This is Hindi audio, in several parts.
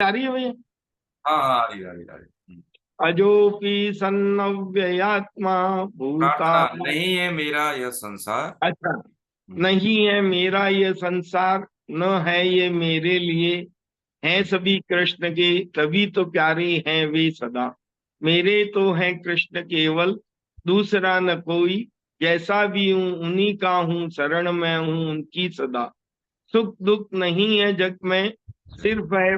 आ रही है भैया? हाँ हाँ, आ रही आ रही आ रही। अजोपि सन्नव्ययात्मा भूता। प्रार्थना, नहीं है मेरा यह संसार। अच्छा। हम्म, नहीं है मेरा ये संसार, न है ये मेरे लिए, हैं हम्म, सभी कृष्ण के, तभी तो प्यारे हैं वे सदा। मेरे तो हैं कृष्ण केवल, दूसरा न कोई। जैसा भी हूँ उन्हीं का हूँ, शरण में हूँ उनकी सदा। सुख दुख नहीं है जग में, सिर्फ है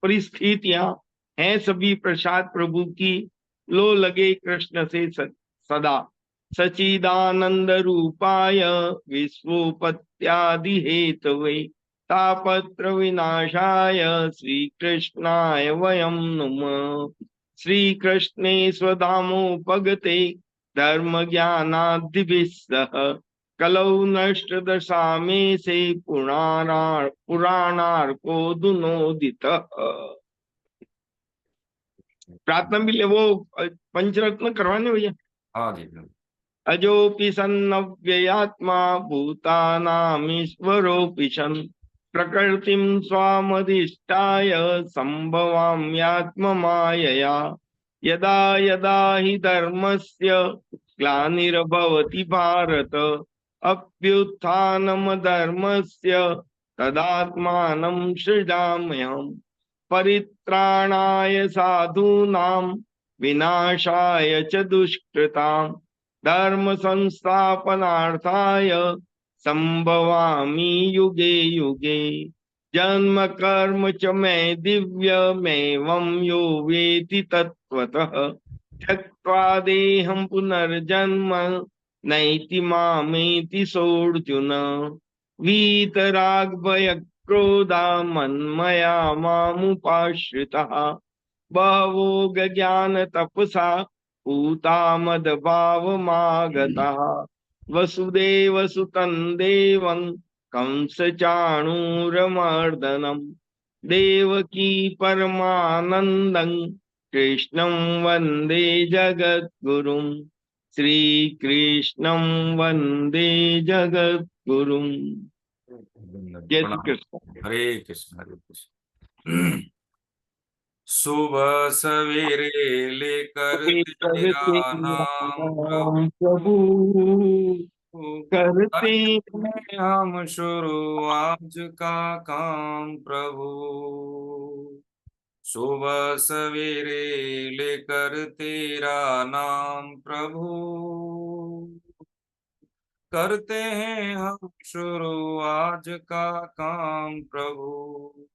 परिस्थितियां हैं सभी प्रसाद प्रभु की। लो लगे कृष्ण से सदा। सचिदानंद रूपाय विश्वोपत्यादि हेतवे, तापत्र विनाशाय श्री कृष्णाय वयम नुमः। श्री कृष्णे स्वधामोपगते धर्म ज्ञानादिभिः सह, कलौ नष्ट दशा में से पुराणार्को दुनोदित। प्रार्थना भी ले वो पंचरत्न करवाने भैया। हाँ जी बिल्कुल। अजोपि सन्नव्ययात्मा भूतानामीश्वरोऽपि सन्, प्रकृतिं स्वामधिष्ठाय सम्भवाम्यात्ममायया। यदा यदा हि धर्मस्य ग्लानिर्भवति भारत, अभ्युत्थानमधर्मस्य तदात्मानं सृजाम्यहम्। परित्राणाय साधूनां विनाशाय च दुष्कृताम्, धर्म संस्थापनार्थाय संभवामि युगे युगे। जन्म कर्म च मे दिव्यमेवं यो वेति तत्त्वतः, त्यक्त्वा देहं पुनर्जन्म नैति मामेति सोऽर्जुन। वीतराग्भयक्रोधा मन्मया मामुपाश्रिताः, बहवो ज्ञान तपसा पूता मदभावमागताः। वसुदेव सुतं देवं कंस चाणूरमर्दनम्, देवकी परमानन्दं कृष्णं वन्दे जगद्गुरुं। श्रीकृष्णं वन्दे जगद्गुरुं। जय श्री प्रणाम। कृष्ण। हरे कृष्ण हरे कृष्ण। सुबह सवेरे लेकर तेरा करते नाम नाम प्रभु, प्रभु, करते करते हैं हम शुरू आज का काम प्रभु। सुबह सवेरे लेकर तेरा नाम प्रभु, करते हैं हम शुरू आज का काम प्रभु।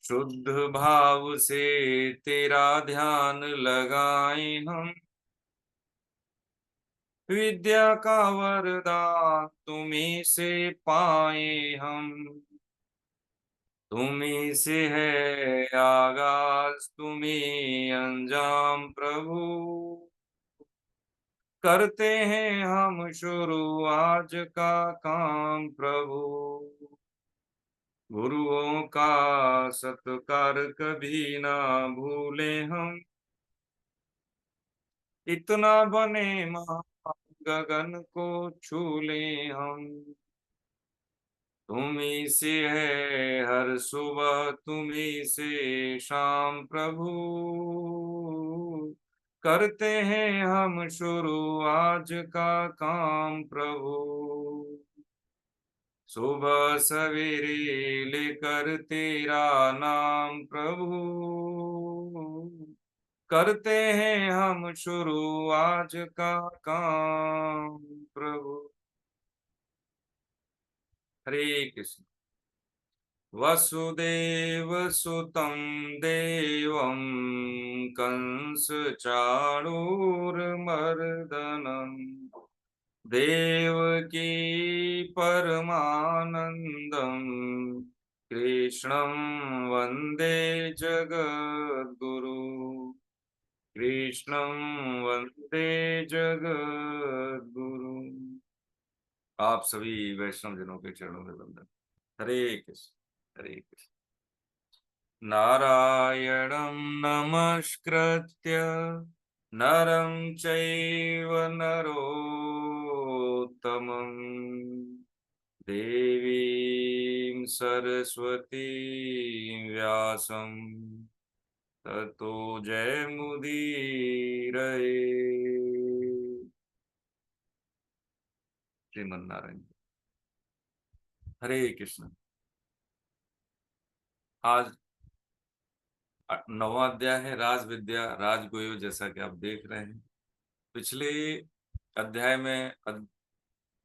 शुद्ध भाव से तेरा ध्यान लगाए हम, विद्या का वरदान तुम्हीं से पाए हम। तुम्हीं से है आगाज, तुम्हीं अंजाम प्रभु, करते हैं हम शुरू आज का काम प्रभु। गुरुओं का सत्कार कभी ना भूले हम, इतना बने महान गगन को छू ले हम। तुम्हीं से है हर सुबह, तुम्हीं से शाम प्रभु, करते हैं हम शुरू आज का काम प्रभु। सुबह सवेरे लेकर तेरा नाम प्रभु, करते हैं हम शुरू आज का काम प्रभु। हरे कृष्ण। वसुदेव सुतं देवं कंस चाणूरमर्दनम्, देवकी परमानन्दम् कृष्णं वन्दे जगद्गुरु। कृष्णं वन्दे जगद्गुरु। आप सभी वैष्णव जनों के चरणों में वंदन। हरे कृष्ण हरे कृष्ण। नारायणं नमस्कृत्य नरं चैव नरोत्तमं, देवीं सरस्वती व्यासं ततो जयमुदीरये। श्रीमन्नारायण। हरे कृष्ण। आज 9वां अध्याय है राज विद्या राजगुह्य, जैसा कि आप देख रहे हैं। पिछले अध्याय में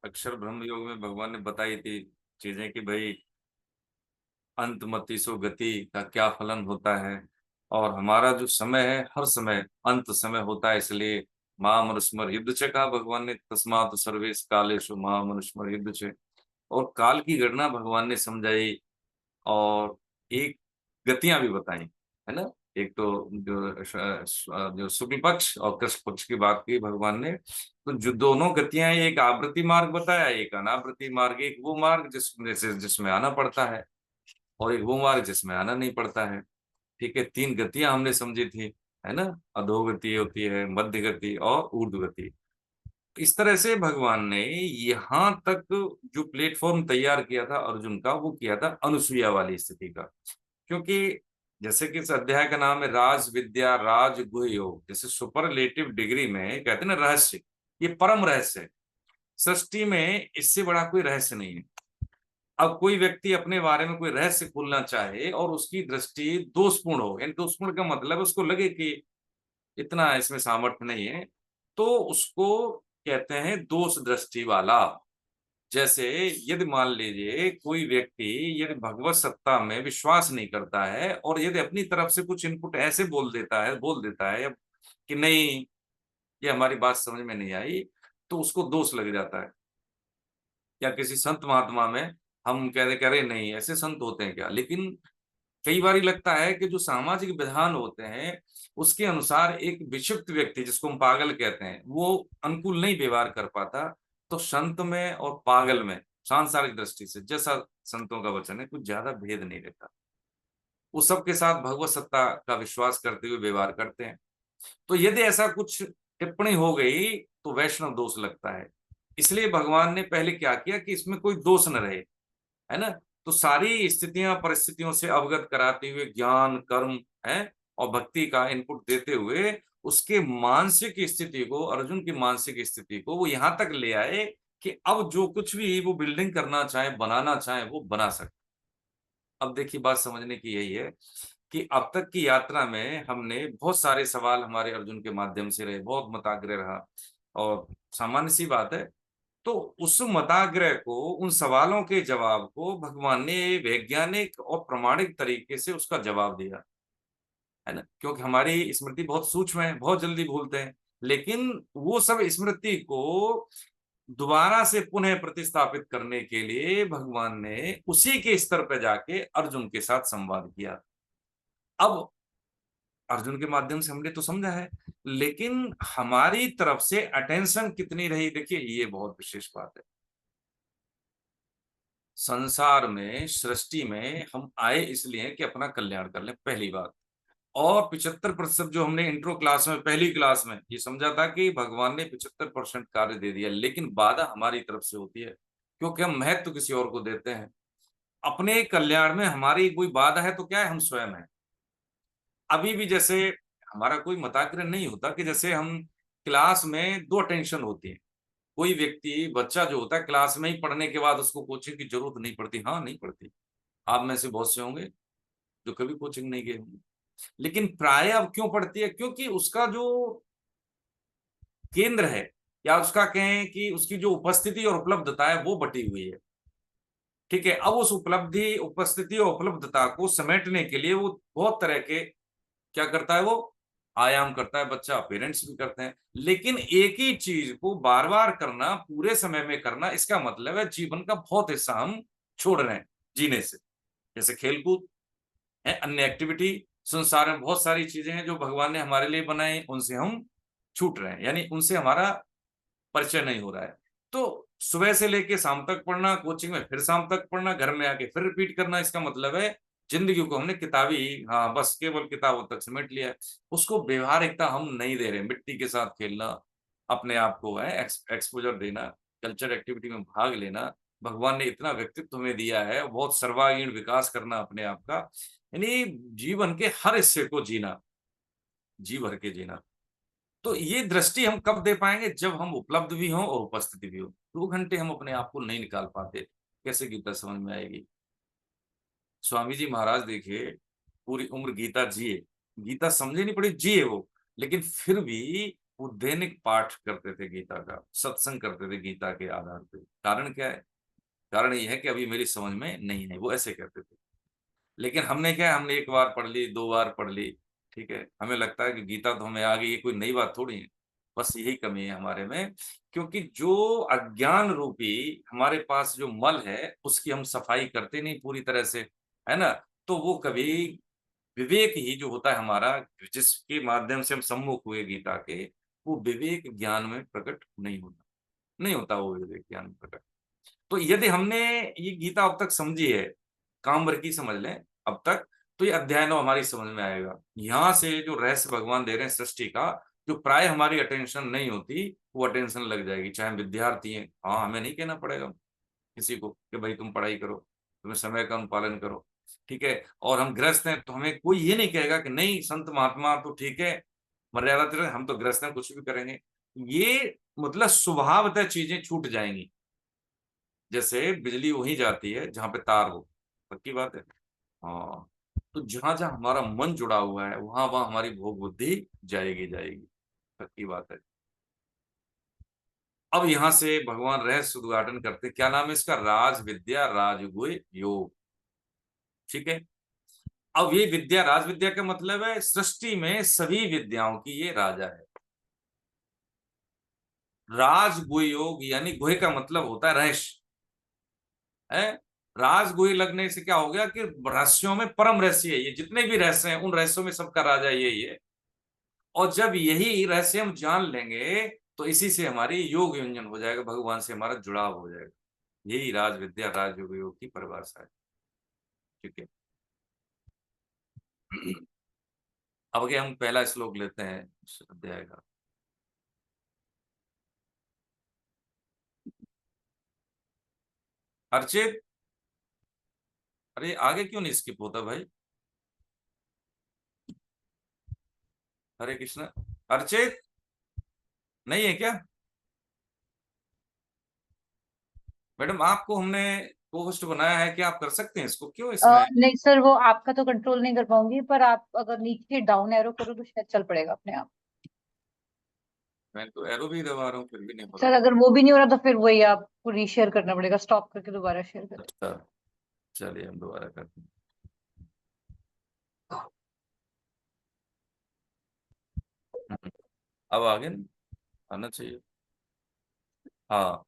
अक्षर ब्रह्म योग में भगवान ने बताई थी चीजें कि भाई अंतमति सो गति का क्या फलन होता है, और हमारा जो समय है हर समय अंत समय होता है। इसलिए महामनुस्मर युद्ध च कहा भगवान ने, तस्मात् सर्वेश कालेषु महामनुस्मर युद्ध च। और काल की गणना भगवान ने समझाई, और एक गतियां भी बताई, है ना। एक तो जो शुक्ल पक्ष और कृष्ण पक्ष की बात की भगवान ने, तो जो दोनों गतियां, एक आवृत्ति मार्ग बताया, एक अनावृत्ति मार्ग। एक वो मार्ग जिसमें आना पड़ता है, और एक वो मार्ग जिसमें आना नहीं पड़ता है। ठीक है, 3 गतियां हमने समझी थी, है ना। अधोगति होती है, मध्य गति और ऊर्ध्व गति। इस तरह से भगवान ने यहां तक जो प्लेटफॉर्म तैयार किया था अर्जुन का, वो किया था अनुसूया वाली स्थिति का। क्योंकि जैसे कि इस अध्याय का नाम है राज विद्या राज गुह्य योग, जैसे सुपरलेटिव डिग्री में कहते हैं ना रहस्य, ये परम रहस्य है। सृष्टि में इससे बड़ा कोई रहस्य नहीं है। अब कोई व्यक्ति अपने बारे में कोई रहस्य खोलना चाहे और उसकी दृष्टि दोषपूर्ण हो, यानी दोषपूर्ण का मतलब उसको लगे कि इतना इसमें सामर्थ्य नहीं है, तो उसको कहते हैं दोष दृष्टि वाला। जैसे यदि मान लीजिए कोई व्यक्ति यदि भगवत सत्ता में विश्वास नहीं करता है, और यदि अपनी तरफ से कुछ इनपुट ऐसे बोल देता है कि नहीं, ये हमारी बात समझ में नहीं आई, तो उसको दोष लग जाता है। या किसी संत महात्मा में हम कह रहे नहीं, ऐसे संत होते हैं क्या। लेकिन कई बार लगता है कि जो सामाजिक विधान होते हैं उसके अनुसार एक विक्षिप्त व्यक्ति, जिसको हम पागल कहते हैं, वो अनुकूल नहीं व्यवहार कर पाता। तो संत में और पागल में सांसारिक दृष्टि से, जैसा संतों का वचन है, कुछ ज्यादा भेद नहीं रहता। वो सबके साथ भगवत सत्ता का विश्वास करते हुए व्यवहार करते हैं। तो यदि ऐसा कुछ टिप्पणी हो गई तो वैष्णव दोष लगता है। इसलिए भगवान ने पहले क्या किया कि इसमें कोई दोष न रहे, है ना। तो सारी स्थितियां परिस्थितियों से अवगत कराते हुए ज्ञान कर्म है और भक्ति का इनपुट देते हुए उसके मानसिक स्थिति को, अर्जुन की मानसिक स्थिति को वो यहां तक ले आए कि अब जो कुछ भी वो बिल्डिंग करना चाहे, बनाना चाहे, वो बना सकते। अब देखिए, बात समझने की यही है कि अब तक की यात्रा में हमने बहुत सारे सवाल हमारे अर्जुन के माध्यम से रहे, बहुत मताग्रह रहा, और सामान्य सी बात है। तो उस मताग्रह को, उन सवालों के जवाब को भगवान ने वैज्ञानिक और प्रमाणिक तरीके से उसका जवाब दिया, है ना। क्योंकि हमारी स्मृति बहुत सूक्ष्म है, बहुत जल्दी भूलते हैं। लेकिन वो सब स्मृति को दोबारा से पुनः प्रतिस्थापित करने के लिए भगवान ने उसी के स्तर पर जाके अर्जुन के साथ संवाद किया। अब अर्जुन के माध्यम से हमने तो समझा है, लेकिन हमारी तरफ से अटेंशन कितनी रही, देखिए ये बहुत विशेष बात है। संसार में, सृष्टि में हम आए इसलिए कि अपना कल्याण कर लें, पहली बात। और 75% जो हमने इंट्रो क्लास में, पहली क्लास में ये समझा था कि भगवान ने 75% कार्य दे दिया, लेकिन बाधा हमारी तरफ से होती है, क्योंकि हम महत्व किसी और को देते हैं। अपने कल्याण में हमारी कोई बाधा है तो क्या है, हम स्वयं हैं। अभी भी जैसे हमारा कोई मताग्रह नहीं होता कि जैसे हम क्लास में 2 टेंशन होती है। कोई व्यक्ति, बच्चा जो होता है, क्लास में ही पढ़ने के बाद उसको कोचिंग की जरूरत नहीं पड़ती। हाँ, नहीं पड़ती। आप में से बहुत से होंगे जो कभी कोचिंग नहीं गए होंगे। लेकिन प्राय अब क्यों पड़ती है, क्योंकि उसका जो केंद्र है, या उसका कहें कि उसकी जो उपस्थिति और उपलब्धता है, वो बटी हुई है। ठीक है, अब उस उपलब्धि, उपस्थिति और उपलब्धता को समेटने के लिए वो बहुत तरह के क्या करता है, वो आयाम करता है। बच्चा, पेरेंट्स भी करते हैं। लेकिन एक ही चीज को बार बार करना, पूरे समय में करना, इसका मतलब है जीवन का बहुत हिस्सा हम छोड़ रहे हैं जीने से। जैसे खेलकूद है, अन्य एक्टिविटी, संसार में बहुत सारी चीजें हैं जो भगवान ने हमारे लिए बनाई, उनसे हम छूट रहे हैं, यानी उनसे हमारा परिचय नहीं हो रहा है। तो सुबह से लेके शाम तक पढ़ना, कोचिंग में फिर शाम तक पढ़ना, घर में आके फिर रिपीट करना, इसका मतलब है जिंदगी को हमने किताबी, हाँ बस केवल किताबों तक समेट लिया है। उसको व्यवहारिकता हम नहीं दे रहे। मिट्टी के साथ खेलना, अपने आप को है एक्सपोजर देना, कल्चर एक्टिविटी में भाग लेना, भगवान ने इतना व्यक्तित्व हमें दिया है, बहुत सर्वांगीण विकास करना अपने आप का, यानी जीवन के हर हिस्से को जीना, जी भर के जीना। तो ये दृष्टि हम कब दे पाएंगे? जब हम उपलब्ध भी हों और उपस्थिति भी हो। 2 घंटे हम अपने आप को नहीं निकाल पाते, कैसे गीता समझ में आएगी? स्वामी जी महाराज देखिए, पूरी उम्र गीता जिए, गीता समझे नहीं पड़ी, जिए वो, लेकिन फिर भी वो दैनिक पाठ करते थे गीता का, सत्संग करते थे गीता के आधार पे। कारण क्या है? कारण ये है कि अभी मेरी समझ में नहीं है, वो ऐसे कहते थे। लेकिन हमने क्या है, हमने 1 बार पढ़ ली, 2 बार पढ़ ली, ठीक है? हमें लगता है कि गीता तो हमें आ गई, ये कोई नई बात थोड़ी है। बस यही कमी है हमारे में, क्योंकि जो अज्ञान रूपी हमारे पास जो मल है, उसकी हम सफाई करते नहीं पूरी तरह से, है ना? तो वो कभी विवेक ही जो होता है हमारा, जिसके माध्यम से हम सम्मुख हुए गीता के, वो विवेक ज्ञान में प्रकट नहीं होता। नहीं होता वो विवेक ज्ञान में प्रकट। तो यदि हमने ये गीता अब तक समझी है, काम भर की समझ लें अब तक, तो ये अध्याय 9 हमारी समझ में आएगा। यहाँ से जो रहस्य भगवान दे रहे हैं सृष्टि का, जो प्राय हमारी अटेंशन नहीं होती, वो अटेंशन लग जाएगी। चाहे हम विद्यार्थी हैं, हाँ, हमें नहीं कहना पड़ेगा किसी को कि भाई तुम पढ़ाई करो, तुम्हें समय का अनुपालन करो, ठीक है? और हम गृहस्थ हैं, तो हमें कोई ये नहीं कहेगा कि नहीं संत महात्मा तो ठीक है, मर्यादा तेरे, हम तो गृहस्थ हैं, कुछ भी करेंगे। ये मतलब स्वभावतः चीजें छूट जाएंगी। जैसे बिजली वहीं जाती है जहां पे तार हो, पक्की बात है। हाँ, तो जहां जहां हमारा मन जुड़ा हुआ है, वहां वहां हमारी भोग बुद्धि जाएगी जाएगी, पक्की बात है। अब यहां से भगवान रहस्य उद्घाटन करते, क्या नाम है इसका? राज विद्या राजगुह योग, ठीक है? अब ये विद्या, राज विद्या का मतलब है सृष्टि में सभी विद्याओं की ये राजा है। राजगुह योग यानी गुह का मतलब होता है रहस्य, है? राजगुह लगने से क्या हो गया कि रहस्यों में परम रहस्य है ये, जितने भी रहस्य हैं उन रहस्यों में सबका राजा यही है। और जब यही रहस्य हम जान लेंगे, तो इसी से हमारी योग योजन हो जाएगा, भगवान से हमारा जुड़ाव हो जाएगा। यही राज विद्या राजयोग योग की परिभाषा है, ठीक है? अब आगे हम पहला श्लोक लेते हैं इस अध्याय का। अर्चित, अरे आगे क्यों नहीं स्किप होता भाई? हरे कृष्ण। अर्चित, नहीं है क्या? मैडम, आपको हमने को होस्ट बनाया है कि आप कर सकते हैं इसको, क्यों इसमें? नहीं सर, वो आपका तो कंट्रोल नहीं कर पाऊंगी, पर आप अगर नीचे डाउन एरो करो तो शायद चल पड़ेगा अपने आप। मैं तो एरो भी दबा रहा हूँ, फिर भी नहीं हो सर रहा। अगर वो भी नहीं हो रहा तो फिर वही आपको रीशेयर करना पड़ेगा, स्टॉप करके दोबारा शेयर करें। अच्छा, चलिए हम दोबारा करते हैं। अब आगे आना चाहिए। हाँ,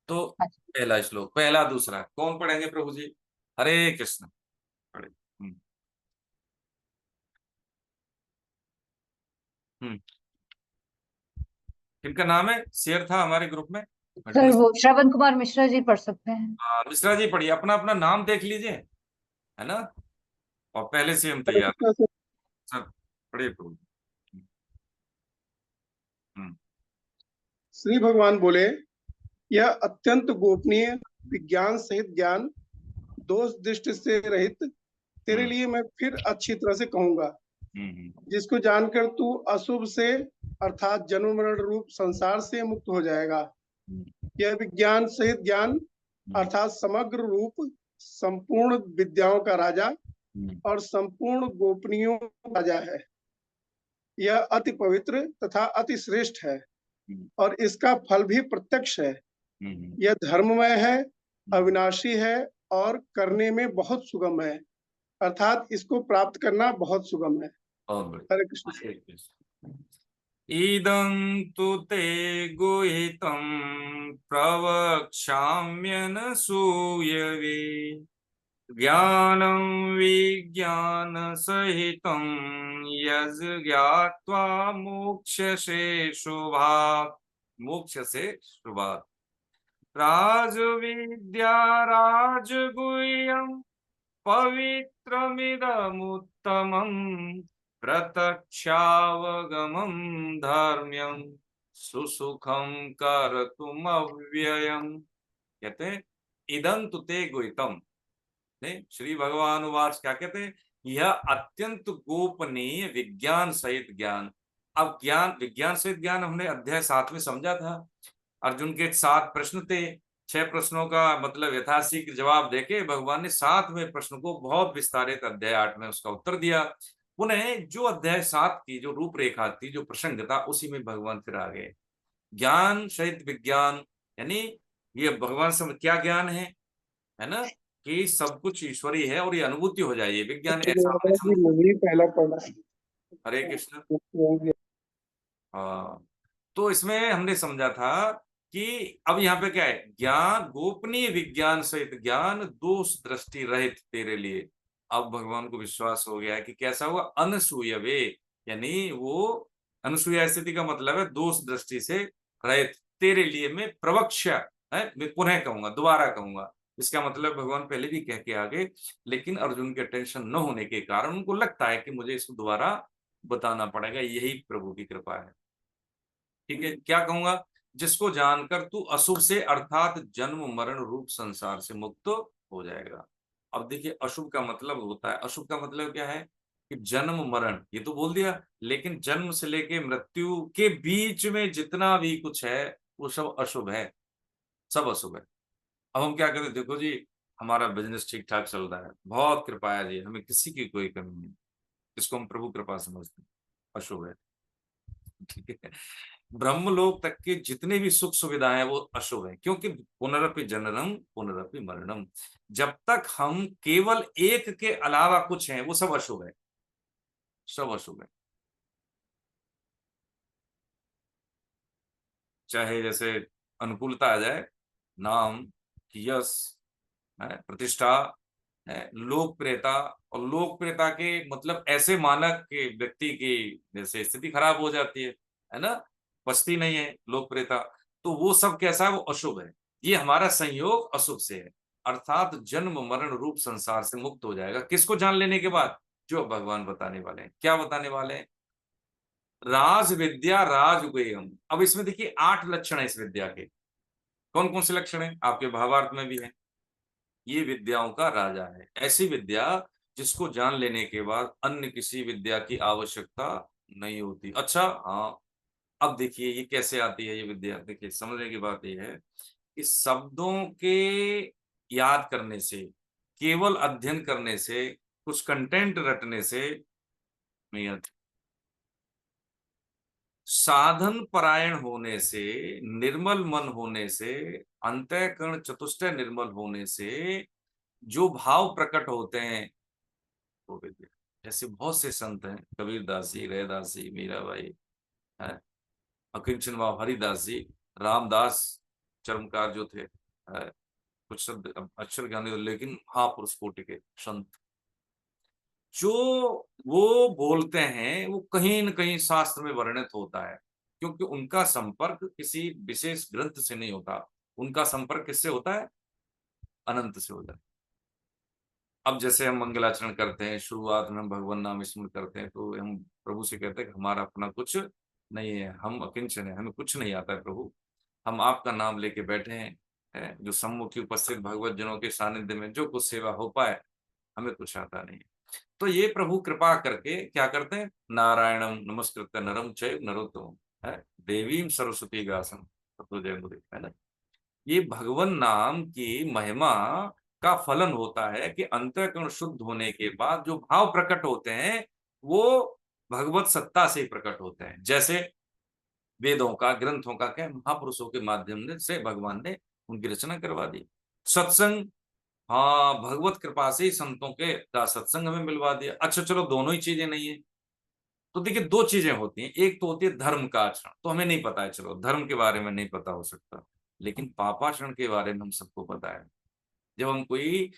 तो अच्छा। पहला श्लोक, पहला दूसरा कौन पढ़ेंगे प्रभु जी? हरे कृष्ण, पढ़े। हम्म। इनका नाम है, शेयर था हमारे ग्रुप में। सर वो श्रवण कुमार मिश्रा जी पढ़ सकते हैं। मिश्रा जी पढ़िए, अपना अपना नाम देख लीजिए, है ना? और पहले से हम हरे तैयार हैं। कृष्णा सर। सर पढ़िए प्रभु। हम्म। श्री भगवान बोले, यह अत्यंत गोपनीय विज्ञान सहित ज्ञान, दोष दृष्टि से रहित तेरे लिए मैं फिर अच्छी तरह से कहूंगा, जिसको जानकर तू अशुभ से अर्थात जन्म मरण रूप संसार से मुक्त हो जाएगा। यह विज्ञान सहित ज्ञान अर्थात समग्र रूप संपूर्ण विद्याओं का राजा और संपूर्ण गोपनीयों का राजा है। यह अति पवित्र तथा अति श्रेष्ठ है और इसका फल भी प्रत्यक्ष है। यह धर्ममय है, अविनाशी है और करने में बहुत सुगम है, अर्थात इसको प्राप्त करना बहुत सुगम है। हरे कृष्ण। इदं तु ते गुहितं प्रवक्ष्याम्यन सूयवे, ज्ञानं विज्ञान सहितं यज्ञात्वा मोक्ष्यसे शुभात्, मोक्ष से शुभात्। राजविद्या राजगुह्यं पवित्रमिदमुत्तमं, प्रत्यक्षावगमं धर्म्यं सुसुखं कर्तुमव्ययम्। कहते हैं इदं तुते गुहितम। नहीं, श्री भगवान वाच क्या कहते हैं, यह अत्यंत गोपनीय विज्ञान सहित ज्ञान। अब ज्ञान, विज्ञान सहित ज्ञान हमने अध्याय 7 में समझा था। अर्जुन के 7 प्रश्न थे, 6 प्रश्नों का मतलब यथाशीघ्र जवाब देके भगवान ने 7वें प्रश्न को बहुत विस्तारित अध्याय 8 में उसका उत्तर दिया। पुनः जो अध्याय 7 की जो रूपरेखा थी, जो प्रसंग था, उसी में भगवान फिर आ गए। ज्ञान सहित विज्ञान, यानी ये भगवान से क्या ज्ञान है ना, कि सब कुछ ईश्वरी है और ये अनुभूति हो जाए, ये विज्ञान ऐसा हमने समझ। मुझे पहला पढ़ा। हरे कृष्ण। हाँ, तो इसमें हमने समझा था कि अब यहाँ पे क्या है, ज्ञान गोपनीय विज्ञान सहित ज्ञान दोष दृष्टि रहित तेरे लिए। अब भगवान को विश्वास हो गया है कि कैसा हुआ, अनसूयवे, यानी वो अनसूया स्थिति का मतलब है दोष दृष्टि से रहित तेरे लिए मैं प्रवक्ष्या है, मैं पुनः कहूंगा, दोबारा कहूंगा। इसका मतलब भगवान पहले भी कह के आगे, लेकिन अर्जुन के टेंशन न होने के कारण उनको लगता है कि मुझे इसको दोबारा बताना पड़ेगा, यही प्रभु की कृपा है। ठीक है, क्या कहूंगा, जिसको जानकर तू अशुभ से अर्थात जन्म मरण रूप संसार से मुक्त हो जाएगा। अब देखिए, अशुभ का मतलब होता है, अशुभ का मतलब क्या है कि जन्म मरण, ये तो बोल दिया, लेकिन जन्म से लेके मृत्यु के बीच में जितना भी कुछ है वो सब अशुभ है, सब अशुभ है। अब हम क्या करें, देखो जी, हमारा बिजनेस ठीक ठाक चल रहा है, बहुत कृपा है जी, हमें किसी की कोई कमी नहीं, इसको हम प्रभु कृपा समझते हैं, अशुभ है। ठीक है, ब्रह्मलोक तक के जितने भी सुख सुविधाएं हैं वो अशुभ है, क्योंकि पुनरपि जननम पुनरपि मरणम, जब तक हम केवल एक के अलावा कुछ हैं वो सब अशुभ है, सब अशुभ है। चाहे जैसे अनुकूलता आ जाए, नाम, यश, प्रतिष्ठा, लोकप्रियता, और लोकप्रियता के मतलब ऐसे मानक के व्यक्ति की जैसे स्थिति खराब हो जाती है ना, बचती नहीं है लोकप्रियता, तो वो सब कैसा है, वो अशुभ है। ये हमारा संयोग अशुभ से है, अर्थात जन्म मरण रूप संसार से मुक्त हो जाएगा। किसको जान लेने के बाद, जो भगवान बताने वाले हैं। क्या बताने वाले हैं, राज विद्या राजगुह्यम। अब इसमें देखिए 8 लक्षण है इस विद्या के। कौन कौन से लक्षण है, आपके भावार्थ में भी है। ये विद्याओं का राजा है, ऐसी विद्या जिसको जान लेने के बाद अन्य किसी विद्या की आवश्यकता नहीं होती। अच्छा, हाँ, अब देखिए ये कैसे आती है ये विद्या। देखिए, समझने की बात ये है कि शब्दों के याद करने से, केवल अध्ययन करने से, कुछ कंटेंट रटने से नहीं आती। साधन परायण होने से, निर्मल मन होने से, अंतःकरण चतुष्टय निर्मल होने से जो भाव प्रकट होते हैं वो विद्या। ऐसे बहुत से संत हैं, कबीर दास जी, रैदास जी, मीराबाई, है, अकिंचन भाव हरिदास जी, रामदास चरमकार जो थे, कुछ शब्द अक्षर ज्ञान, लेकिन महापुरुष कोटि के संत जो वो बोलते हैं वो कहीं न कहीं शास्त्र में वर्णित होता है, क्योंकि उनका संपर्क किसी विशेष ग्रंथ से नहीं होता, उनका संपर्क किससे होता है, अनंत से होता है। अब जैसे हम मंगलाचरण करते हैं, शुरुआत में हम भगवान नाम स्मरण करते हैं, तो हम प्रभु से कहते हैं कि हमारा अपना कुछ नहीं है, हम अकिंचन है, हमें कुछ नहीं आता है प्रभु, हम आपका नाम लेके बैठे हैं, जो सम्मुखी उपस्थित भगवत जनों के सानिध्य में जो कुछ सेवा हो पाए, हमें कुछ आता नहीं है। तो ये प्रभु कृपा करके क्या करते हैं, नारायणम नमस्कृत्य नरम चैव नरोत्तमम, है, देवीम सरस्वती व्यासम ततो जयमुदीरयेत्, है ना। ये भगवान नाम की महिमा का फलन होता है कि अंतःकरण शुद्ध होने के बाद जो भाव प्रकट होते हैं वो भगवत सत्ता से प्रकट होते हैं। जैसे वेदों का, ग्रंथों का क्या, महापुरुषों के माध्यम से भगवान ने उनकी रचना करवा दी। सत्संग, हाँ, भगवत कृपा से ही संतों के का सत्संग हमें मिलवा दिया। अच्छा चलो, दोनों ही चीजें नहीं है तो देखिए 2 चीजें होती हैं, एक तो होती है धर्म का आचरण, तो हमें नहीं पता है, चलो धर्म के बारे में नहीं पता हो सकता, लेकिन पापाचरण के बारे में हम सबको पता है। जब हम कोई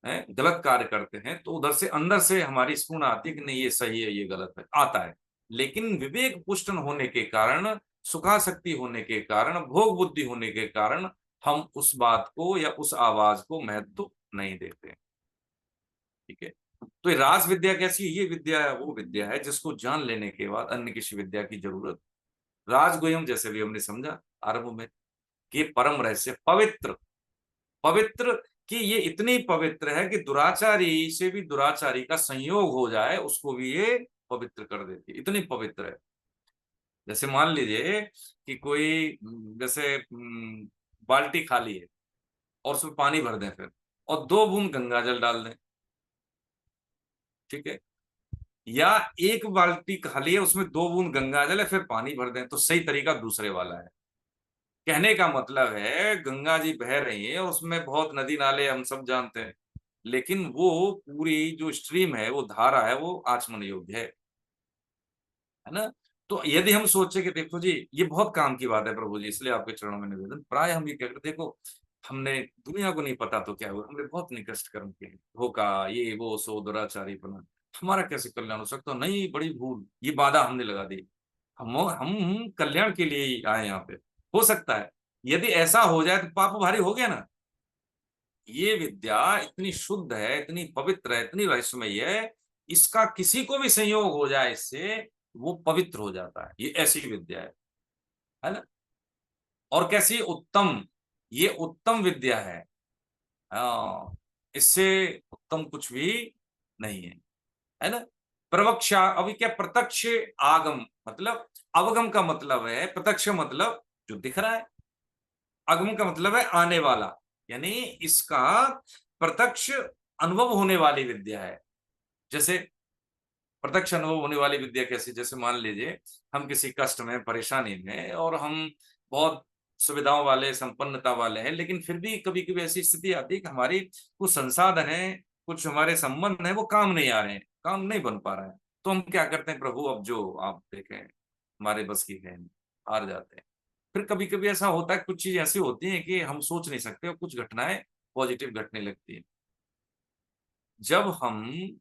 गलत कार्य करते हैं तो उधर से अंदर से हमारी स्फूर्णा आती है कि नहीं ये सही है, ये गलत है, आता है, लेकिन विवेक पुष्टन होने के कारण, सुखासक्ति होने के कारण, भोग बुद्धि होने के कारण हम उस बात को या उस आवाज को महत्व नहीं देते। ठीक है, तो ये राज विद्या कैसी है, ये विद्या है, वो विद्या है जिसको जान लेने के बाद अन्य किसी विद्या की जरूरत। राजगुह्यम, जैसे भी हमने समझा आरंभ में, कि परम रहस्य पवित्र, पवित्र कि ये इतनी पवित्र है कि दुराचारी से भी दुराचारी का संयोग हो जाए उसको भी ये पवित्र कर देती है, इतनी पवित्र है। जैसे मान लीजिए कि कोई जैसे बाल्टी खाली है और उसमें पानी भर दें फिर, और 2 बूंद गंगा जल डाल दें, ठीक है, या एक बाल्टी खाली है उसमें 2 बूंद गंगा जल है फिर पानी भर दें, तो सही तरीका दूसरे वाला है। कहने का मतलब है गंगा जी बह रही है और उसमें बहुत नदी नाले हम सब जानते हैं, लेकिन वो पूरी जो स्ट्रीम है, वो धारा है, वो आचमन योग्य है ना। तो यदि हम सोचे कि देखो जी ये बहुत काम की बात है प्रभु जी, इसलिए आपके चरणों में निवेदन, प्राय हम ये कहते देखो हमने दुनिया को नहीं पता तो क्या हुआ, हमने बहुत निकृष्ट कर्म किए, धोखा ये वो सो दुराचारीपना, हमारा कैसे कल्याण हो सकता, नहीं बड़ी भूल, ये बाधा हमने लगा दी, हम कल्याण के लिए ही आए यहाँ पे, हो सकता है यदि ऐसा हो जाए तो पाप भारी हो गया ना। ये विद्या इतनी शुद्ध है, इतनी पवित्र है, इतनी रहस्यमयी है, इसका किसी को भी संयोग हो जाए इससे वो पवित्र हो जाता है, ये ऐसी विद्या है ना। और कैसी उत्तम, ये उत्तम विद्या है, हाँ, इससे उत्तम कुछ भी नहीं है ना। प्रवक्षा, अभी क्या, प्रत्यक्ष आगम मतलब, अवगम का मतलब है, प्रत्यक्ष मतलब जो दिख रहा है, आगम का मतलब है आने वाला, यानी इसका प्रत्यक्ष अनुभव होने वाली विद्या है। जैसे प्रत्यक्ष अनुभव होने वाली विद्या कैसी, जैसे मान लीजिए हम किसी कष्ट में, परेशानी में, और हम बहुत सुविधाओं वाले, संपन्नता वाले हैं, लेकिन फिर भी कभी कभी ऐसी स्थिति आती है कि हमारी कुछ संसाधन है, कुछ हमारे संबंध है, वो काम नहीं आ रहे हैं, काम नहीं बन पा रहा है, तो हम क्या करते हैं, प्रभु अब जो आप देखें हमारे बस की है नहीं, हार जाते हैं। फिर कभी कभी ऐसा होता है, कुछ चीज ऐसी होती है कि हम सोच नहीं सकते और कुछ घटनाएं पॉजिटिव घटने लगती है। जब हम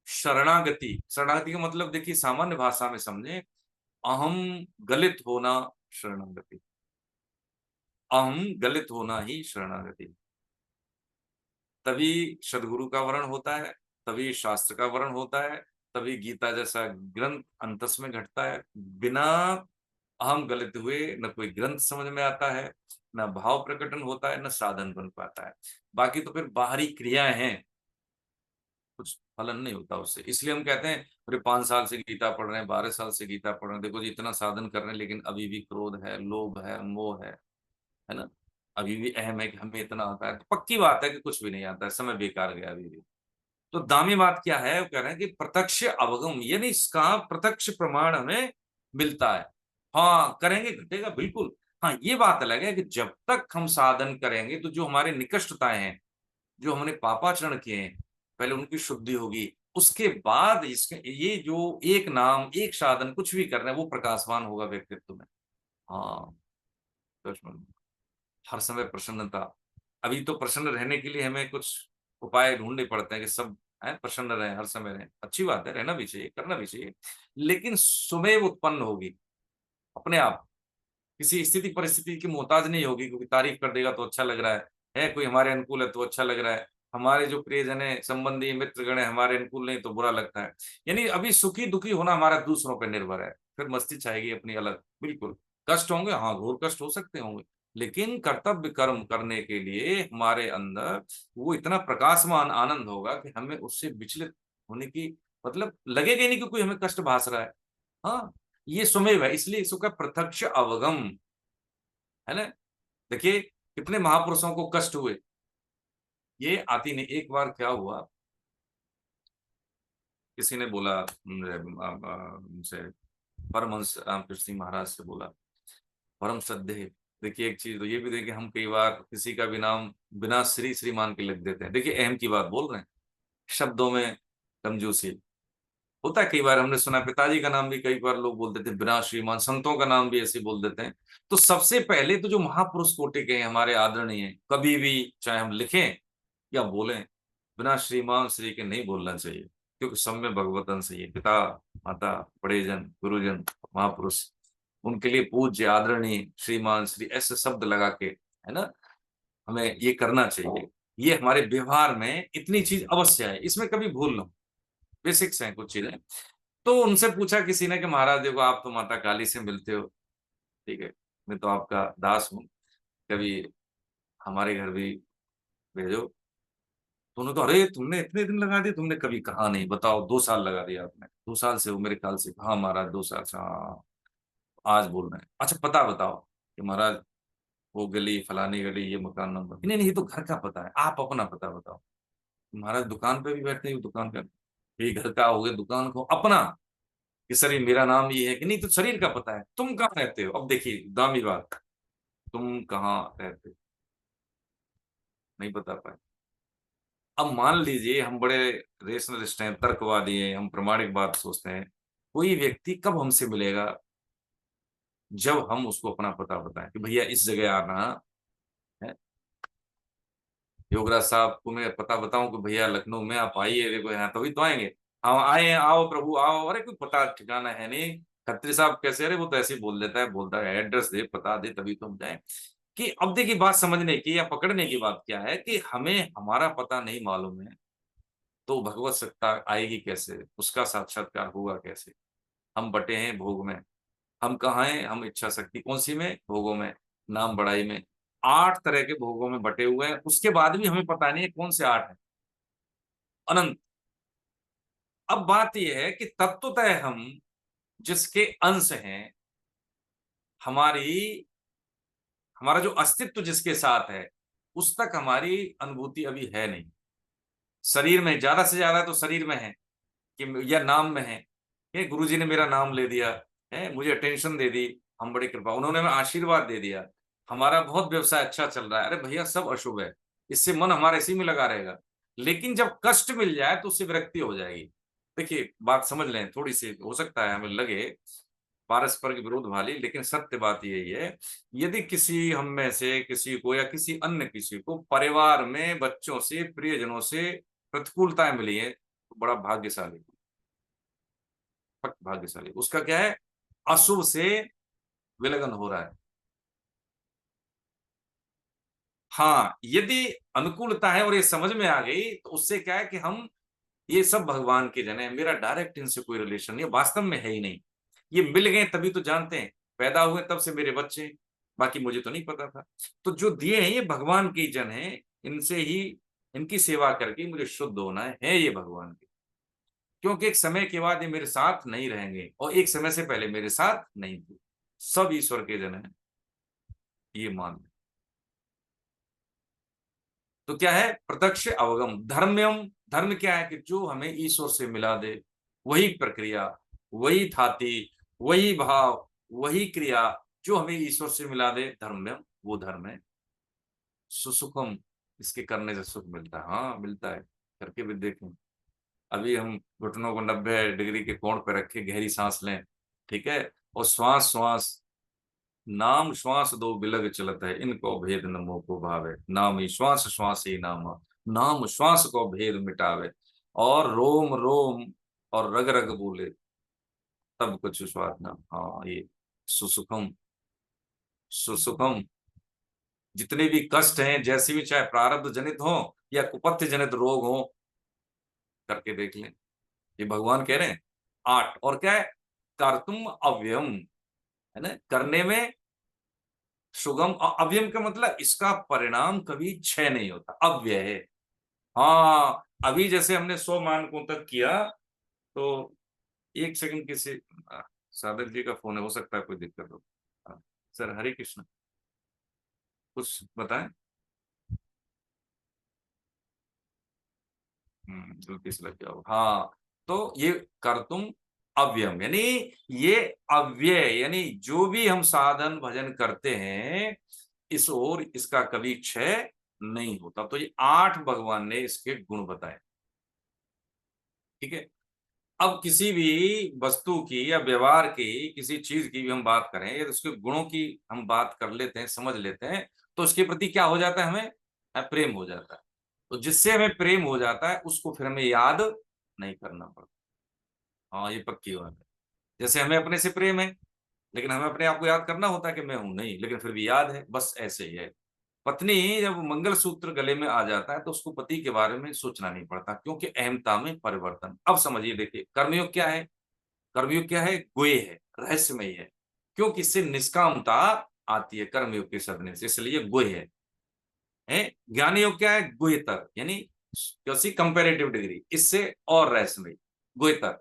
शरणागति, शरणागति का मतलब देखिए सामान्य भाषा में समझे, अहम गलित होना शरणागति, अहम गलित होना ही शरणागति। तभी सदगुरु का वर्ण होता है, तभी शास्त्र का वर्ण होता है, तभी गीता जैसा ग्रंथ अंतस में घटता है। बिना अहम गलित हुए न कोई ग्रंथ समझ में आता है, न भाव प्रकटन होता है, न साधन बन पाता है। बाकी तो फिर बाहरी क्रियाएं हैं, कुछ फलन नहीं होता उससे। इसलिए हम कहते हैं अरे 5 साल से गीता पढ़ रहे हैं, 12 साल से गीता पढ़ रहे हैं, देखो जी इतना साधन कर रहे हैं, लेकिन अभी भी क्रोध है, लोभ है, मोह है ना, अभी भी अहम है कि हमें इतना आता है, तो पक्की बात है कि कुछ भी नहीं आता है, समय बेकार गया अभी भी। तो दामी बात क्या है, वो कह रहे हैं कि प्रत्यक्ष अवगम, यानी इसका प्रत्यक्ष प्रमाण हमें मिलता है। हाँ करेंगे घटेगा बिल्कुल, हाँ ये बात अलग है कि जब तक हम साधन करेंगे तो जो हमारे निकृष्टताएं हैं, जो हमने पापाचरण किए हैं, पहले उनकी शुद्धि होगी, उसके बाद इसके ये जो एक नाम एक साधन कुछ भी कर रहे हैं वो प्रकाशवान होगा व्यक्तित्व में। हाँ लक्ष्मण, हर समय प्रसन्नता, अभी तो प्रसन्न रहने के लिए हमें कुछ उपाय ढूंढने पड़ते हैं कि सब है प्रसन्न रहे, हर समय रहे, अच्छी बात है, रहना भी चाहिए, करना भी चाहिए, लेकिन स्वयं उत्पन्न होगी अपने आप, किसी स्थिति परिस्थिति की मोहताज नहीं होगी, क्योंकि तारीफ कर देगा तो अच्छा लग रहा है कोई हमारे अनुकूल है तो अच्छा लग रहा है, हमारे जो प्रियजन है, संबंधी मित्रगण है हमारे अनुकूल नहीं तो बुरा लगता है। यानी अभी सुखी दुखी होना हमारा दूसरों पर निर्भर है, फिर मस्ती छाएगी अपनी अलग, बिल्कुल कष्ट होंगे, हाँ घोर कष्ट हो सकते होंगे, लेकिन कर्तव्य कर्म करने के लिए हमारे अंदर वो इतना प्रकाशमान आनंद होगा कि हमें उससे विचलित होने की मतलब लगेगा ही नहीं कि कोई हमें कष्ट भास रहा है। हाँ ये सुमेव है, इसलिए इसका प्रत्यक्ष अवगम है ना। देखिए कितने महापुरुषों को कष्ट हुए, ये आती नहीं। एक बार क्या हुआ, किसी ने बोला उनसे, परमहंस रामकृष्ण जी महाराज से बोला, परम श्रद्धेय, देखिए एक चीज तो ये भी देखिए, हम कई बार किसी का भी नाम बिना श्री श्रीमान के लिख देते हैं, देखिए अहम की बात बोल रहे हैं, शब्दों में कंजूसी होता है, कई बार हमने सुना पिताजी का नाम भी कई बार लोग बोल देते हैं बिना श्रीमान, संतों का नाम भी ऐसे बोल देते हैं। तो सबसे पहले तो जो महापुरुष कोटि के हैं हमारे आदरणीय, कभी भी चाहे हम लिखें या बोलें, बिना श्रीमान श्री के नहीं बोलना चाहिए, क्योंकि सब में भगवत अंश है, पिता माता बड़े जन गुरुजन महापुरुष, उनके लिए पूज्य आदरणीय श्रीमान श्री ऐसे शब्द लगा के, है ना, हमें ये करना चाहिए। ये हमारे व्यवहार में इतनी चीज अवश्य है, इसमें कभी भूल ना हो, बेसिक्स हैं कुछ चीजें। तो उनसे पूछा किसी ने कि महाराज देखो आप तो माता काली से मिलते हो, ठीक है, मैं तो आपका दास हूँ, कभी हमारे घर भी भेजो। तो उन्होंने कहा, अरे तुमने इतने दिन लगा दिए, तुमने कभी कहा नहीं, बताओ 2 साल लगा दिया आपने। 2 साल से हो मेरे ख्याल से। हाँ महाराज 2 साल से। हाँ आज बोल रहे हैं। अच्छा पता बताओ कि महाराज वो गली फलानी गली ये मकान नंबर। नहीं नहीं ये तो घर का पता है, आप अपना पता बताओ। महाराज दुकान पे भी बैठते हैं, दुकान पे ये घर का हो गया, दुकान को अपना कि सर ये मेरा नाम ये है कि नहीं, तो शरीर का पता है। तुम कहाँ रहते हो? अब देखिए दामी बात, तुम कहाँ रहते हो नहीं बता पाए। अब मान लीजिए हम बड़े रेशनलिस्ट हैं, तर्कवादी हैं, हम प्रामाणिक बात सोचते हैं। कोई व्यक्ति कब हमसे मिलेगा? जब हम उसको अपना पता बताएं कि भैया इस जगह आना है। योगराज साहब को मैं पता बताऊं कि भैया लखनऊ में आप आइए, देखो यहाँ, तभी तो आएंगे। हम आए हैं, आओ प्रभु आओ। अरे कोई पता ठिकाना है नहीं। खत्री साहब कैसे? अरे वो तो ऐसे ही बोल देता है, बोलता है एड्रेस दे पता दे तभी तो हम जाए। कि अब देखिए बात समझने की या पकड़ने की बात क्या है कि हमें हमारा पता नहीं मालूम है तो भगवत सत्ता आएगी कैसे, उसका साक्षात्कार होगा कैसे? हम बटे हैं भोग में। हम कहाँ हैं? हम इच्छा शक्ति कौन सी में? भोगों में, नाम बड़ाई में। 8 तरह के भोगों में बटे हुए हैं, उसके बाद भी हमें पता नहीं है कौन से 8 है। अनंत। अब बात यह है कि तत्वतः हम जिसके अंश हैं, हमारी हमारा जो अस्तित्व जिसके साथ है, उस तक हमारी अनुभूति अभी है नहीं। शरीर में ज्यादा से ज्यादा तो शरीर में है कि या नाम में है कि गुरुजी ने मेरा नाम ले दिया है, मुझे अटेंशन दे दी, हम बड़ी कृपा, उन्होंने हमें आशीर्वाद दे दिया, हमारा बहुत व्यवसाय अच्छा चल रहा है। अरे भैया सब अशुभ है, इससे मन हमारा इसी में लगा रहेगा। लेकिन जब कष्ट मिल जाए तो उससे विरक्ति हो जाएगी। देखिए बात समझ लें, थोड़ी सी हो सकता है हमें लगे पारस्परिक विरोध वाली, लेकिन सत्य बात यही है। यदि किसी हम में से किसी को या किसी अन्य किसी को परिवार में बच्चों से प्रियजनों से प्रतिकूलताएं मिली है तो बड़ा भाग्यशाली, भाग्यशाली। उसका क्या है? अशुभ से विलगन हो रहा है। हाँ यदि अनुकूलता है और ये समझ में आ गई तो उससे क्या है कि हम ये सब भगवान के जन है, मेरा डायरेक्ट इनसे कोई रिलेशन नहीं, वास्तव में है ही नहीं। ये मिल गए तभी तो जानते हैं, पैदा हुए तब से मेरे बच्चे, बाकी मुझे तो नहीं पता था। तो जो दिए हैं ये भगवान के जन है, इनसे ही इनकी सेवा करके मुझे शुद्ध होना है ये भगवान के। क्योंकि एक समय के बाद ये मेरे साथ नहीं रहेंगे और एक समय से पहले मेरे साथ नहीं थे। सब ईश्वर के जन हैं, ये मान लें। तो क्या है? प्रत्यक्ष अवगम धर्म्यम। धर्म क्या है कि जो हमें ईश्वर से मिला दे, वही प्रक्रिया, वही थाती, वही भाव, वही क्रिया जो हमें ईश्वर से मिला दे, धर्म्यम वो धर्म है। सुसुखम, इसके करने से सुख मिलता है। हाँ मिलता है, करके भी देखें। अभी हम घुटनों को 90 डिग्री के कोण पर रखे, गहरी सांस लें, ठीक है, और श्वास श्वास नाम श्वास दो बिलग चलत है, इनको भेद न मोह को भावे, नाम ही श्वास श्वास ही नाम, नाम श्वास को भेद मिटावे, और रोम रोम और रग रग बोले तब कुछ स्वाद ना। हाँ ये सुसुखम, सुसुखम। जितने भी कष्ट हैं, जैसे भी, चाहे प्रारब्ध जनित हो या कुपथ्य जनित रोग हो, करके देख लें। ये भगवान कह रहे हैं 8। और क्या है? कर्तुम अव्ययम, है ना, करने में सुगम। और अव्ययम का मतलब इसका परिणाम कभी क्षय नहीं होता, अव्यय है। हाँ अभी जैसे हमने 100 मानकों तक किया तो 1 सेकंड किसी साधक जी का फोन है, हो सकता है कोई दिक्कत हो। सर हरे कृष्ण, कुछ बताएं। गलती से लग गया। हाँ तो ये कर्तुम अव्ययम, यानी ये अव्यय, यानी जो भी हम साधन भजन करते हैं इस ओर इसका कभी क्षय नहीं होता। तो ये 8 भगवान ने इसके गुण बताए। ठीक है, अब किसी भी वस्तु की या व्यवहार की, किसी चीज की भी हम बात करें या उसके गुणों की हम बात कर लेते हैं, समझ लेते हैं, तो उसके प्रति क्या हो जाता है? हमें प्रेम हो जाता है। तो जिससे हमें प्रेम हो जाता है उसको फिर हमें याद नहीं करना पड़ता। हाँ ये पक्की बात है। जैसे हमें अपने से प्रेम है, लेकिन हमें अपने आप को याद करना होता है कि मैं हूं नहीं, लेकिन फिर भी याद है, बस ऐसे ही है। पत्नी जब मंगल सूत्र गले में आ जाता है तो उसको पति के बारे में सोचना नहीं पड़ता, क्योंकि अहमता में परिवर्तन। अब समझिए, देखिए कर्मयोग क्या है? कर्मयोग क्या है? गुह्य है, रहस्यमय है, क्योंकि इससे निष्कामता आती है कर्मयोग के सदने से, इसलिए गुह्य है। है। ज्ञान योग क्या है? गुह्यतर, यानी कैसी कंपेरेटिव डिग्री, इससे और रहस्यमयी, गुह्यतर,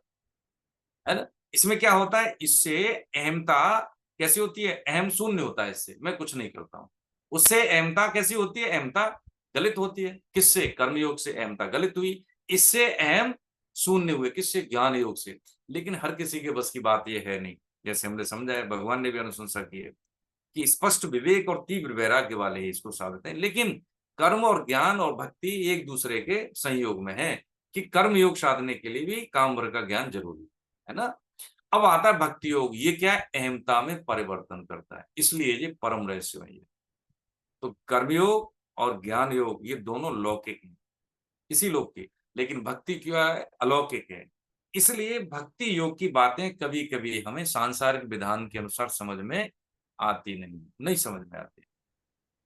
है ना। इसमें क्या होता है? इससे अहमता कैसी होती है? अहम शून्य होता है, इससे मैं कुछ नहीं करता हूं। उससे अहमता कैसी होती है? अहमता गलित होती है। किससे? कर्मयोग से अहमता गलित हुई, इससे अहम शून्य हुए। किससे? ज्ञान योग से। लेकिन हर किसी के बस की बात यह है नहीं। जैसे हमने समझा है, भगवान ने भी अनुशंसा की है कि स्पष्ट विवेक और तीव्र वैराग्य वाले ही इसको साधते हैं। लेकिन कर्म और ज्ञान और भक्ति एक दूसरे के संयोग में है, कि कर्म योग साधने के लिए भी काम भर का ज्ञान जरूरी है ना। अब आता है भक्ति योग। ये क्या है? अहमता में परिवर्तन करता है, इसलिए ये परम रहस्य है। तो कर्मयोग और ज्ञान योग ये दोनों लौकिक हैं, इसी लोक के। लेकिन भक्ति क्या है? अलौकिक है। इसलिए भक्ति योग की बातें कभी कभी हमें सांसारिक विधान के अनुसार समझ में आती नहीं समझ में आती।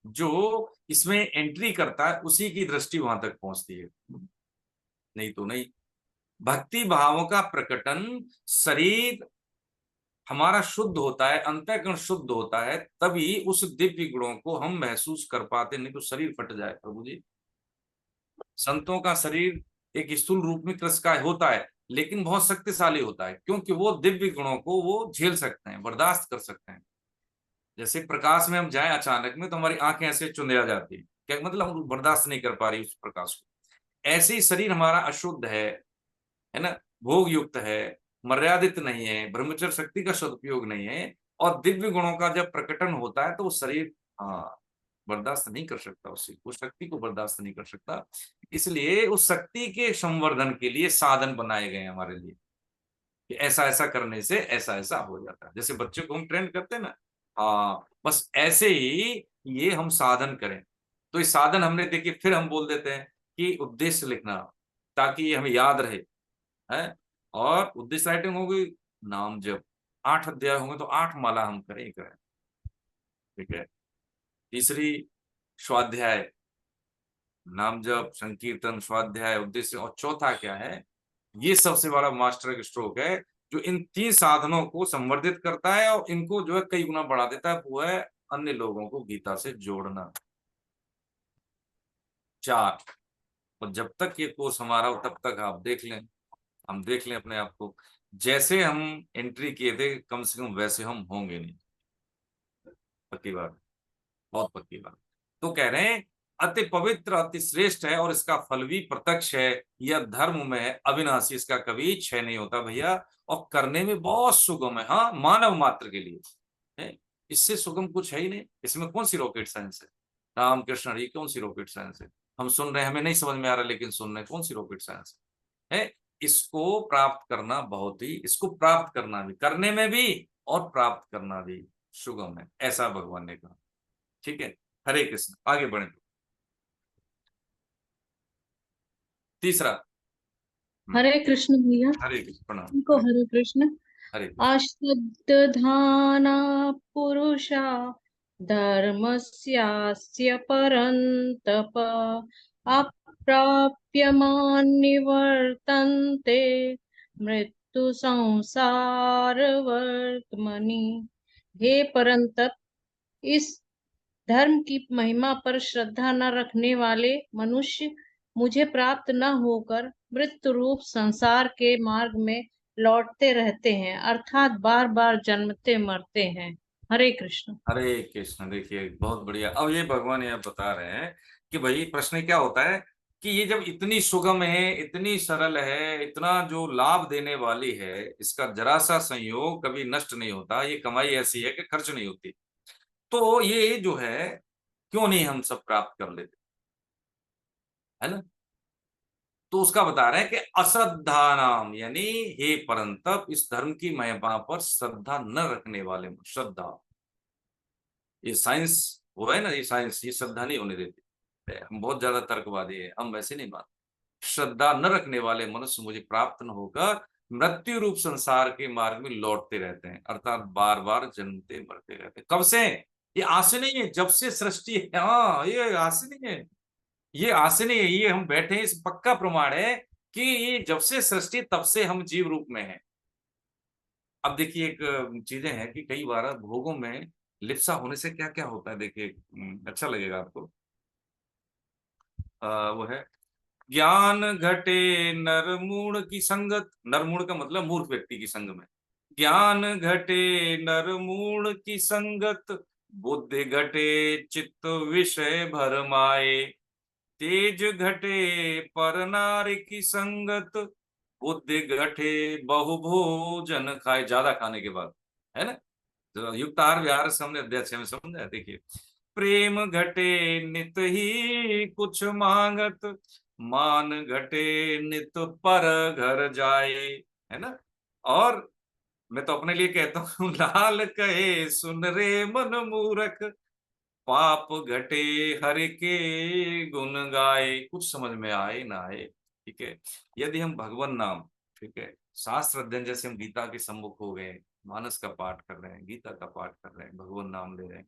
जो इसमें एंट्री करता है उसी की दृष्टि वहां तक पहुंचती है, नहीं तो नहीं। भक्ति भावों का प्रकटन शरीर हमारा शुद्ध होता है, अंतःकरण शुद्ध होता है, तभी उस दिव्य गुणों को हम महसूस कर पाते, नहीं तो शरीर फट जाए प्रभु जी। संतों का शरीर एक स्थूल रूप में कृष्ण का होता है, लेकिन बहुत शक्तिशाली होता है, क्योंकि वो दिव्य गुणों को वो झेल सकते हैं, बर्दाश्त कर सकते हैं। जैसे प्रकाश में हम जाएं अचानक में, तो हमारी आंखें ऐसे चुंधिया जाती है, क्या मतलब? हम बर्दाश्त नहीं कर पा रही उस प्रकाश को। ऐसे ही शरीर हमारा अशुद्ध है ना, भोग युक्त है, मर्यादित नहीं है, ब्रह्मचर्य शक्ति का सदुपयोग नहीं है, और दिव्य गुणों का जब प्रकटन होता है तो वो शरीर बर्दाश्त नहीं कर सकता, उस शक्ति को बर्दाश्त नहीं कर सकता। इसलिए उस शक्ति के संवर्धन के लिए साधन बनाए गए हमारे लिए, कि ऐसा ऐसा करने से ऐसा ऐसा हो जाता है। जैसे बच्चों को हम ट्रेन करते हैं ना, बस ऐसे ही ये हम साधन करें। तो इस साधन हमने देखिए, फिर हम बोल देते हैं कि उद्देश्य लिखना, ताकि ये हमें याद रहे, है। और उद्देश्य राइटिंग होगी, नाम जब 8 अध्याय होंगे तो 8 माला हम करें ही करें, ठीक है। तीसरी स्वाध्याय, नाम जप, संकीर्तन, स्वाध्याय, उद्देश्य, और चौथा क्या है? ये सबसे बड़ा मास्टर स्ट्रोक है, जो इन 3 साधनों को संवर्धित करता है और इनको जो है कई गुना बढ़ा देता है, वो है अन्य लोगों को गीता से जोड़ना। 4। और जब तक ये कोर्स हमारा हो, तब तक आप देख लें, हम देख लें अपने आप को, जैसे हम एंट्री किए थे कम से कम वैसे हम होंगे नहीं। पक्की बात, बहुत पक्की बात। तो कह रहे हैं अति पवित्र, अति श्रेष्ठ है, और इसका फल भी प्रत्यक्ष है। यह धर्म में है अविनाशी, इसका कभी क्षय नहीं होता भैया, और करने में बहुत सुगम है। हाँ, मानव मात्र के लिए है, इससे सुगम कुछ है ही नहीं। इसमें कौन सी रॉकेट साइंस है? रामकृष्ण हरि, कौन सी रॉकेट साइंस है? हम सुन रहे हैं, हमें नहीं समझ में आ रहा, लेकिन सुन रहे हैं, कौन सी रॉकेट साइंस है? इसको प्राप्त करना बहुत ही, इसको प्राप्त करना भी, करने में भी और प्राप्त करना भी सुगम है, ऐसा भगवान ने कहा। ठीक है, हरे कृष्ण। आगे बढ़े। तीसरा, हरे कृष्ण भैया। हरे कृष्ण, प्रणाम। इनको हरे कृष्ण। हरे कृष्ण। अश्रद्धाना पुरुषा धर्मस्यास्य परन्तप अप्राप्यमान् निवर्तन्ते मृत्यु संसार वर्तमनि। हे परंतप, इस धर्म की महिमा पर श्रद्धा न रखने वाले मनुष्य मुझे प्राप्त न होकर मृत्यु रूप संसार के मार्ग में लौटते रहते हैं, अर्थात बार बार जन्मते मरते हैं। हरे कृष्ण। हरे कृष्ण। देखिए बहुत बढ़िया। अब ये भगवान यह बता रहे हैं कि भाई प्रश्न क्या होता है कि ये जब इतनी सुगम है, इतनी सरल है, इतना जो लाभ देने वाली है, इसका जरा सा संयोग कभी नष्ट नहीं होता, ये कमाई ऐसी है कि खर्च नहीं होती, तो ये जो है क्यों नहीं हम सब प्राप्त कर लेते, है ना। तो उसका बता रहे हैं कि अश्रद्धा नाम, यानी हे परंतप, इस धर्म की महिमा पर श्रद्धा न रखने वाले, श्रद्धा, ये साइंस वो है ना, ये साइंस, ये श्रद्धा नहीं होने देती। हम बहुत ज्यादा तर्कवादी है, हम वैसे नहीं मानते। श्रद्धा न रखने वाले मनुष्य मुझे प्राप्त न होकर मृत्यु रूप संसार के मार्ग में लौटते रहते हैं, अर्थात बार बार जन्मते मरते रहते हैं। कब से? ये आज से नहीं है, जब से सृष्टि है। हाँ, ये आज से नहीं है, ये आज से नहीं है, ये हम बैठे हैं, इस पक्का प्रमाण है कि ये जब से सृष्टि तब से हम जीव रूप में हैं। अब देखिए एक चीजें हैं कि कई बार भोगों में लिप्सा होने से क्या क्या होता है, देखिए अच्छा लगेगा आपको। वो है ज्ञान घटे नरमूढ़ की संगत। नरमूढ़ का मतलब मूर्ख व्यक्ति की संग में। ज्ञान घटे नरमूढ़ की संगत, बुद्धि घटे चित्त विषय भरमाए। तेज घटे पर नारी की संगत, बुद्धि घटे बहुभोजन खाए। ज्यादा खाने के बाद, है ना। तो युक्त आहार विहार से हमने अध्याय 6 में समझा है। देखिए, प्रेम घटे नित ही कुछ मांगत, मान घटे नित पर घर जाए, है ना। और मैं तो अपने लिए कहता हूँ लाल कहे सुन रे मन मूरख, पाप घटे हरि के गुण गाए। कुछ समझ में आए ना आए, ठीक है। यदि हम भगवान नाम, ठीक है, शास्त्र अध्ययन, जैसे हम गीता के सम्मुख हो गए, मानस का पाठ कर रहे हैं, गीता का पाठ कर रहे हैं, भगवान नाम ले रहे हैं,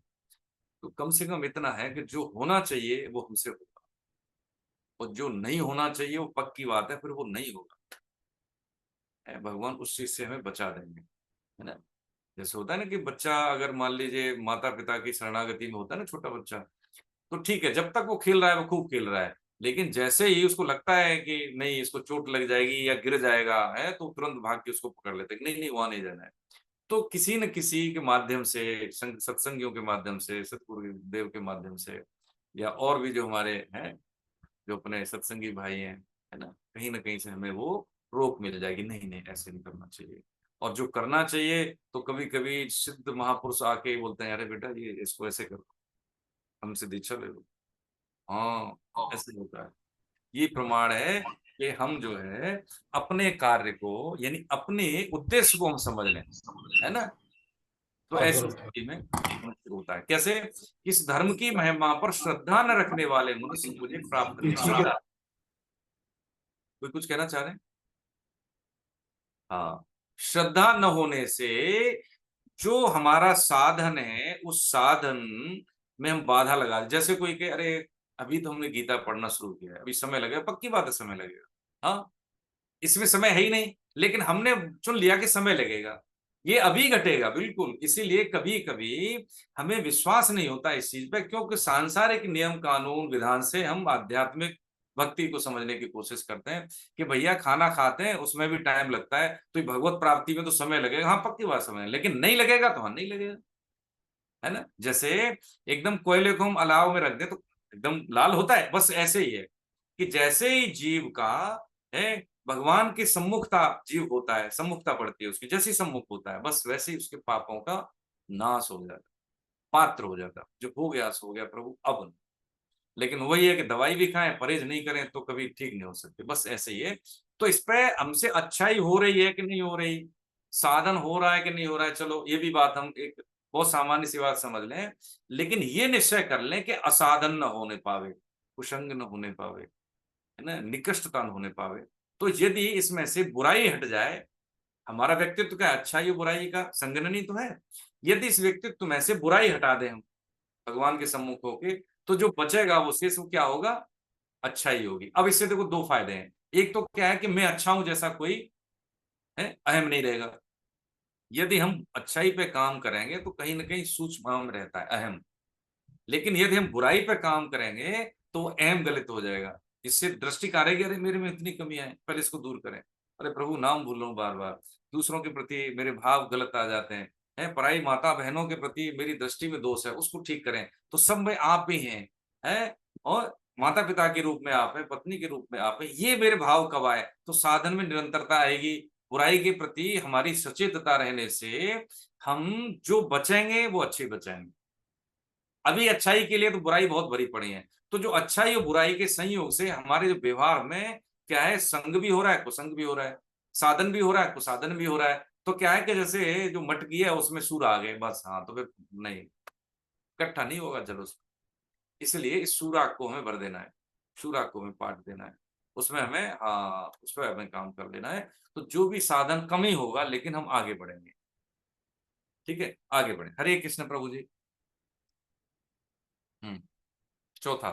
तो कम से कम इतना है कि जो होना चाहिए वो हमसे होगा, और जो नहीं होना चाहिए वो पक्की बात है, फिर वो नहीं होगा। भगवान उस चीज से हमें बचा देंगे, है ना। जैसे होता है ना कि बच्चा अगर मान लीजिए माता पिता की शरणागति में होता है ना, छोटा बच्चा, तो ठीक है, जब तक वो खेल रहा है वो खूब खेल रहा है, लेकिन जैसे ही उसको लगता है कि नहीं इसको चोट लग जाएगी या गिर जाएगा, है, तो तुरंत भाग के उसको पकड़ लेते हैं, नहीं नहीं वहां नहीं जाना है। तो किसी न किसी के माध्यम से, सत्संगियों के माध्यम से, सतगुरु देव के माध्यम से, या और भी जो हमारे हैं, जो अपने सत्संगी भाई हैं, है ना, कहीं ना कहीं से हमें वो रोक मिल जाएगी, नहीं नहीं ऐसे नहीं करना चाहिए। और जो करना चाहिए तो कभी कभी सिद्ध महापुरुष आके बोलते हैं, अरे बेटा ये इसको ऐसे करो, हमसे दीक्षा ले लो। हाँ, ऐसे होता है। ये प्रमाण है कि हम जो है अपने कार्य को, यानी अपने उद्देश्य को हम समझ लें, है ना। तो ऐसी स्थिति में होता है। कैसे? इस धर्म की महिमा पर श्रद्धा न रखने वाले मनुष्य मुझे प्राप्त नहीं होगा। कोई कुछ कहना चाह रहे हैं? हाँ, श्रद्धा न होने से जो हमारा साधन है, उस साधन में हम बाधा लगा, जैसे कोई कहे अरे अभी तो हमने गीता पढ़ना शुरू किया है, अभी समय लगेगा। पक्की बात है, समय लगेगा। हाँ, इसमें समय है ही नहीं, लेकिन हमने चुन लिया कि समय लगेगा, ये अभी घटेगा, बिल्कुल। इसीलिए कभी कभी हमें विश्वास नहीं होता इस चीज पे, क्योंकि सांसारिक नियम कानून विधान से हम आध्यात्मिक भक्ति को समझने की कोशिश करते हैं कि भैया खाना खाते हैं उसमें भी टाइम लगता है, तो भगवत प्राप्ति में तो समय लगेगा। हाँ, पक्की बात समय है, लेकिन नहीं लगेगा तो हाँ नहीं लगेगा, है ना। जैसे एकदम कोयले को हम अलाव में रख दें तो एकदम लाल होता है, बस ऐसे ही है कि जैसे ही जीव का है भगवान के सम्मुखता जीव होता है, सम्मुखता पड़ती है उसकी, जैसे ही सम्मुख होता है, बस वैसे ही उसके पापों का नाश हो जाता है, पात्र हो जाता है। जो हो गया सो हो गया प्रभु, अब नहीं। लेकिन वही है कि दवाई भी खाएं, परहेज नहीं करें तो कभी ठीक नहीं हो सकते, बस ऐसे ही है। तो इस पे हमसे अच्छाई हो रही है कि नहीं हो रही, साधन हो रहा है कि नहीं हो रहा है, चलो ये भी बात हम एक बहुत सामान्य सी बात समझ लें, लेकिन ये निश्चय कर लें कि असाधन न होने पावे, कुसंग न होने पावे, है ना, निकृष्टता न होने पावे। तो यदि इसमें से बुराई हट जाए, हमारा व्यक्तित्व क्या अच्छाई और बुराई का संगननी तो है, यदि इस व्यक्तित्व में से बुराई हटा दें हम भगवान के सम्मुख होके, तो जो बचेगा वो शेष वो क्या होगा, अच्छा ही होगी। अब इससे देखो दो फायदे हैं। एक तो क्या है कि मैं अच्छा हूं जैसा कोई है अहम नहीं रहेगा। यदि हम अच्छाई पे काम करेंगे तो कहीं ना कहीं सूक्ष्म अहम रहता है, अहम। लेकिन यदि हम बुराई पे काम करेंगे तो अहम गलत हो जाएगा। इससे दृष्टि करेगी, अरे मेरे में इतनी कमी है, पहले इसको दूर करें। अरे प्रभु नाम भूल रहा हूं बार बार, दूसरों के प्रति मेरे भाव गलत आ जाते हैं, है पराई माता बहनों के प्रति मेरी दृष्टि में दोष है, उसको ठीक करें। तो सब में आप ही हैं, है, और माता पिता के रूप में आप है, पत्नी के रूप में आप है, ये मेरे भाव कब आए, तो साधन में निरंतरता आएगी। बुराई के प्रति हमारी सचेतता रहने से हम जो बचेंगे वो अच्छे बचेंगे। अभी अच्छाई के लिए तो बुराई बहुत भरी पड़ी है, तो जो अच्छाई और बुराई के संयोग से हमारे जो व्यवहार में क्या है, संग भी हो रहा है, कुसंग भी हो रहा है, साधन भी हो रहा है, कुसाधन भी हो रहा है। तो क्या है कि जैसे जो मटकी है उसमें सूर आ गए बस, हाँ, तो फिर नहीं, इकट्ठा नहीं होगा जल उसमें। इसलिए इस सूराग को हमें भर देना है, सूराग को हमें पाट देना है, उसमें हमें, हाँ, उस पर हमें काम कर देना है। तो जो भी साधन कमी होगा, लेकिन हम आगे बढ़ेंगे, ठीक है, आगे बढ़े। हरे कृष्ण प्रभु जी। चौथा,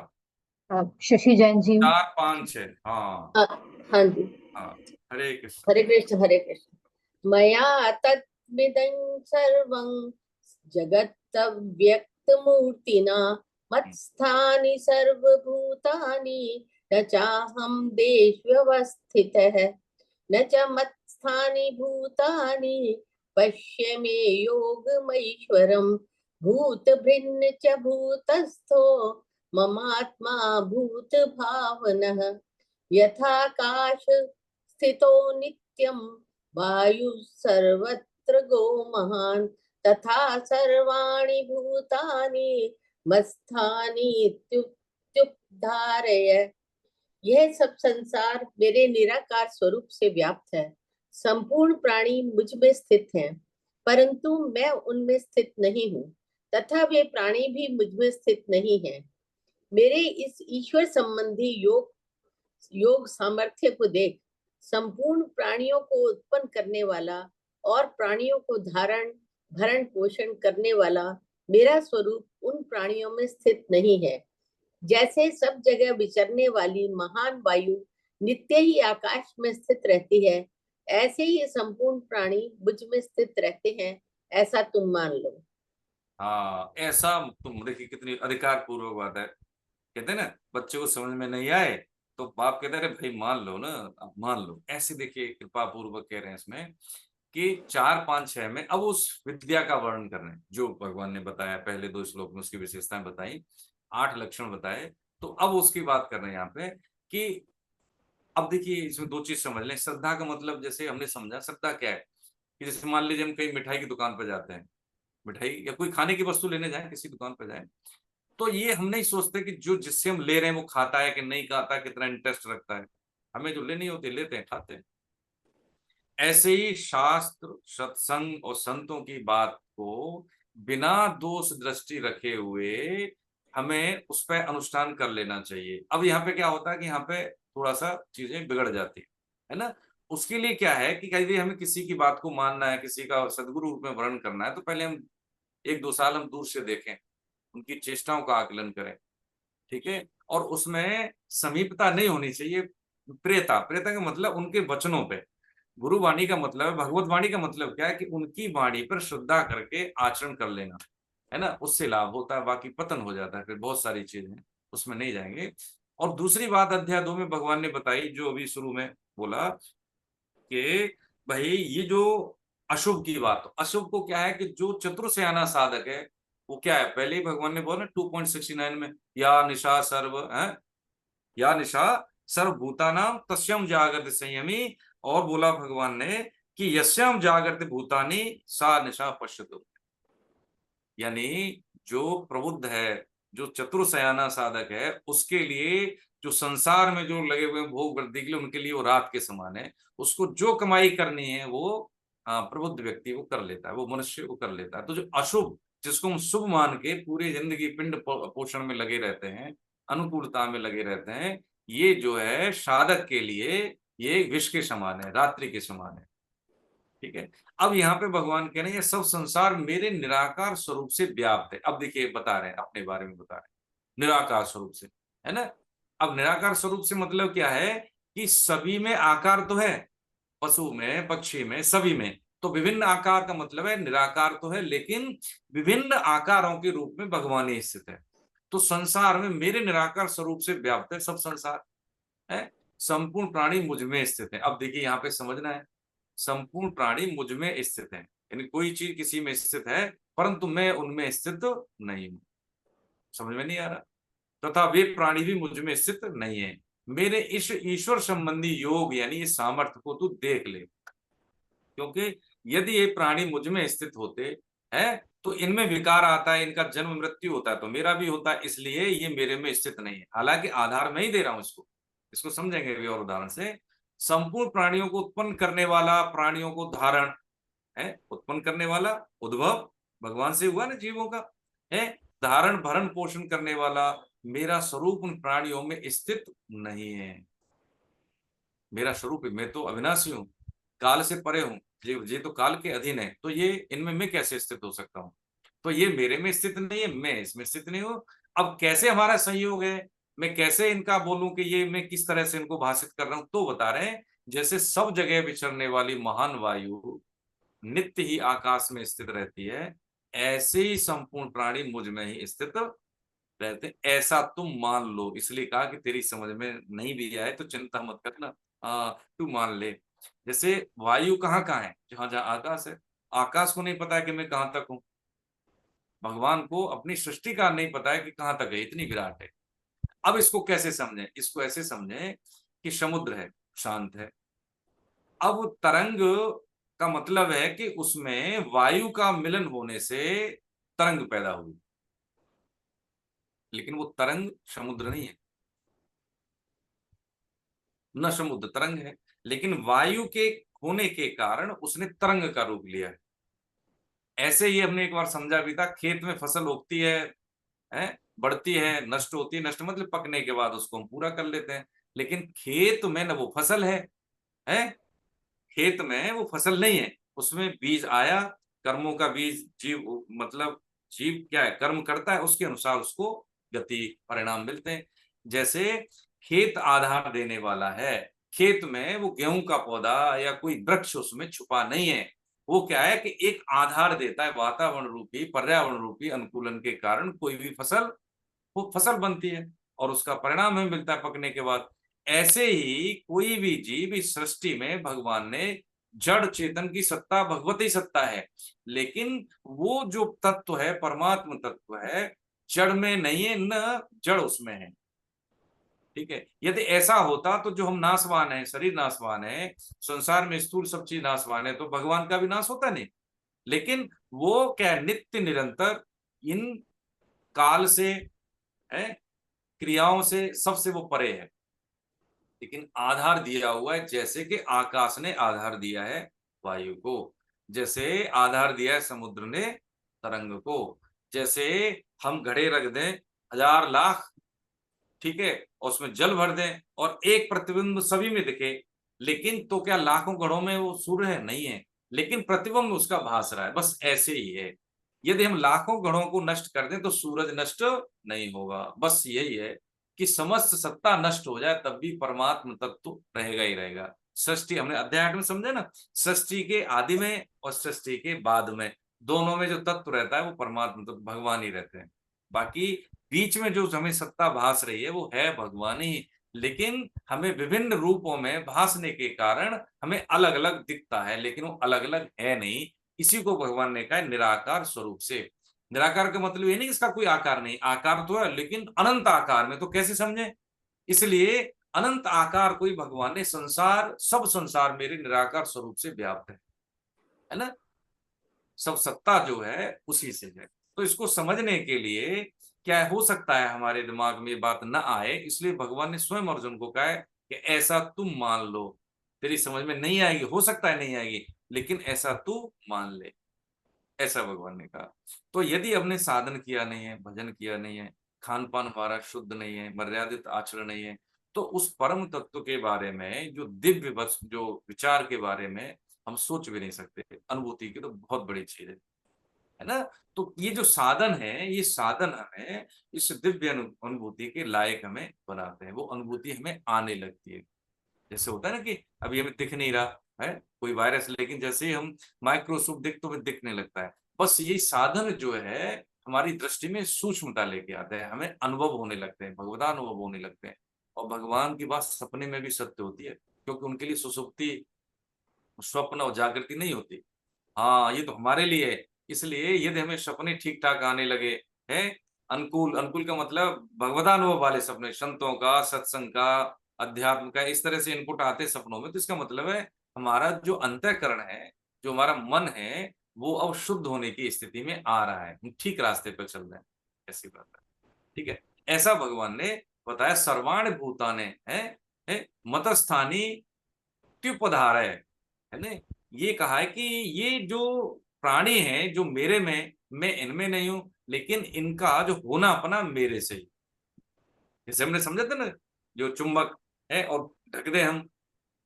शशि जैन जी। 4 5 6, हाँ हाँ हाँ जी। हाँ, हरे कृष्ण। हरे कृष्ण हरे कृष्ण। मया तत्मिदं सर्वं जगत् व्यक्तमूर्तिना मत्स्थानि सर्वभूतानि न चाहं देशव्यवस्थितः न च मत्स्थानि भूतानि पश्य मे योगमैश्वरम् भूतभिन्न च भूतस्थो ममात्मा भूतभावनः यथाकाश स्थितो नित्यं वायुः सर्वत्र गो महान् तथा सर्वाणि भूतानि मत्स्थानि इत्युपधारय। यह सब संसार मेरे निराकार स्वरूप से व्याप्त है। संपूर्ण प्राणी मुझ में स्थित हैं, परंतु मैं उनमें स्थित नहीं हूँ तथा वे प्राणी भी मुझ में स्थित नहीं हैं। मेरे इस ईश्वर संबंधी योग सामर्थ्य को देख संपूर्ण प्राणियों को उत्पन्न करने वाला और प्राणियों को धारण भरण पोषण करने वाला मेरा स्वरूप उन प्राणियों में स्थित नहीं है। जैसे सब जगह विचरने वाली महान वायु नित्य ही आकाश में स्थित रहती है, ऐसे ही संपूर्ण प्राणी मुझ में स्थित रहते हैं, ऐसा तुम मान लो। हाँ, ऐसा तुम देखिए कितनी अधिकार पूर्वक बात है। कहते हैं ना, बच्चे को समझ में नहीं आए तो बाप कहते हैं अरे भाई मान लो ना, अब मान लो। ऐसे देखिए कृपा पूर्वक कह रहे हैं इसमें कि 4, 5, 6 में अब उस विद्या का वर्णन कर रहे हैं जो भगवान ने बताया। पहले 2 श्लोक में उसकी विशेषताएं बताई, 8 लक्षण बताए, तो अब उसकी बात कर रहे हैं यहाँ पे कि अब देखिए इसमें 2 चीज समझ लें। श्रद्धा का मतलब जैसे हमने समझा, श्रद्धा क्या है कि जैसे मान लीजिए हम कहीं मिठाई की दुकान पर जाते हैं, मिठाई या कोई खाने की वस्तु लेने जाए, किसी दुकान पर जाए, तो ये हम नहीं सोचते कि जो जिससे हम ले रहे हैं वो खाता है कि नहीं खाता, कितना इंटरेस्ट रखता है। हमें जो लेनी होती है लेते हैं, खाते हैं। ऐसे ही शास्त्र, सत्संग और संतों की बात को बिना दोष दृष्टि रखे हुए हमें उस पर अनुष्ठान कर लेना चाहिए। अब यहाँ पे क्या होता है कि यहाँ पे थोड़ा सा चीजें बिगड़ जाती है ना। उसके लिए क्या है कि यदि हमें किसी की बात को मानना है, किसी का सदगुरु रूप में वर्णन करना है, तो पहले हम 1-2 साल हम दूर से देखें, उनकी चेष्टाओं का आकलन करें, ठीक है। और उसमें समीपता नहीं होनी चाहिए, प्रियता। प्रियता का मतलब उनके वचनों पे। गुरु वाणी का मतलब है, भगवत वाणी का मतलब क्या है कि उनकी वाणी पर श्रद्धा करके आचरण कर लेना, है ना। उससे लाभ होता है, बाकी पतन हो जाता है। फिर बहुत सारी चीजें हैं, उसमें नहीं जाएंगे। और दूसरी बात अध्याय 2 में भगवान ने बताई, जो अभी शुरू में बोला कि भाई ये जो अशुभ की बात, अशुभ को क्या है कि जो चतुर्सयाना साधक है वो क्या है, पहले ही भगवान ने बोला 2.69 में, या निशा सर्व है, या निशा सर्वभूतानाम तस्यम जागृत संयमी। और बोला भगवान ने कि यस्याम जागृत भूतानि सा निशा पश्यतु, यानी जो प्रबुद्ध है, जो चतुर्सयाना साधक है, उसके लिए जो संसार में जो लगे हुए भोग वृद्धि के लिए, उनके लिए वो रात के समान है। उसको जो कमाई करनी है वो प्रबुद्ध व्यक्ति वो कर लेता है, वो मनुष्य वो कर लेता है। तो जो अशुभ, जिसको हम शुभ मान के पूरी जिंदगी पिंड पोषण में लगे रहते हैं, अनुकूलता में लगे रहते हैं, ये जो है साधक के लिए ये विष के समान है, रात्रि के समान है, ठीक है। अब यहाँ पे भगवान कह रहे हैं ये सब संसार मेरे निराकार स्वरूप से व्याप्त है। अब देखिए बता रहे हैं, अपने बारे में बता रहे हैं निराकार स्वरूप से, है ना। अब निराकार स्वरूप से मतलब क्या है कि सभी में आकार तो है, पशु में, पक्षी में, सभी में। तो विभिन्न आकार का मतलब है निराकार तो है, लेकिन विभिन्न आकारों के रूप में भगवान ही स्थित है। तो संसार में मेरे निराकार स्वरूप से व्याप्त है सब संसार है। संपूर्ण प्राणी मुझ में स्थित है। अब देखिए यहाँ पे समझना है, संपूर्ण प्राणी मुझ में स्थित है, यानी कोई चीज किसी में स्थित है परंतु मैं उनमें स्थित नहीं हूं। समझ में नहीं आ रहा? तथा वे प्राणी भी मुझ में स्थित नहीं है। मेरे इस ईश्वर संबंधी योग यानी इस सामर्थ्य को तू देख ले, क्योंकि यदि ये प्राणी मुझ में स्थित होते हैं तो इनमें विकार आता है, इनका जन्म मृत्यु होता है, तो मेरा भी होता है, इसलिए ये मेरे में स्थित नहीं है। हालांकि आधार मैं ही दे रहा हूं इसको समझेंगे अभी और उदाहरण से। संपूर्ण प्राणियों को उत्पन्न करने वाला, प्राणियों को धारण है, उत्पन्न करने वाला, उद्भव भगवान से हुआ ना जीवों का, है, धारण भरण पोषण करने वाला मेरा स्वरूप उन प्राणियों में स्थित नहीं है। मेरा स्वरूप, मैं तो अविनाशी हूं, काल से परे हूं, ये तो काल के अधीन है, तो ये इनमें मैं कैसे स्थित हो सकता हूं? तो ये मेरे में स्थित नहीं है, मैं इसमें स्थित नहीं हूं। अब कैसे हमारा संयोग है, मैं कैसे इनका बोलूं कि ये मैं किस तरह से इनको भाषित कर रहा हूं? तो बता रहे हैं जैसे सब जगह विचरने वाली महान वायु नित्य ही आकाश में स्थित रहती है, ऐसे ही संपूर्ण प्राणी मुझ में ही स्थित रहते, ऐसा तुम मान लो। इसलिए कहा कि तेरी समझ में नहीं भी आए तो चिंता मत करना, तू मान ले। जैसे वायु कहाँ कहाँ है, जहां जहां आकाश है। आकाश को नहीं पता है कि मैं कहां तक हूं, भगवान को अपनी सृष्टि का नहीं पता है कि कहां तक है, इतनी विराट है। अब इसको कैसे समझें, इसको ऐसे समझें कि समुद्र है, शांत है। अब तरंग का मतलब है कि उसमें वायु का मिलन होने से तरंग पैदा हुई, लेकिन वो तरंग समुद्र नहीं है, न समुद्र तरंग है, लेकिन वायु के होने के कारण उसने तरंग का रूप लिया है। ऐसे ही हमने एक बार समझा भी था, खेत में फसल उगती है, बढ़ती है, नष्ट होती है, नष्ट मतलब पकने के बाद उसको हम पूरा कर लेते हैं। लेकिन खेत में न वो फसल है, खेत में वो फसल नहीं है, उसमें बीज आया, कर्मों का बीज, जीव मतलब जीव क्या है, कर्म करता है, उसके अनुसार उसको गति परिणाम मिलते हैं। जैसे खेत आधार देने वाला है, खेत में वो गेहूं का पौधा या कोई वृक्ष उसमें छुपा नहीं है, वो क्या है कि एक आधार देता है, वातावरण रूपी पर्यावरण रूपी अनुकूलन के कारण कोई भी फसल, वो फसल बनती है और उसका परिणाम हमें मिलता है पकने के बाद। ऐसे ही कोई भी जीव इस सृष्टि में भगवान ने, जड़ चेतन की सत्ता भगवती सत्ता है, लेकिन वो जो तत्व है, परमात्म तत्व है, जड़ में नहीं है, न जड़ उसमें है। ठीक है, यदि ऐसा होता तो जो हम नाशवान है, शरीर नाशवान है, संसार में स्थूल सब चीज नाशवान है, तो भगवान का भी नाश होता नहीं। लेकिन वो क्या है, नित्य निरंतर इन काल से है, क्रियाओं से, सबसे वो परे है, लेकिन आधार दिया हुआ है। जैसे कि आकाश ने आधार दिया है वायु को, जैसे आधार दिया है समुद्र ने तरंग को, जैसे हम घड़े रख दें 1000 लाख, ठीक है, और उसमें जल भर दें और एक प्रतिबिंब सभी में दिखे, लेकिन तो क्या लाखों घड़ों में वो सूर्य है? नहीं है, लेकिन प्रतिबिंब उसका भास रहा है। बस ऐसे ही है, यदि हम लाखों घड़ों को नष्ट कर दें तो सूरज नष्ट नहीं होगा। बस यही है कि समस्त सत्ता नष्ट हो जाए तब भी परमात्म तत्व रहेगा ही रहेगा। सृष्टि हमने अध्याय 8 में समझे ना, सृष्टि के आदि में और सृष्टि के बाद में, दोनों में जो तत्व रहता है वो परमात्म तत्व भगवान ही रहते हैं। बाकी बीच में जो हमें सत्ता भास रही है वो है भगवान ही, लेकिन हमें विभिन्न रूपों में भासने के कारण हमें अलग अलग दिखता है, लेकिन वो अलग अलग है नहीं। इसी को भगवान ने कहा निराकार स्वरूप से। निराकार का मतलब ये नहीं इसका कोई आकार नहीं, आकार तो है लेकिन अनंत आकार में, तो कैसे समझे? इसलिए अनंत आकार कोई भगवान ने, संसार, सब संसार मेरे निराकार स्वरूप से व्याप्त है ना, सब सत्ता जो है उसी से है। तो इसको समझने के लिए क्या हो सकता है, हमारे दिमाग में ये बात न आए, इसलिए भगवान ने स्वयं अर्जुन को कहा है कि ऐसा तुम मान लो। तेरी समझ में नहीं आएगी, हो सकता है नहीं आएगी, लेकिन ऐसा तू मान ले, ऐसा भगवान ने कहा। तो यदि हमने साधन किया नहीं है, भजन किया नहीं है, खान पान हमारा शुद्ध नहीं है, मर्यादित आचरण नहीं है, तो उस परम तत्व के बारे में, जो दिव्य बस जो विचार के बारे में हम सोच भी नहीं सकते। अनुभूति की तो बहुत बड़ी चीज है ना। तो ये जो साधन है, ये साधन हमें इस दिव्य अनुभूति के लायक हमें बनाते हैं, वो अनुभूति हमें आने लगती है। जैसे होता है ना कि अभी हमें दिख नहीं रहा है कोई वायरस, लेकिन जैसे ही हम माइक्रोस्कोप देख तो हमें दिखने लगता है। बस ये साधन जो है हमारी दृष्टि में सूक्ष्मता लेके आता है, हमें अनुभव होने लगते हैं, भगवदानुभव होने लगते हैं। और भगवान की बात सपने में भी सत्य होती है, क्योंकि उनके लिए सुसुप्ति, स्वप्न और जागृति नहीं होती। हाँ, ये तो हमारे लिए है। इसलिए यदि हमें सपने ठीक ठाक आने लगे हैं, अनुकूल, अनुकूल का मतलब भगवदानुभव वाले सपने, संतों का, सत्संग का, अध्यात्म का, इस तरह से इनपुट आते सपनों में, तो इसका मतलब है हमारा जो अंतःकरण है, जो हमारा मन है, वो अब शुद्ध होने की स्थिति में आ रहा है, हम ठीक रास्ते पर चल रहे हैं। ऐसी बात है, ठीक है। ऐसा भगवान ने बताया। सर्वाणि भूतानि है मतस्थानी त्युपधारय, है ना। ये कहा है कि ये जो प्राणी हैं, जो मेरे में, मैं इनमें नहीं हूं, लेकिन इनका जो होना अपना मेरे से ही। जैसे हमने समझा था ना, जो चुंबक है और ढक दे हम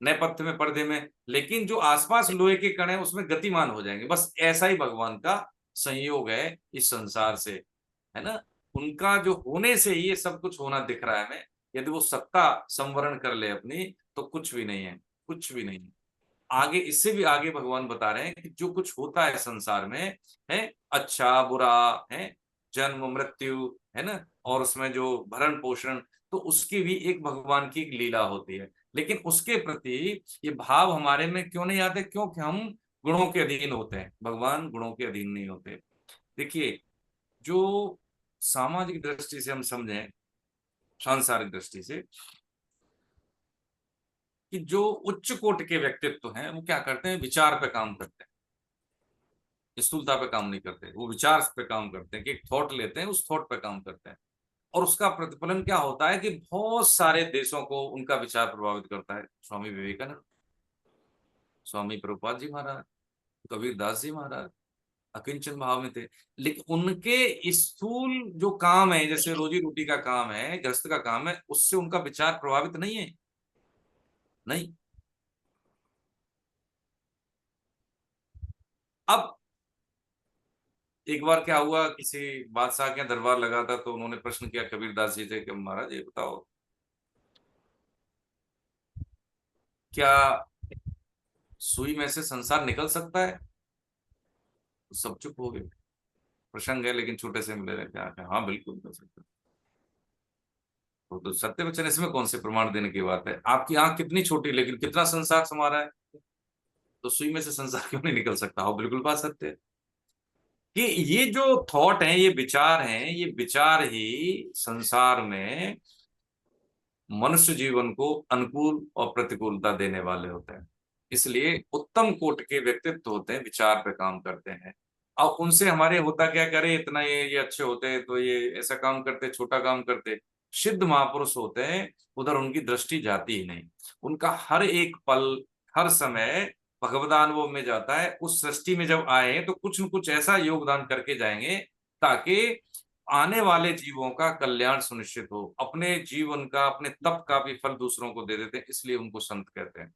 नेपथ्य में, पर्दे में, लेकिन जो आसपास लोहे के कण है उसमें गतिमान हो जाएंगे। बस ऐसा ही भगवान का संयोग है इस संसार से, है ना। उनका जो होने से ही ये सब कुछ होना दिख रहा है हमें। यदि वो सत्ता संवरण कर ले अपनी, तो कुछ भी नहीं है, कुछ भी नहीं है। आगे, इससे भी आगे भगवान बता रहे हैं कि जो कुछ होता है संसार में, है अच्छा बुरा, है जन्म मृत्यु, है ना, और उसमें जो भरण पोषण, तो उसकी भी एक भगवान की एक लीला होती है। लेकिन उसके प्रति ये भाव हमारे में क्यों नहीं आते? क्योंकि हम गुणों के अधीन होते हैं, भगवान गुणों के अधीन नहीं होते। देखिए, जो सामाजिक दृष्टि से हम समझें, सांसारिक दृष्टि से, कि जो उच्च कोटि के व्यक्तित्व हैं वो क्या करते हैं? विचार पे काम करते हैं, स्थूलता पे काम नहीं करते, वो विचार पे काम करते हैं, कि एक थॉट लेते हैं, उस थॉट पे काम करते हैं, और उसका प्रतिफलन क्या होता है कि बहुत सारे देशों को उनका विचार प्रभावित करता है। स्वामी विवेकानंद, स्वामी प्रभुपाद जी महाराज, कबीर दास जी महाराज अकिंचन भाव में थे, लेकिन उनके स्थूल जो काम है, जैसे रोजी रोटी का काम है, गृहस्थ का काम है, उससे उनका विचार प्रभावित नहीं है, नहीं। अब एक बार क्या हुआ, किसी बादशाह के दरबार लगा था, तो उन्होंने प्रश्न किया कबीरदास जी से कि महाराज ये बताओ, क्या सुई में से संसार निकल सकता है? तो सब चुप हो गए। प्रसंग है लेकिन छोटे से मिले रहते हैं। हाँ बिल्कुल निकल सकता है। तो सत्य वचन, इसमें कौन से प्रमाण देने की बात है? आपकी आंख कितनी छोटी, लेकिन कितना संसार समा रहा है, तो सुई में से संसार क्यों नहीं निकल सकता? हाँ बिल्कुल बात सत्य है कि ये जो थॉट है, ये विचार हैं, ये विचार ही संसार में मनुष्य जीवन को अनुकूल और प्रतिकूलता देने वाले होते हैं। इसलिए उत्तम कोटि के व्यक्तित्व होते हैं, विचार पे काम करते हैं। अब उनसे हमारे होता क्या, करे इतना ये अच्छे होते तो ये ऐसा काम करते, छोटा काम करते। सिद्ध महापुरुष होते हैं, उधर उनकी दृष्टि जाती ही नहीं। उनका हर एक पल, हर समय भगवदानुभव में जाता है। उस सृष्टि में जब आए तो कुछ न कुछ ऐसा योगदान करके जाएंगे ताकि आने वाले जीवों का कल्याण सुनिश्चित हो। अपने जीवन का, अपने तप का भी फल दूसरों को दे देते हैं, इसलिए उनको संत कहते हैं।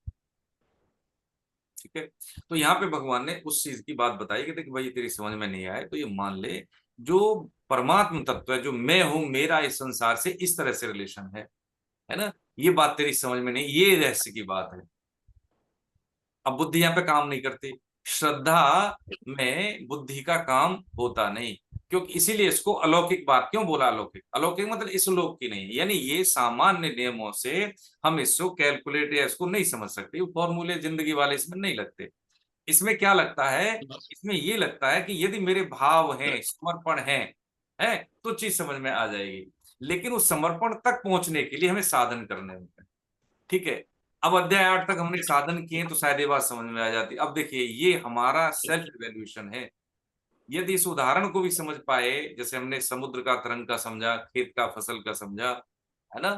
ठीक है, तो यहाँ पे भगवान ने उस चीज की बात बताई कि देख भाई, तेरी समझ में नहीं आए तो ये मान ले, जो परमात्म तत्व है, जो मैं हूं, मेरा इस संसार से इस तरह से रिलेशन है ना, ये बात तेरी समझ में नहीं, ये रहस्य की बात है। अब बुद्धि यहाँ पे काम नहीं करती, श्रद्धा में बुद्धि का काम होता नहीं, क्योंकि इसीलिए इसको अलौकिक बात क्यों बोला। अलौकिक, अलौकिक मतलब इस लोक की नहीं, यानी ये सामान्य नियमों से हम इसको कैलकुलेट या इसको नहीं समझ सकते। फॉर्मूले जिंदगी वाले इसमें नहीं लगते। इसमें क्या लगता है, इसमें ये लगता है कि यदि मेरे भाव हैं, समर्पण है तो चीज समझ में आ जाएगी। लेकिन उस समर्पण तक पहुंचने के लिए हमें साधन करने होते हैं। ठीक है, अब अध्याय 8 तक हमने साधन किए तो शायद ये बात समझ में आ जाती। अब देखिए, ये हमारा सेल्फ इवैल्यूएशन है। यदि इस उदाहरण को भी समझ पाए, जैसे हमने समुद्र का तरंग का समझा, खेत का फसल का समझा, है ना,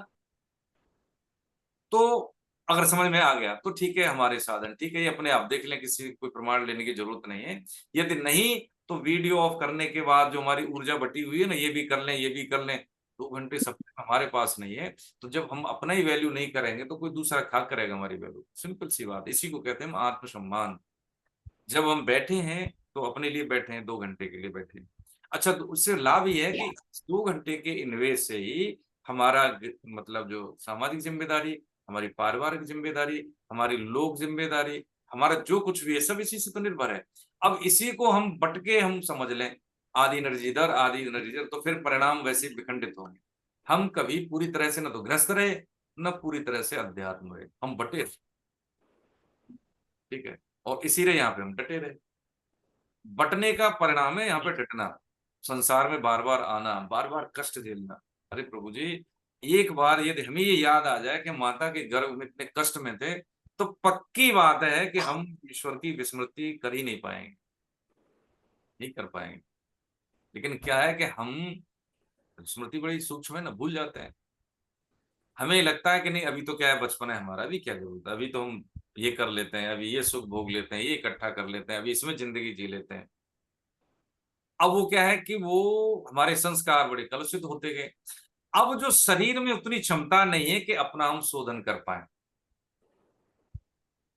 तो अगर समझ में आ गया तो ठीक है, हमारे साधन ठीक है, ये अपने आप देख लें, किसी कोई प्रमाण लेने की जरूरत नहीं है। यदि नहीं तो वीडियो ऑफ करने के बाद जो हमारी ऊर्जा बटी हुई है ना, ये भी कर लें, ये भी कर लें। 2 घंटे सब हमारे पास नहीं है, तो जब हम अपना ही वैल्यू नहीं करेंगे तो कोई दूसरा खा करेगा हमारी वैल्यू। सिंपल सी बात, इसी को कहते हैं हम आत्मसम्मान। जब हम बैठे हैं तो अपने लिए बैठे हैं, 2 घंटे के लिए बैठे हैं। अच्छा, तो उससे लाभ ये है कि 2 घंटे के इन्वेस्ट से ही हमारा मतलब जो सामाजिक जिम्मेदारी, हमारी पारिवारिक जिम्मेदारी, हमारी लोक जिम्मेदारी, हमारा जो कुछ भी है, सब इसी से तो निर्भर है। अब इसी को हम बटके हम समझ लें, आदि एनर्जी इधर, आदि एनर्जी इधर, तो फिर परिणाम वैसे विखंडित होंगे। हम कभी पूरी तरह से न तो ग्रस्त रहे, न पूरी तरह से अध्यात्म रहे, हम बटे। ठीक है, और इसीलिए यहाँ पे हम डटे रहे। बटने का परिणाम है यहाँ पे डटना, संसार में बार बार आना, बार बार कष्ट झेलना। अरे प्रभु जी, एक बार यदि हमें ये याद आ जाए कि माता के गर्भ में इतने कष्ट में थे, तो पक्की बात है कि हम ईश्वर की विस्मृति कर ही नहीं पाएंगे, नहीं कर पाएंगे। लेकिन क्या है कि हम, स्मृति बड़ी सूक्ष्म है ना, भूल जाते हैं। हमें लगता है कि नहीं, अभी तो क्या है, बचपन है हमारा, अभी क्या जरूरत है, अभी तो हम ये कर लेते हैं, अभी ये सुख भोग लेते हैं, ये इकट्ठा कर लेते हैं, अभी इसमें जिंदगी जी लेते हैं। अब वो क्या है कि वो हमारे संस्कार बड़े कलुषित होते गए। अब जो शरीर में उतनी क्षमता नहीं है कि अपना हम शोधन कर पाए,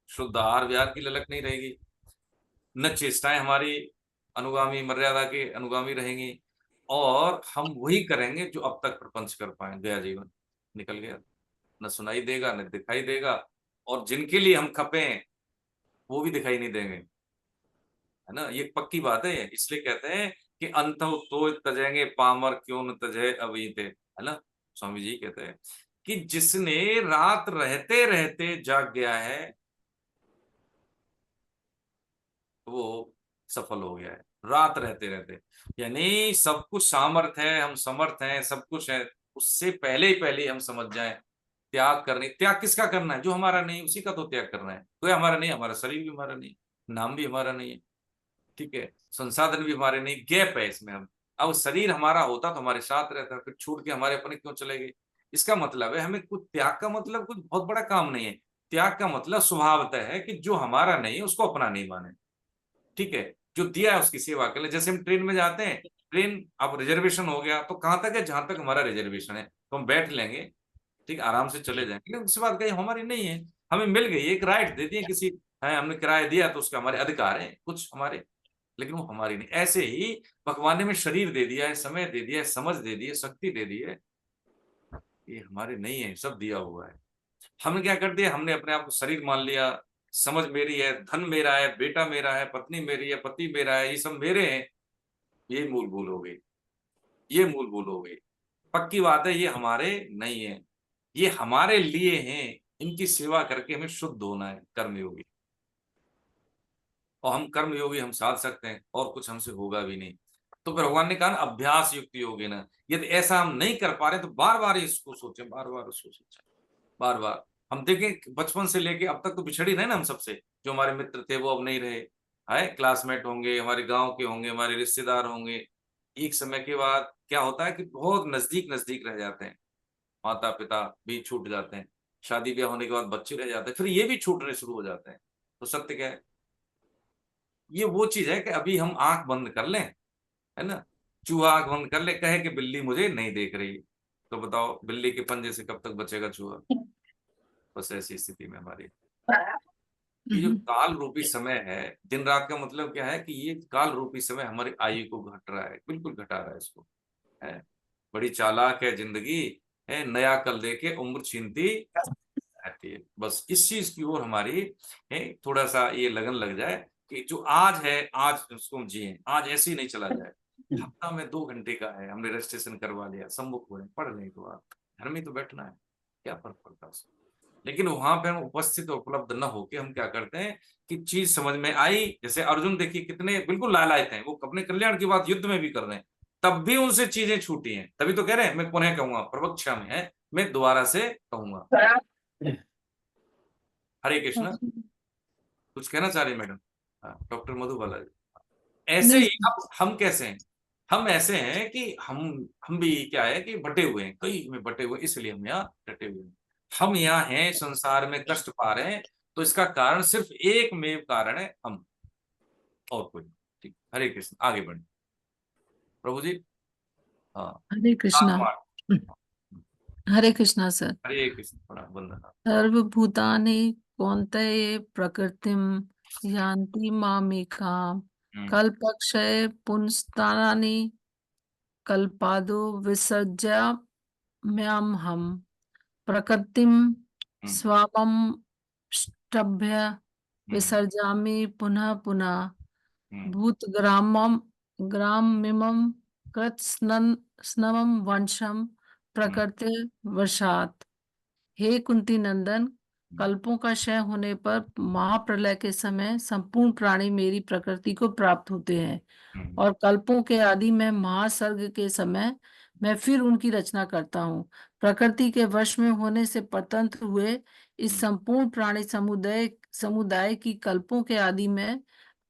शुद्ध आहार विहार की ललक नहीं रहेगी, न चेष्टाएं हमारी अनुगामी, मर्यादा के अनुगामी रहेंगी, और हम वही करेंगे जो अब तक प्रपंच कर पाए। गया जीवन, निकल गया, न सुनाई देगा न दिखाई देगा, और जिनके लिए हम खपे हैं वो भी दिखाई नहीं देंगे, है ना। ये पक्की बात है। इसलिए कहते हैं कि अंत तो तजेंगे पामर क्यों न तजे अवीते, है ना। स्वामी जी कहते हैं कि जिसने रात रहते रहते जाग गया है वो सफल हो गया है। रात रहते रहते यानी सब कुछ सामर्थ है, हम समर्थ हैं, सब कुछ है, उससे पहले ही हम समझ जाएं त्याग करने। त्याग किसका करना है? जो हमारा नहीं उसी का तो त्याग करना है। कोई हमारा नहीं, हमारा शरीर भी हमारा नहीं, नाम भी हमारा नहीं है, ठीक है, संसाधन भी हमारे नहीं, गैप है इसमें। हम अब शरीर हमारा होता तो हमारे साथ रहता, फिर छूट के हमारे अपने क्यों चले गए? इसका मतलब है हमें कुछ त्याग का मतलब कुछ बहुत बड़ा काम नहीं है। त्याग का मतलब स्वभावतः है कि जो हमारा नहीं है उसको अपना नहीं माने, ठीक है, जो दिया है उसकी सेवा कर ले। जैसे हम ट्रेन में जाते हैं, ट्रेन अब रिजर्वेशन हो गया तो कहां तक है? जहां तक हमारा रिजर्वेशन है तो हम बैठ लेंगे, ठीक, आराम से चले जाएंगे। लेकिन उसके बाद कहीं हमारी नहीं है, हमें मिल गई एक राइट दे दिए किसी है, हमने किराया दिया तो उसके हमारे अधिकार है कुछ हमारे, लेकिन वो हमारी नहीं। ऐसे ही भगवान ने हमें शरीर दे दिया है, समय दे दिया है, समझ दे दी है, शक्ति दे दी है, ये हमारे नहीं है, सब दिया हुआ है। हमने क्या कर दिया? हमने अपने आप को शरीर मान लिया, समझ मेरी है, धन मेरा है, बेटा मेरा है, पत्नी मेरी है, पति मेरा है, ये सब मेरे हैं। ये मूल भूल हो गई, ये मूल भूल हो गई। पक्की बात है ये हमारे नहीं है, ये हमारे लिए हैं। इनकी सेवा करके हमें शुद्ध होना है, कर्मयोगी। और हम कर्मयोगी हम साध सकते हैं, और कुछ हमसे होगा भी नहीं। तो फिर भगवान ने कहा अभ्यास युक्त योग है ना। यदि ऐसा हम नहीं कर पा रहे तो बार बार इसको सोचें, बार बार उसको सोचें, बार बार। हम देखें बचपन से लेके अब तक तो बिछड़ी रहे ना हम सबसे, जो हमारे मित्र थे वो अब नहीं रहे, है क्लासमेट होंगे, हमारे गांव के होंगे, हमारे रिश्तेदार होंगे। एक समय के बाद क्या होता है कि बहुत नजदीक नजदीक रह जाते हैं, माता पिता भी छूट जाते हैं, शादी ब्याह होने के बाद बच्चे रह जाते हैं, फिर ये भी छूटने शुरू हो जाते हैं। तो सत्य क्या है? ये वो चीज है कि अभी हम आंख बंद कर लें, है ना, चूहा आंख बंद कर ले, कहे कि बिल्ली मुझे नहीं देख रही, तो बताओ बिल्ली के पंजे से कब तक बचेगा चूहा? बस ऐसी स्थिति में हमारी ये जो काल रूपी समय है, दिन रात का मतलब क्या है कि ये काल रूपी समय हमारी आयु को घट रहा है, बिल्कुल घटा रहा है इसको, है। बड़ी चालाक है जिंदगी, है, नया कल देके उम्र छीनती रहती है। बस इस चीज की ओर हमारी है थोड़ा सा ये लगन लग जाए कि जो आज है आज उसको हम जिए, आज ऐसे ही नहीं चला जाए। हफ्ता में 2 घंटे का है, हमने रजिस्ट्रेशन करवा लिया, सम्मुख हो रहे पढ़ नहीं तो आप घर में तो बैठना है, क्या फर्क पड़ता है उसको। लेकिन वहां पे हम उपस्थित और उपलब्ध न होके हम क्या करते हैं कि चीज समझ में आई। जैसे अर्जुन देखिए कितने बिल्कुल लालायत हैं, वो अपने कल्याण की बात युद्ध में भी कर रहे हैं, तब भी उनसे चीजें छूटी हैं, तभी तो कह रहे हैं मैं पुनः कहूंगा, प्रवक्षा में है, मैं दोबारा से कहूंगा। हरे कृष्ण, कुछ कहना चाह रही मैडम? हाँ, डॉक्टर मधुबाला जी। ऐसे नहीं ही अब हम कैसे हैं? हम ऐसे हैं कि हम भी क्या है कि बटे हुए हैं, कई में बटे हुए, इसलिए हम यहाँ डटे हुए हैं। हम यहाँ हैं, संसार में कष्ट पा रहे हैं, तो इसका कारण सिर्फ एक में कारण है हम, और कोई नहीं। ठीक, हरे कृष्ण, आगे बढ़े प्रभु जी। हाँ, हरे कृष्णा। हरे कृष्णा सर। हरे कृष्ण, प्रणाम, वंदना। सर्वभूतानि कौन्तेय प्रकृतिम यान्ति मामेकाम् कल्पक्षय पुनस्तानि कल्पादो विसर्ज्याम्यहम् प्रकृतिम स्वामष्टभ्य विसर्जामि पुनः पुनः भूतग्रामं ग्राममिमं कृत्स्नवं वंशं प्रकृतिर्वशात्। हे कुंती नंदन, कल्पों का क्षय होने पर महाप्रलय के समय संपूर्ण प्राणी मेरी प्रकृति को प्राप्त होते हैं, और कल्पों के आदि में महासर्ग के समय मैं फिर उनकी रचना करता हूँ। प्रकृति के वश में होने से परतंत्र हुए इस संपूर्ण प्राणी समुदाय की कल्पों के आदि में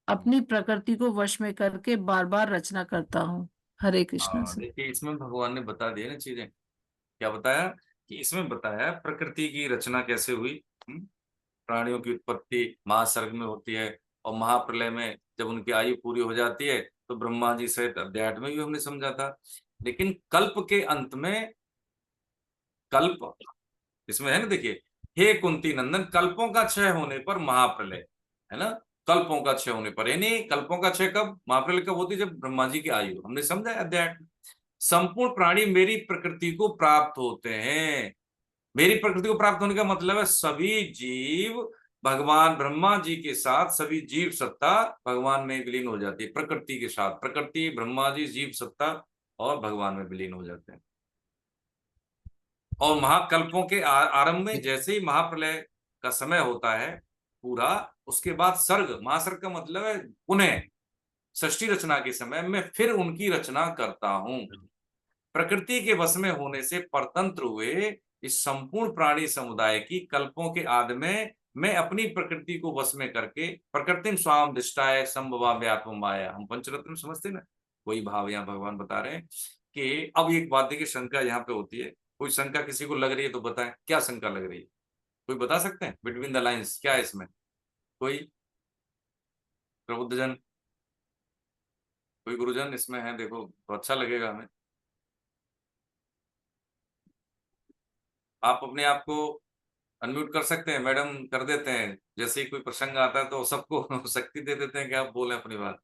अपनी प्रकृति को वश में करके बार बार रचना करता हूँ। हरे कृष्ण सर। देखिए इसमें भगवान ने बता दिया ना चीजें, क्या बताया कि इसमें बताया प्रकृति की रचना कैसे हुई। प्राणियों की उत्पत्ति महासर्ग में होती है, और महाप्रलय में जब उनकी आयु पूरी हो जाती है तो ब्रह्मा जी सहित अध्याय 8 में भी हमने समझा था। लेकिन कल्प के अंत में, कल्प इसमें है ना, देखिए, हे कुंती नंदन, कल्पों का क्षय होने पर महाप्रलय, है ना, कल्पों का क्षय होने पर, यानी कल्पों का क्षय कब, महाप्रलय कब होती है? जब ब्रह्मा जी की आयु, हमने समझा अध्याय 8 में। संपूर्ण प्राणी मेरी प्रकृति को प्राप्त होते हैं। मेरी प्रकृति को प्राप्त होने का मतलब है सभी जीव भगवान ब्रह्मा जी के साथ सभी जीव सत्ता भगवान में विलीन हो जाती है, प्रकृति के साथ। प्रकृति, ब्रह्मा जी, जीव सत्ता और भगवान में विलीन हो जाते हैं। और महाकल्पों के आरंभ में जैसे ही महाप्रलय का समय होता है पूरा, उसके बाद सर्ग, महासर्ग का मतलब है पुनः सृष्टि रचना के समय में फिर उनकी रचना करता हूं। प्रकृति के वश में होने से परतंत्र हुए इस संपूर्ण प्राणी समुदाय की कल्पों के आदि में मैं अपनी प्रकृति को वश में करके प्रकृतिम स्वाम दृष्टाय संभवाम्यात्म माया, हम पंचरत्न समझते ना, वही भाव यहाँ भगवान बता रहे हैं कि अब एक बात देखिए, शंका यहाँ पे होती है। कोई शंका किसी को लग रही है तो बताएं, क्या शंका लग रही है? कोई बता सकते हैं बिटवीन द लाइन्स क्या है इसमें? कोई प्रबुद्धजन, कोई गुरुजन इसमें है? देखो तो अच्छा लगेगा हमें। आप अपने आप को अनम्यूट कर सकते हैं, मैडम कर देते हैं। जैसे ही कोई प्रसंग आता है तो सबको शक्ति दे देते हैं कि आप बोले अपनी बात।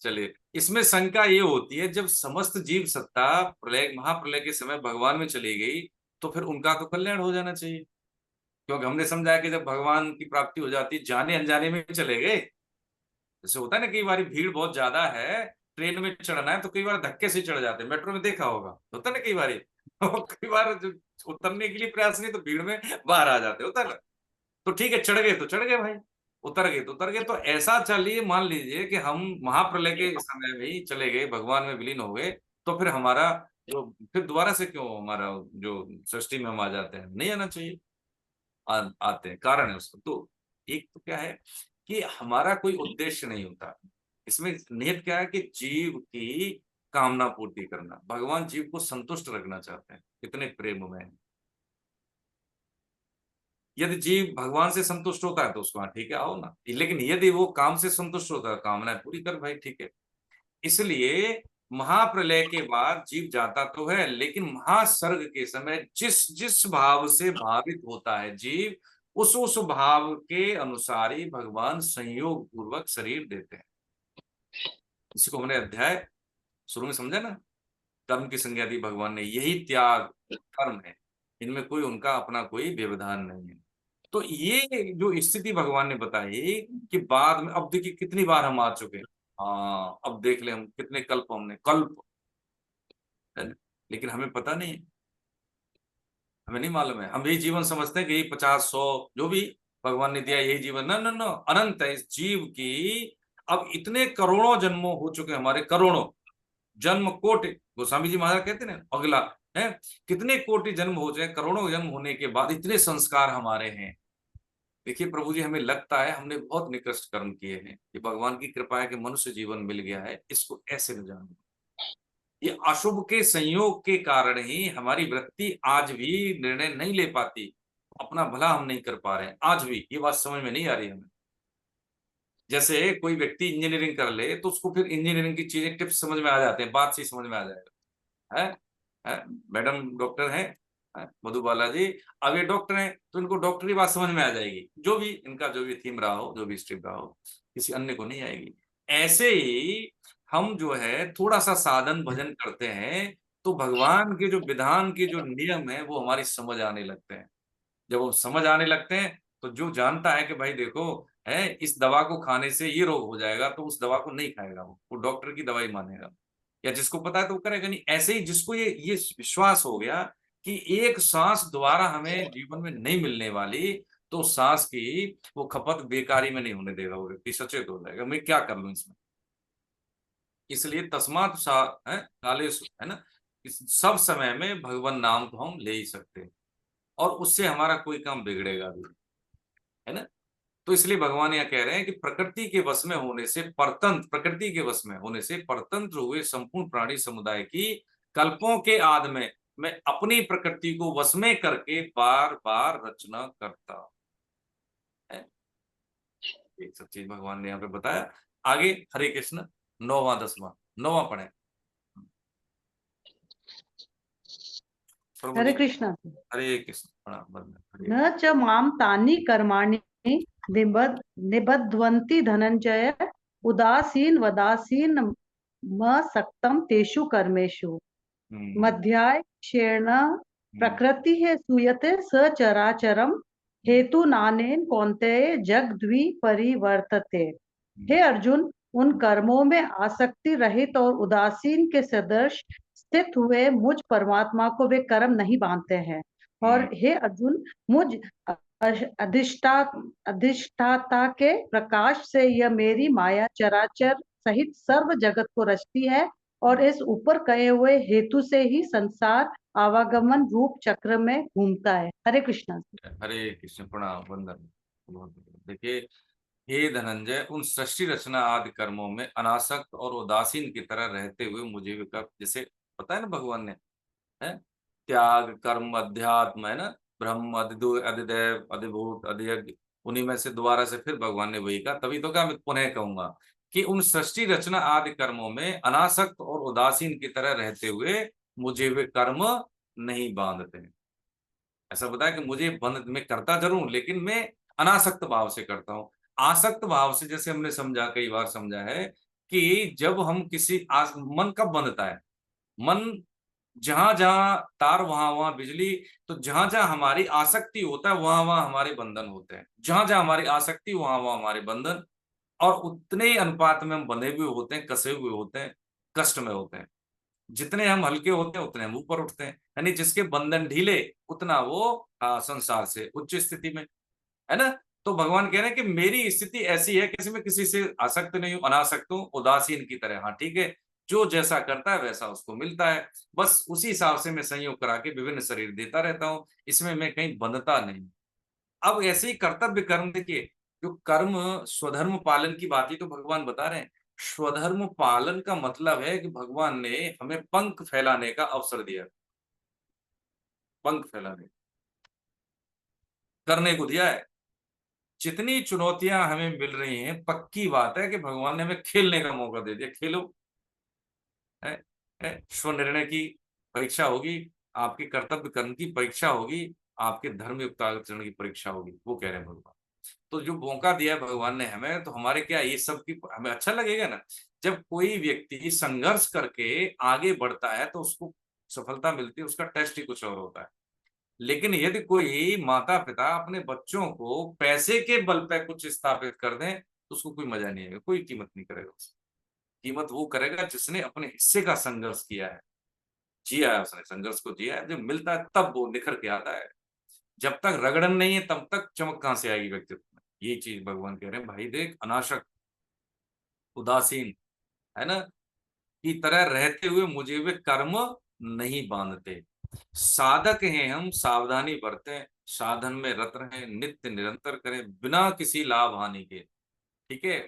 चलिए, इसमें शंका ये होती है, जब समस्त जीव सत्ता प्रलय, महाप्रलय के समय भगवान में चली गई तो फिर उनका तो कल्याण हो जाना चाहिए, क्योंकि हमने समझा कि जब भगवान की प्राप्ति हो जाती, जाने अनजाने में चले गए। जैसे होता है ना, कई बार भीड़ बहुत ज्यादा है, ट्रेन में चढ़ना है तो कई बार धक्के से चढ़ जाते हैं, मेट्रो में देखा होगा, होता है ना कई बार। कई बार जो उतरने के लिए प्रयास नहीं तो भीड़ में बाहर आ जाते, होता है ना। तो ठीक है, चढ़ गए तो चढ़ गए भाई, उतर गए तो उतर गए। तो ऐसा चलिए मान लीजिए कि हम महाप्रलय के समय में ही चले गए, भगवान में विलीन हो गए, तो फिर हमारा जो फिर दोबारा से क्यों हमारा जो सृष्टि में हम आ जाते हैं? नहीं आना चाहिए। आते हैं, कारण है उसका। तो एक तो क्या है कि हमारा कोई उद्देश्य नहीं होता इसमें। निहित क्या है कि जीव की कामना पूर्ति करना। भगवान जीव को संतुष्ट रखना चाहते हैं, इतने प्रेम में है। यदि जीव भगवान से संतुष्ट होता है तो उसको हाँ ठीक है आओ ना, लेकिन यदि वो काम से संतुष्ट होता है, कामनाएं पूरी कर भाई, ठीक है। इसलिए महाप्रलय के बाद जीव जाता तो है, लेकिन महासर्ग के समय जिस जिस भाव से भावित होता है जीव, उस भाव के अनुसार ही भगवान संयोग पूर्वक शरीर देते हैं। इसी को हमने अध्याय शुरू में समझा ना, कर्म की संज्ञा दी भगवान ने, यही त्याग कर्म है, इनमें कोई उनका अपना कोई व्यवधान नहीं है। तो ये जो स्थिति भगवान ने बताई कि बाद में, अब देखिए कितनी बार हम आ चुके हैं। हाँ, अब देख ले हम कितने कल्प, हमने कल्प, लेकिन हमें पता नहीं है, हमें नहीं मालूम है। हम यही जीवन समझते हैं कि यही 50-100 जो भी भगवान ने दिया यही जीवन। न न न, अनंत है इस जीव की। अब इतने करोड़ों जन्मों हो चुके हैं हमारे, करोड़ों जन्म, कोटि, गोस्वामी जी महाराज कहते हैं अगला है, कितने कोटि जन्म हो जाए, करोड़ों जन्म होने के बाद इतने संस्कार हमारे हैं। देखिए प्रभु जी, हमें लगता है हमने बहुत निकृष्ट कर्म किए हैं, कि भगवान की कृपा है कि मनुष्य जीवन मिल गया है, इसको ऐसे न जानो। ये अशुभ के संयोग के कारण ही हमारी वृत्ति आज भी निर्णय नहीं ले पाती, अपना भला हम नहीं कर पा रहे हैं आज भी। ये बात समझ में नहीं आ रही हमें। जैसे कोई व्यक्ति इंजीनियरिंग कर ले तो उसको फिर इंजीनियरिंग की चीजें, टिप्स समझ में आ जाते हैं, बात से समझ में आ जाएगा है? मैडम डॉक्टर हैं मधुबाला जी, अब ये डॉक्टर हैं तो इनको डॉक्टरी बात समझ में आ जाएगी, जो भी इनका जो भी थीम रहा हो, जो भी स्ट्रीम रहा हो, किसी अन्य को नहीं आएगी। ऐसे ही हम जो है थोड़ा सा साधन भजन करते हैं तो भगवान के जो विधान के जो नियम है वो हमारी समझ आने लगते हैं। जब वो समझ आने लगते हैं तो जो जानता है कि भाई देखो है, इस दवा को खाने से ये रोग हो जाएगा, तो उस दवा को नहीं खाएगा, वो डॉक्टर की दवाई मानेगा। या जिसको पता है तो वो करेगा नहीं। ऐसे ही जिसको ये विश्वास हो गया कि एक सांस दोबारा हमें जीवन में नहीं मिलने वाली, तो सांस की वो खपत बेकारी में नहीं होने देगा, वो व्यक्ति सचेत हो जाएगा, मैं क्या कर लूं इसमें। इसलिए तस्मात है काले, है ना, इस सब समय में भगवान नाम तो हम ले ही सकते हैं, और उससे हमारा कोई काम बिगड़ेगा भी, है ना। तो इसलिए भगवान यह कह रहे हैं कि प्रकृति के वश में होने से परतंत्र, प्रकृति के वश में होने से परतंत्र हुए संपूर्ण प्राणी समुदाय की कल्पों के आदि में मैं अपनी प्रकृति को वश में करके बार बार रचना करता है। एक सब चीज भगवान ने यहाँ पे बताया। आगे हरे कृष्ण, 9वां 10वां, 9वां पढ़े। हरे कृष्ण। हरे कृष्ण। न च माम तानि कर्माणि निबध्वन्ति धनंजय, उदासीन वदासीन म सक्तम तेषु कर्मेषु, मध्याय क्षेण प्रकृति है सूयते सचराचरम, हेतु नानेन कौन्तेय जग द्वि परिवर्तते। हे अर्जुन, उन कर्मों में आसक्ति रहित और उदासीन के सदृश स्थित हुए मुझ परमात्मा को वे कर्म नहीं बांधते हैं। और हे अर्जुन, मुझ अधिष्ठाता के प्रकाश से यह मेरी माया चराचर सहित सर्व जगत को रचती है और इस ऊपर कहे हुए हेतु से ही संसार आवागमन रूप चक्र में घूमता है। हरे कृष्ण। हरे कृष्ण। प्रणाम, वंदन। बहुत बढ़िया। देखिए, हे धनंजय, उन सृष्टि रचना आदि कर्मों में अनासक्त और उदासीन की तरह रहते हुए मुझे भी कर, जैसे बताया ना भगवान ने, है त्याग, कर्म, अध्यात्म, है ना, ब्रह्म, अधिदेव, अधिभूत, अधियज्ञ, उन्हीं में से दोबारा से फिर भगवान ने वही कहा। तभी तो क्या मैं पुनः कहूंगा कि उन सृष्टि रचना आदि कर्मों में अनासक्त और उदासीन की तरह रहते हुए मुझे वे कर्म नहीं बांधते। ऐसा बताया कि मुझे बंध, मैं करता जरूर लेकिन मैं अनासक्त भाव से करता हूं। आसक्त भाव से जैसे हमने समझा, कई बार समझा है कि जब हम किसी मन कब बंधता है, मन जहां जहां तार वहां वहां बिजली, तो जहां जहां हमारी आसक्ति होता है वहां वहां हमारे बंधन होते हैं। जहां जहां हमारी आसक्ति वहां वहां हमारे बंधन, और उतने ही अनुपात में हम बंधे हुए होते हैं, कसे हुए होते हैं, कष्ट में होते हैं। जितने हम हल्के होते हैं उतने हम ऊपर उठते हैं, यानी जिसके बंधन ढीले उतना वो संसार से उच्च स्थिति में, है ना। तो भगवान कह रहे हैं कि मेरी स्थिति ऐसी है कि मैं किसी से आसक्त नहीं हूं, अनासक्त हूं, उदासीन की तरह। हाँ ठीक है, जो जैसा करता है वैसा उसको मिलता है, बस उसी हिसाब से मैं संयोग करा के विभिन्न शरीर देता रहता हूं, इसमें मैं कहीं बंधता नहीं। अब ऐसे ही कर्तव्य कर्म, देखिए जो कर्म स्वधर्म पालन की बात ही तो भगवान बता रहे हैं। स्वधर्म पालन का मतलब है कि भगवान ने हमें पंख फैलाने का अवसर दिया, पंख फैलाने करने को दिया है। जितनी चुनौतियां हमें मिल रही हैं, पक्की बात है कि भगवान ने हमें खेलने का मौका दे दिया। खेलो, स्वनिर्णय की परीक्षा होगी, आपके कर्तव्य कर्म की परीक्षा होगी, आपके धर्म युक्त आचरण की परीक्षा होगी, वो कह रहे हैं भगवान। तो जो मौका दिया है भगवान ने हमें, तो हमारे क्या ये सब की हमें अच्छा लगेगा ना। जब कोई व्यक्ति संघर्ष करके आगे बढ़ता है तो उसको सफलता मिलती है, उसका टेस्ट ही कुछ और होता है। लेकिन यदि कोई माता पिता अपने बच्चों को पैसे के बल पे कुछ स्थापित कर दें तो उसको कोई मजा नहीं आएगा, कोई कीमत नहीं करेगा उसकी। कीमत वो करेगा जिसने अपने हिस्से का संघर्ष किया है, जिया है, उसने संघर्ष को जिया है। जब मिलता है तब वो निखर के आता है। जब तक रगड़न नहीं है तब तक चमक कहां से आएगी व्यक्तित्व में। ये चीज भगवान कह रहे हैं, भाई देख, अनासक्त, उदासीन, है ना, की तरह रहते हुए मुझे वे कर्म नहीं बांधते। साधक हैं हम, सावधानी बरतें, साधन में रत रहें, नित्य निरंतर करें बिना किसी लाभ हानि के। ठीक है,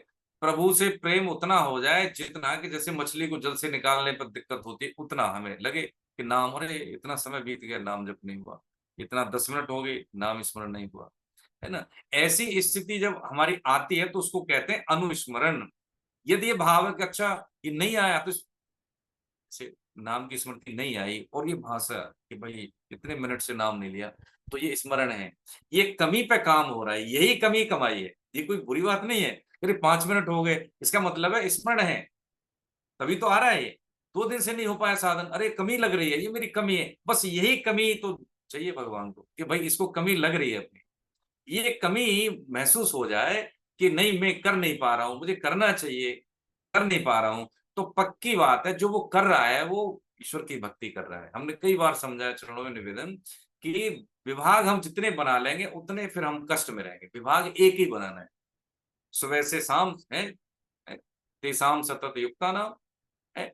प्रभु से प्रेम उतना हो जाए जितना कि जैसे मछली को जल से निकालने पर दिक्कत होती है, उतना हमें लगे कि नाम, अरे इतना समय बीत गया नाम जप नहीं हुआ, इतना 10 मिनट हो गए नाम स्मरण नहीं हुआ, है ना। ऐसी स्थिति जब हमारी आती है तो उसको कहते हैं अनुस्मरण। यदि ये भाव है कि अच्छा ये नहीं आया, तो से नाम की स्मृति नहीं आई और ये भाषा कि भाई इतने मिनट से नाम नहीं लिया, तो ये स्मरण है, ये कमी पे काम हो रहा है, यही कमी कमाई है। ये कोई बुरी बात नहीं है, अरे 5 मिनट हो गए, इसका मतलब है स्मरण है, तभी तो आ रहा है। ये 2 दिन से नहीं हो पाया साधन, अरे कमी लग रही है, ये मेरी कमी है, बस यही कमी तो चाहिए भगवान को कि भाई इसको कमी लग रही है अपनी, ये कमी महसूस हो जाए कि नहीं मैं कर नहीं पा रहा हूं, मुझे करना चाहिए, कर नहीं पा रहा हूं। तो पक्की बात है जो वो कर रहा है वो ईश्वर की भक्ति कर रहा है। हमने कई बार समझाया चरणों में निवेदन कि विभाग हम जितने बना लेंगे उतने फिर हम कष्ट में रहेंगे। विभाग एक ही बनाना है, सुबह से शाम है, तेसाम सतत युक्ता नाम है,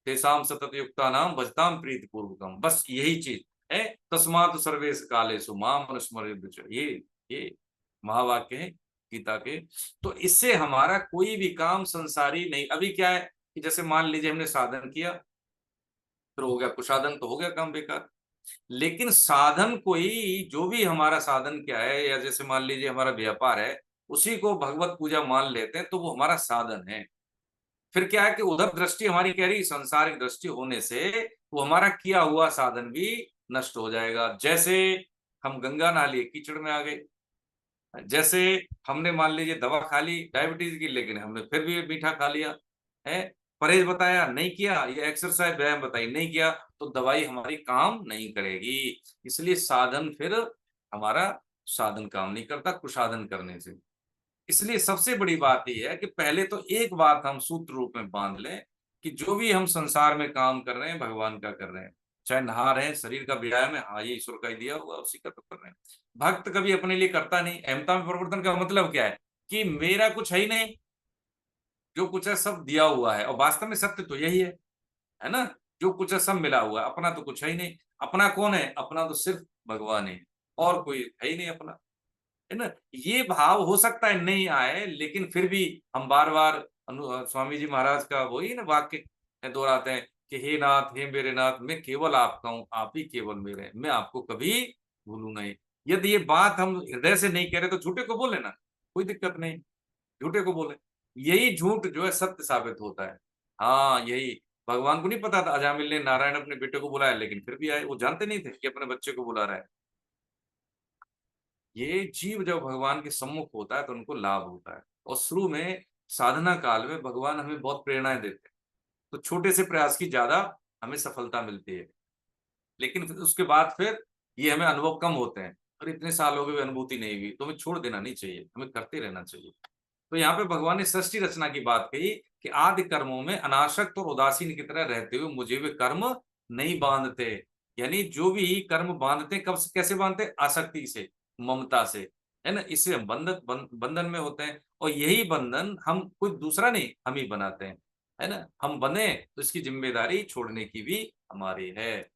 तेसाम सतत युक्ता नाम भजताम प्रीति पूर्वकम, बस यही चीज है। तस्मात् सर्वेश कालेषु माम अनुस्मरेत्। ये महावाक्य है गीता के। तो इससे हमारा कोई भी काम संसारी नहीं। अभी क्या है कि जैसे मान लीजिए हमने साधन किया, फिर हो गया कुसाधन, तो हो गया काम बेकार। लेकिन साधन कोई, जो भी हमारा साधन क्या है, या जैसे मान लीजिए हमारा व्यापार है, उसी को भगवत पूजा मान लेते हैं तो वो हमारा साधन है। फिर क्या है कि उधर दृष्टि हमारी कह रही, सांसारिक दृष्टि होने से वो हमारा किया हुआ साधन भी नष्ट हो जाएगा। जैसे हम गंगा नहा लिए, कीचड़ में आ गए। जैसे हमने मान लीजिए दवा खा ली डायबिटीज की, लेकिन हमने फिर भी मीठा खा लिया है, परहेज बताया नहीं किया, या एक्सरसाइज व्यायाम बताई नहीं किया, तो दवाई हमारी काम नहीं करेगी। इसलिए साधन फिर हमारा साधन काम नहीं करता कुसाधन करने से। इसलिए सबसे बड़ी बात यह है कि पहले तो एक बात हम सूत्र रूप में बांध लें कि जो भी हम संसार में काम कर रहे हैं भगवान का कर रहे हैं। चाहे नहा रहे हैं, शरीर का व्यायाम है, हाँ ये ईश्वर का ही दिया हुआ, उसी का तो कर रहे हैं। भक्त कभी अपने लिए करता नहीं। अहमता में परिवर्तन का मतलब क्या है कि मेरा कुछ है ही नहीं, जो कुछ है सब दिया हुआ है। और वास्तव में सत्य तो यही है ना, जो कुछ है सब मिला हुआ है, अपना तो कुछ है ही नहीं। अपना कौन है? अपना तो सिर्फ भगवान है, और कोई है ही नहीं अपना, है ना। ये भाव हो सकता है नहीं आए, लेकिन फिर भी हम बार बार स्वामी जी महाराज का वही ना वाक्य दोहराते हैं कि हे नाथ, हे मेरे नाथ, मैं केवल आपका हूं, आप ही केवल मेरे हैं, मैं आपको कभी भूलू नहीं। यदि ये बात हम हृदय से नहीं कह रहे तो झूठे को बोले ना, कोई दिक्कत नहीं, झूठे को बोले। यही झूठ जो है सत्य साबित होता है। हाँ, यही भगवान को नहीं पता था अजामिल ने नारायण अपने बेटे को बुलाया, लेकिन फिर भी आए। वो जानते नहीं थे कि अपने बच्चे को बुला रहा है। ये जीव जब भगवान के सम्मुख होता है तो उनको लाभ होता है। और शुरू में साधना काल में भगवान हमें बहुत प्रेरणाएं देते हैं, तो छोटे से प्रयास की ज्यादा हमें सफलता मिलती है। लेकिन फिर उसके बाद फिर ये हमें अनुभव कम होते हैं, और इतने साल हो गए अनुभूति नहीं हुई, तो हमें छोड़ देना नहीं चाहिए, हमें करते रहना चाहिए। तो यहाँ पे भगवान ने सृष्टि रचना की बात कही कि आदि कर्मों में अनासक्त और उदासीन की तरह रहते हुए मुझे वे कर्म नहीं बांधते। यानी जो भी कर्म बांधते, कब से कैसे बांधते? आसक्ति से, ममता से, है ना। इससे हम बंधन में होते हैं, और यही बंधन हम कोई दूसरा नहीं, हम ही बनाते हैं, है ना। हम बने तो इसकी जिम्मेदारी छोड़ने की भी हमारी है।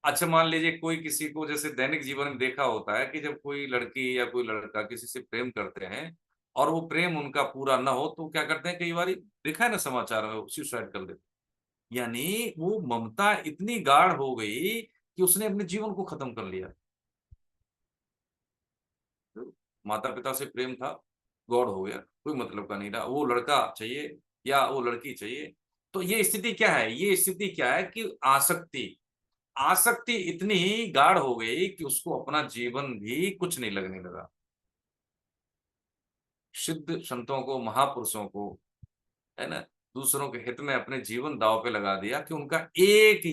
अच्छा, मान लीजिए कोई किसी को, जैसे दैनिक जीवन में देखा होता है कि जब कोई लड़की या कोई लड़का किसी से प्रेम करते हैं और वो प्रेम उनका पूरा ना हो, तो क्या करते हैं, कई बार देखा है ना समाचार में, सुसाइड कर लेते। यानी वो ममता इतनी गाढ़ हो गई कि उसने अपने जीवन को खत्म कर लिया। माता पिता से प्रेम था, गौड़ हो गया, कोई मतलब का नहीं रहा, वो लड़का चाहिए या वो लड़की चाहिए। तो ये स्थिति क्या है? ये स्थिति क्या है कि आसक्ति, आसक्ति इतनी गाढ़ हो गई कि उसको अपना जीवन भी कुछ नहीं लगने लगा। सिद्ध संतों को, महापुरुषों को, है ना, दूसरों के हित में अपने जीवन दांव पे लगा दिया कि उनका एक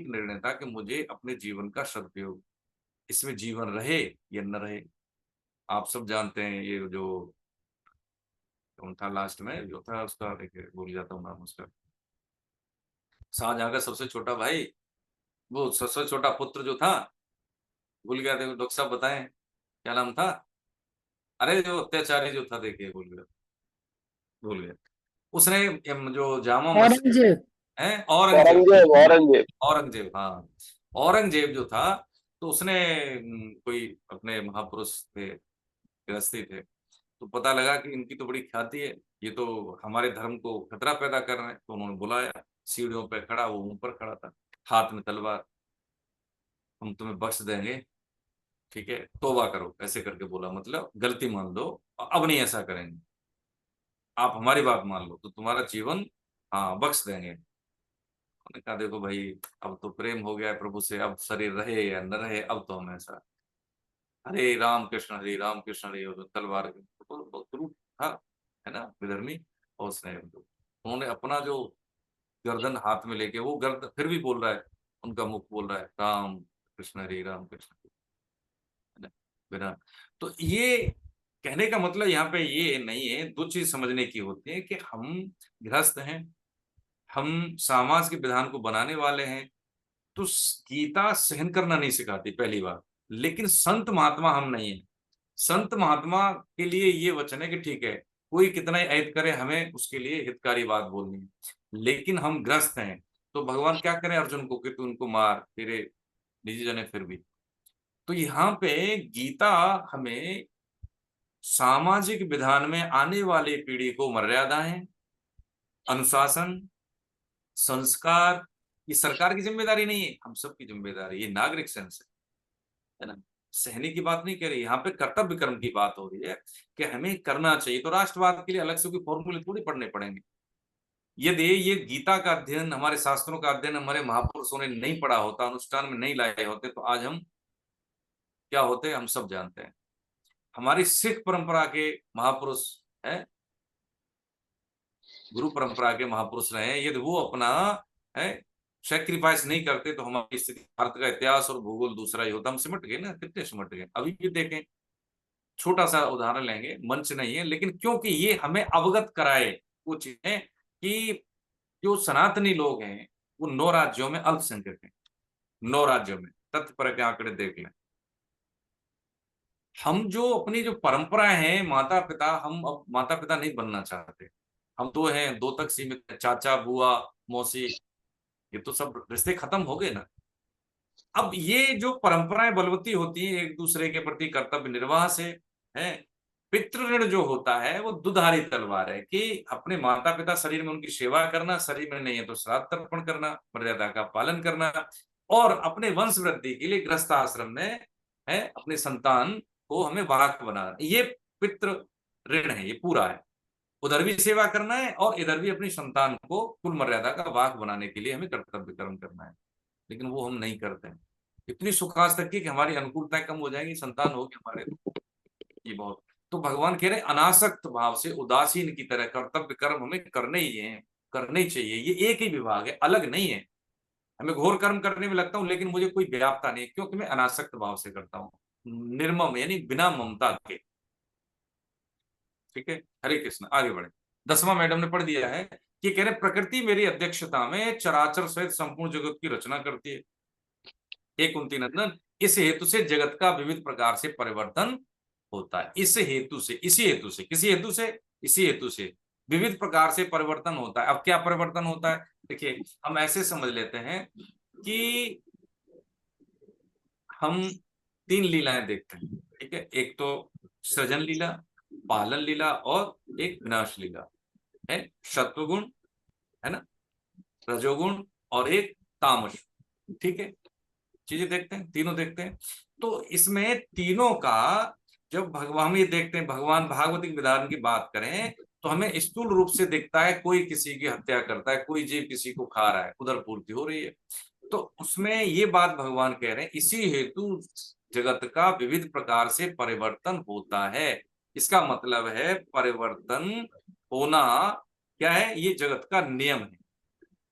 निर्णय था कि मुझे अपने जीवन का सदुपयोग, इसमें जीवन रहे या न रहे। आप सब जानते हैं ये जो कौन था लास्ट में जो था, उसका देखिए भूल जाता हूँ नाम उसका, शाहजहां का सबसे छोटा भाई, वो सबसे छोटा पुत्र जो था, भूल गया। देखो डॉक्टर साहब बताएं क्या नाम था? अरे जो अत्याचारी जो था, देखिए भूल गया। उसने जो जामा मस्जिद औरंगजेब। है, औरंगजेब, औरंगजेब औरंगजेब औरंगजेब, हाँ, औरंगजेब जो था, तो उसने कोई अपने महापुरुष थे, गृहस्थी थे, तो पता लगा कि इनकी तो बड़ी ख्याति है, ये तो हमारे धर्म को खतरा पैदा कर रहे हैं। तो उन्होंने बुलाया, सीढ़ियों पे खड़ा, वो ऊपर खड़ा था, हाथ में तलवार, हम तुम्हें बख्श देंगे, ठीक है, तौबा करो, ऐसे करके बोला, मतलब गलती मान लो, अब नहीं ऐसा करेंगे, आप हमारी बात मान लो तो तुम्हारा जीवन, हाँ, बख्श देंगे। उन्होंने कहा देखो भाई, अब तो प्रेम हो गया है प्रभु से, अब शरीर रहे या न रहे, अब तो हम ऐसा, हरे राम कृष्ण हरे राम कृष्ण हरे, और तलवार बहुत क्रूर था, है ना, विधर्मी। और उसने, उन्होंने अपना जो गर्दन हाथ में लेके, वो गर्दन फिर भी बोल रहा है, उनका मुख बोल रहा है राम कृष्ण हरे राम कृष्ण हरे, है ना, बिना। तो ये कहने का मतलब यहाँ पे ये नहीं है, दो चीज समझने की होती है कि हम गृहस्थ हैं, हम समाज के विधान को बनाने वाले हैं, तो गीता सहन करना नहीं सिखाती, पहली बात। लेकिन संत महात्मा हम नहीं है। संत महात्मा के लिए ये वचन है कि ठीक है, कोई कितना ही ऐद करे, हमें उसके लिए हितकारी बात बोलनी है। लेकिन हम ग्रस्त हैं, तो भगवान क्या करें अर्जुन को कि तू उनको मार, तेरे निजी जन है फिर भी। तो यहाँ पे गीता हमें सामाजिक विधान में आने वाली पीढ़ी को मर्यादाएं, अनुशासन, संस्कार, ये सरकार की जिम्मेदारी नहीं है, हम सबकी जिम्मेदारी, ये नागरिक सेंस है ना। सहने की बात नहीं कर रही, यहाँ पे कर्तव्य कर्म की बात हो रही है कि हमें करना चाहिए। तो राष्ट्रवाद के लिए अलग से कोई फॉर्मूले थोड़ी पढ़ने पड़ेंगे। यदि ये गीता का अध्ययन, हमारे शास्त्रों का अध्ययन हमारे महापुरुषों ने नहीं पढ़ा होता, अनुष्ठान में नहीं लाए होते, तो आज हम क्या होते हम सब जानते हैं। हमारी सिख परंपरा के महापुरुष है, गुरु परंपरा के महापुरुष रहे हैं, यदि वो अपना सैक्रिफाइस नहीं करते तो हमारी स्थिति, भारत का इतिहास और भूगोल दूसरा ही होता। हम सिमट गए ना, कितने सिमट गए। अभी भी देखें, छोटा सा उदाहरण लेंगे, मंच नहीं है, लेकिन क्योंकि ये हमें अवगत कराए वो चीजें कि जो सनातनी लोग हैं वो 9 राज्यों में अल्पसंख्यक हैं। 9 राज्यों में तथ्य पर के आंकड़े देख लें। हम जो अपनी जो परंपराएं हैं, माता पिता, हम अब माता पिता नहीं बनना चाहते। हम तो हैं 2 तक सीमित है, चाचा बुआ मौसी, ये तो सब रिश्ते खत्म हो गए ना। अब ये जो परंपराएं बलवती होती हैं एक दूसरे के प्रति कर्तव्य निर्वाह से, है पितृ ऋण जो होता है वो दुधारी तलवार है कि अपने माता पिता शरीर में उनकी सेवा करना, शरीर में नहीं है तो श्राद्ध तर्पण करना, मर्यादा का पालन करना, और अपने वंश वृद्धि के लिए गृहस्थ आश्रम में है अपने संतान को हमें वाहक बनाना। ये पितृ ऋण है, ये पूरा है। उधर भी सेवा करना है और इधर भी अपनी संतान को कुल मर्यादा का वाहक बनाने के लिए हमें कर्तव्य कर्म करना है, लेकिन वो हम नहीं करते हैं। इतनी सुखास तक की कि हमारी अनुकूलताएं कम हो जाएंगी, संतान होगी हमारे, ये बहुत। तो भगवान कह रहे हैं अनासक्त भाव से उदासीन की तरह कर्तव्य कर्म हमें करने ही है, करने ही चाहिए। ये एक ही विभाग है, अलग नहीं है। हमें घोर कर्म करने में लगता हूँ लेकिन मुझे कोई व्याप्ता नहीं है, क्योंकि मैं अनासक्त भाव से करता हूँ, निर्मम यानी बिना ममता के। ठीक है, हरे कृष्ण। आगे बढ़े। 10वां मैडम ने पढ़ दिया है कि कह रहे प्रकृति मेरी अध्यक्षता में चराचर सहित संपूर्ण जगत की रचना करती है। हे कुंती नंदन, इस हेतु से जगत का विविध प्रकार से परिवर्तन होता है। इस हेतु से, इसी हेतु से, किसी हेतु से, इसी हेतु से विविध प्रकार से परिवर्तन होता है। अब क्या परिवर्तन होता है? देखिए, हम ऐसे समझ लेते हैं कि हम 3 लीलाएं देखते हैं। ठीक है, एक तो सृजन लीला, पालन लीला और एक विनाश लीला है। सत्वगुण है ना, रजोगुण और एक तामस। ठीक है, चीजें देखते हैं, तीनों देखते हैं। तो इसमें तीनों का जब भगवान, हम ये देखते हैं भगवान भागवतिक विधान की बात करें तो हमें स्थूल रूप से दिखता है, कोई किसी की हत्या करता है, कोई जीव किसी को खा रहा है, उधर पूर्ति हो रही है। तो उसमें ये बात भगवान कह रहे हैं, इसी हेतु जगत का विविध प्रकार से परिवर्तन होता है। इसका मतलब है परिवर्तन होना क्या है, ये जगत का नियम है।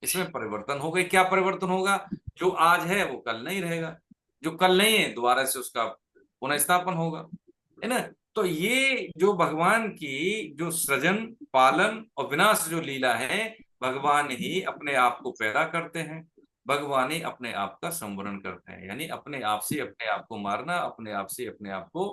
इसमें परिवर्तन हो गए। क्या परिवर्तन होगा? जो आज है वो कल नहीं रहेगा, जो कल नहीं है दोबारा से उसका पुनर्स्थापन होगा, है ना। तो ये जो भगवान की जो सृजन, पालन और विनाश जो लीला है, भगवान ही अपने आप को पैदा करते हैं, भगवान ही अपने आप का संवरण करते हैं, यानी अपने आप से अपने आप को मारना, अपने आप से अपने आप को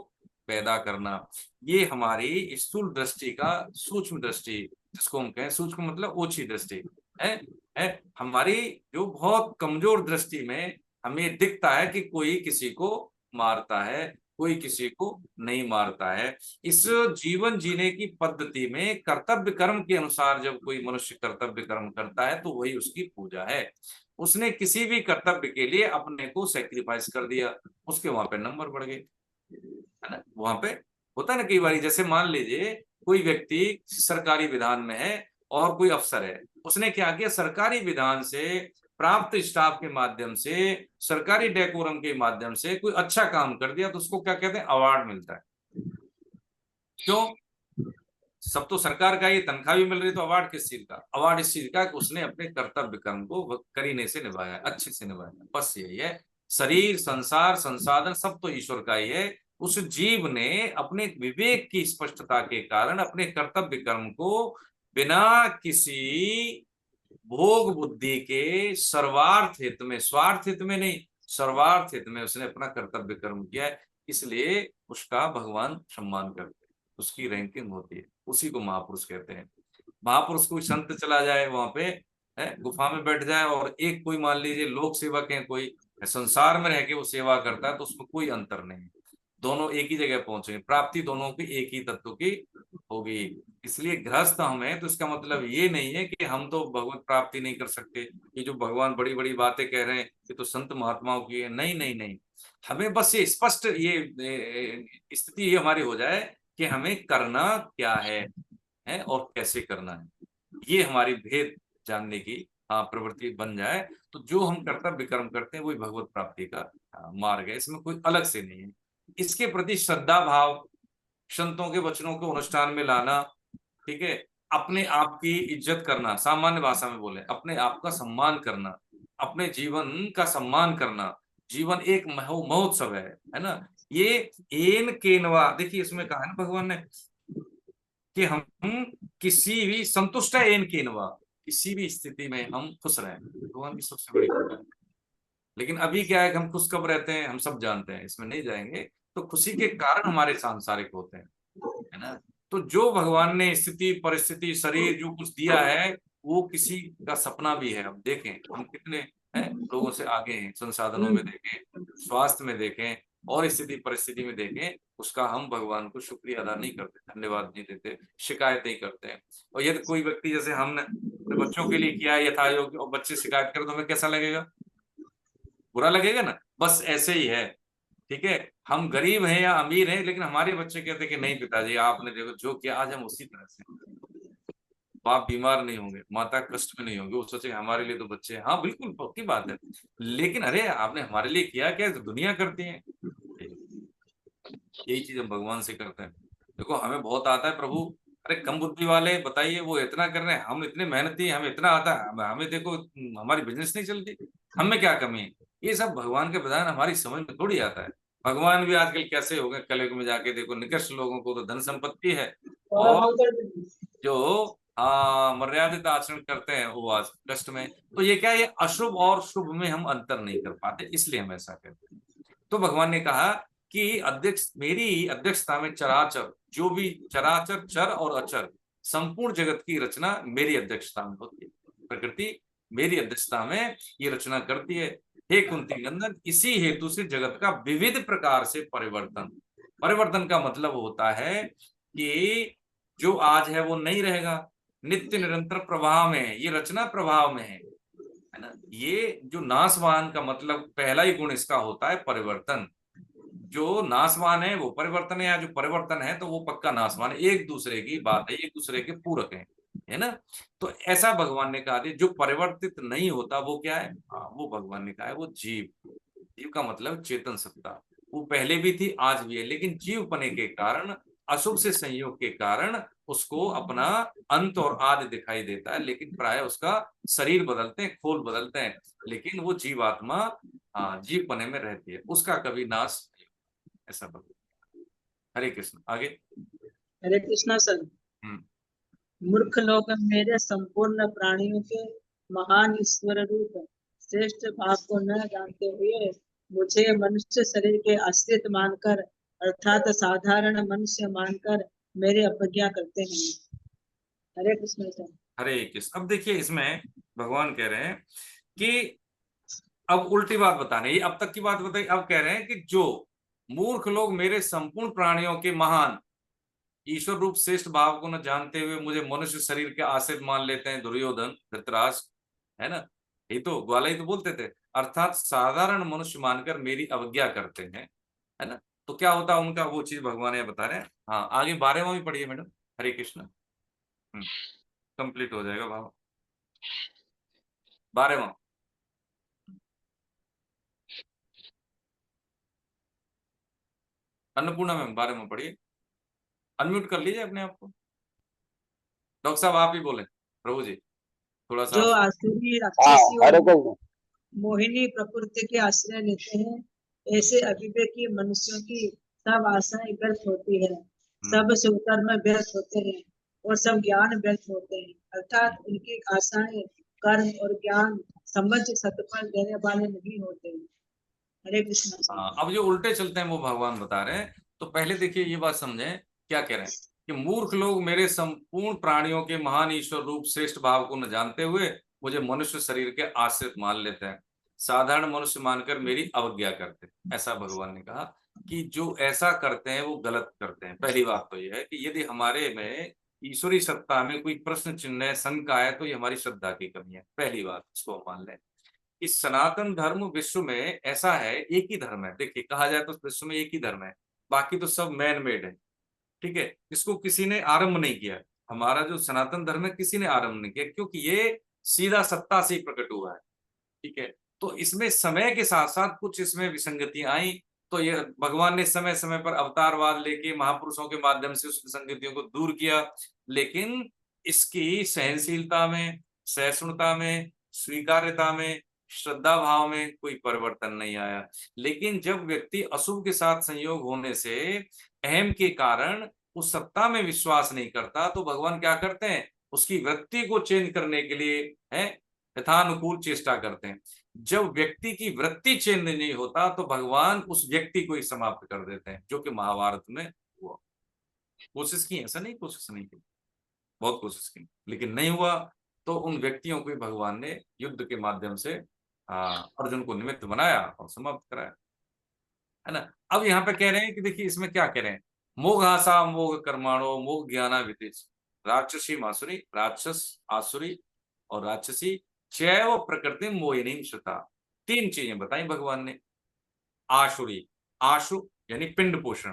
पैदा करना। ये हमारी स्थूल दृष्टि का सूक्ष्म दृष्टि, जिसको हम कहें सूक्ष्म मतलब ओछी दृष्टि है। हमारी जो बहुत कमजोर दृष्टि में हमें दिखता है कि कोई किसी को मारता है, कोई किसी को नहीं मारता है। इस जीवन जीने की पद्धति में कर्तव्य कर्म के अनुसार जब कोई मनुष्य कर्तव्य कर्म करता है तो वही उसकी पूजा है। उसने किसी भी कर्तव्य के लिए अपने को सेक्रीफाइस कर दिया, उसके वहां पे नंबर बढ़ गए, है ना। वहां पे होता है ना कई बार, जैसे मान लीजिए कोई व्यक्ति सरकारी विधान में है और कोई अफसर है, उसने क्या किया, सरकारी विधान से प्राप्त स्टाफ के माध्यम से, सरकारी डेकोरम के माध्यम से कोई अच्छा काम कर दिया तो उसको क्या कहते हैं, अवार्ड मिलता है। क्यों? सब तो सरकार का, ये तनख्वाह भी मिल रही, तो अवार्ड किस चीज का? अवार्ड इस चीज का कि उसने अपने कर्तव्य कर्म को करीने से निभाया, अच्छे से निभाया। बस यही है। शरीर, संसार, संसाधन सब तो ईश्वर का ही है। उस जीव ने अपने विवेक की स्पष्टता के कारण अपने कर्तव्य कर्म को बिना किसी भोग बुद्धि के सर्वार्थ हित में, स्वार्थ हित में नहीं, सर्वार्थ हित में उसने अपना कर्तव्य कर्म किया है। इसलिए उसका भगवान सम्मान करते हैं, उसकी रैंकिंग होती है, उसी को महापुरुष कहते हैं। महापुरुष कोई संत चला जाए वहां पे गुफा में बैठ जाए और एक कोई मान लीजिए लोक सेवक है, कोई संसार में रह के वो सेवा करता है, तो उसमें कोई अंतर नहीं, दोनों एक ही जगह पहुंचेंगे, प्राप्ति दोनों की एक ही तत्व की होगी। इसलिए गृहस्थ हम हैं तो इसका मतलब ये नहीं है कि हम तो भगवत प्राप्ति नहीं कर सकते। ये जो भगवान बड़ी बड़ी बातें कह रहे हैं ये तो संत महात्माओं की है, नहीं नहीं नहीं। हमें बस ये स्पष्ट ये स्थिति ये हमारी हो जाए कि हमें करना क्या है और कैसे करना है, ये हमारी भेद जानने की प्रवृत्ति बन जाए, तो जो हम कर्तव्य कर्म करते हैं वही भगवत प्राप्ति का मार्ग है। इसमें कोई अलग से नहीं है। इसके प्रति श्रद्धा भाव, संतों के वचनों को अनुष्ठान में लाना, ठीक है, अपने आप की इज्जत करना, सामान्य भाषा में बोले अपने आप का सम्मान करना, अपने जीवन का सम्मान करना। जीवन एक महोत्सव है ना। ये एन केनवा, देखिए इसमें कहा है ना भगवान ने कि हम किसी भी संतुष्ट है एन केनवा, किसी भी स्थिति में हम खुश रहें, भगवान की सबसे बड़ी कृपा है। लेकिन अभी क्या है कि हम खुश कब रहते हैं हम सब जानते हैं, इसमें नहीं जाएंगे। तो खुशी के कारण हमारे सांसारिक होते हैं, है ना। तो जो भगवान ने स्थिति परिस्थिति शरीर जो कुछ दिया है वो किसी का सपना भी है। अब देखें हम कितने हैं लोगों से आगे हैं, संसाधनों में देखें, स्वास्थ्य में देखें, और स्थिति परिस्थिति में देखें, उसका हम भगवान को शुक्रिया अदा नहीं करते, धन्यवाद नहीं देते, शिकायत नहीं करते हैं। और यदि कोई व्यक्ति जैसे हमने अपने बच्चों के लिए किया है यथा योग्य और बच्चे शिकायत करें तो हमें कैसा लगेगा? बुरा लगेगा ना। बस ऐसे ही है, ठीक है। हम गरीब हैं या अमीर हैं, लेकिन हमारे बच्चे कहते हैं कि नहीं पिताजी आपने देखो जो किया, आज हम उसी तरह से। बाप बीमार नहीं होंगे, माता कष्ट में नहीं होंगे, वो सोचे हमारे लिए तो बच्चे हैं। हाँ बिल्कुल पक्की बात है, लेकिन अरे आपने हमारे लिए किया क्या? तो दुनिया करती है। यही चीज हम भगवान से करते हैं। देखो हमें बहुत आता है प्रभु, अरे कम बुद्धि वाले बताइए वो इतना कर रहे हैं, हम इतने मेहनती हैं, हमें इतना आता है, हमें देखो हमारी बिजनेस नहीं चलती, हमें क्या कमी है? ये सब भगवान के विधान हमारी समझ में थोड़ी आता है। भगवान भी आजकल कैसे हो गए, कलयुग में जाके देखो निकृष्ट लोगों को तो धन संपत्ति है, और जो मर्यादित आचरण करते हैं वो आज कष्ट में। तो ये क्या, ये अशुभ और शुभ में हम अंतर नहीं कर पाते, इसलिए हम ऐसा करते हैं। तो भगवान ने कहा कि अध्यक्ष मेरी अध्यक्षता में चराचर, जो भी चराचर चर और अचर संपूर्ण जगत की रचना मेरी अध्यक्षता में होती है। प्रकृति मेरी अध्यक्षता में ये रचना करती है। हे कुंती नंदन, इसी हेतु से जगत का विविध प्रकार से परिवर्तन, परिवर्तन का मतलब होता है कि जो आज है वो नहीं रहेगा, नित्य निरंतर प्रवाह में है, ये रचना प्रभाव में है ना। ये जो नाशवान का मतलब पहला ही गुण इसका होता है परिवर्तन। जो नाशवान है वो परिवर्तन है, या जो परिवर्तन है तो वो पक्का नाशवान है। एक दूसरे की बात है, एक दूसरे के पूरक है ना। तो ऐसा भगवान ने कहा जो परिवर्तित नहीं होता वो क्या है? वो भगवान ने कहा है वो जीव। जीव का मतलब चेतन सत्ता, वो पहले भी थी आज भी है, लेकिन जीव पने के कारण, अशुभ से संयोग के कारण उसको अपना अंत और आदि दिखाई देता है, लेकिन प्राय उसका शरीर बदलते हैं, खोल बदलते हैं, लेकिन वो जीवात्मा जीव पने में रहती है, उसका कभी नाश नहीं, ऐसा भगवान। हरे कृष्ण। आगे। हरे कृष्णा सर। मूर्ख लोग मेरे संपूर्ण प्राणियों के महान ईश्वर रूप श्रेष्ठ भाव को न जानते हुए मुझे मनुष्य शरीर के आश्रित मानकर अर्थात साधारण मनुष्य मानकर मेरे अवज्ञा करते हैं। हरे कृष्ण सर। हरे कृष्ण। अब देखिए इसमें भगवान कह रहे हैं कि अब उल्टी बात बताने, ये अब तक की बात बताई, अब कह रहे हैं कि जो मूर्ख लोग मेरे संपूर्ण प्राणियों के महान ईश्वर रूप श्रेष्ठ भाव को न जानते हुए मुझे मनुष्य शरीर के आश्रित मान लेते हैं, दुर्योधन धृतराष्ट्र, है ना, ये तो ग्वाला ही तो बोलते थे, अर्थात साधारण मनुष्य मानकर मेरी अवज्ञा करते हैं, है ना। तो क्या होता है उनका, वो चीज भगवान ये बता रहे हैं। हाँ आगे 12वां भी पढ़िए मैडम। हरे कृष्ण। कंप्लीट हो जाएगा भाव। 12वां। अन्नपूर्णा मैम 12वां पढ़िए। अनम्यूट कर लीजिए अपने आप को। डॉक्टर साहब आप ही बोले, प्रभु जी थोड़ा सा। जो आसुरी राक्षसी और मोहिनी प्रकृति के आश्रय लेते हैं, ऐसे अविवेकी मनुष्यों की सब आशाएं व्यर्थ होती है, सब सुकर्म व्यर्थ होते हैं और सब ज्ञान व्यर्थ होते हैं, अर्थात उनकी आशाएं कर्म और ज्ञान समझ सत्फल देने वाले नहीं होते। हरे कृष्ण। अब जो उल्टे चलते हैं वो भगवान बता रहे हैं। तो पहले देखिए ये बात समझें, क्या कह रहे हैं कि मूर्ख लोग मेरे संपूर्ण प्राणियों के महान ईश्वर रूप श्रेष्ठ भाव को न जानते हुए मुझे मनुष्य शरीर के आश्रित मान लेते हैं, साधारण मनुष्य मानकर मेरी अवज्ञा करते हैं। ऐसा भगवान ने कहा कि जो ऐसा करते हैं वो गलत करते हैं। पहली बात तो यह है कि यदि हमारे में ईश्वरी सत्ता में कोई प्रश्न चिन्ह है, शंका है, तो ये हमारी श्रद्धा की कमी है। पहली बात इसको मान लें। इस सनातन धर्म विश्व में ऐसा है, एक ही धर्म है। देखिए कहा जाए तो विश्व में एक ही धर्म है, बाकी तो सब मैन मेड है, ठीक है। इसको किसी ने आरंभ नहीं किया। हमारा जो सनातन धर्म है किसी ने आरंभ नहीं किया, क्योंकि ये सीधा सत्ता से ही प्रकट हुआ है, ठीक है। तो इसमें समय के साथ साथ कुछ इसमें विसंगतियां आई, तो ये भगवान ने समय समय पर अवतारवाद लेके महापुरुषों के माध्यम से उस विसंगतियों को दूर किया, लेकिन इसकी सहनशीलता में, सहिष्णुता में, स्वीकार्यता में, श्रद्धा भाव में कोई परिवर्तन नहीं आया। लेकिन जब व्यक्ति अशुभ के साथ संयोग होने से अहम के कारण उस सत्ता में विश्वास नहीं करता, तो भगवान क्या करते हैं, उसकी वृत्ति को चेंज करने के लिए है यथानुकूल चेष्टा करते हैं। जब व्यक्ति की वृत्ति चेंज नहीं होता तो भगवान उस व्यक्ति को ही समाप्त कर देते हैं, जो कि महाभारत में हुआ। कोशिश की, ऐसा नहीं कोशिश नहीं की, बहुत कोशिश की, लेकिन नहीं हुआ। तो उन व्यक्तियों को भगवान ने युद्ध के माध्यम से अर्जुन को निमित्त बनाया और समाप्त कराया, है ना। अब यहाँ पे कह रहे हैं कि देखिए इसमें क्या कह रहे हैं, मोघ आशा मोघ कर्माणो मोघ ज्ञाना वितेश राक्षसी मासुरी, राक्षस आसुरी और राक्षसी चैव प्रकृति मोहिनी श्रुता। 3 चीजें बताई भगवान ने। आसुरी, आशु यानी पिंड पोषण,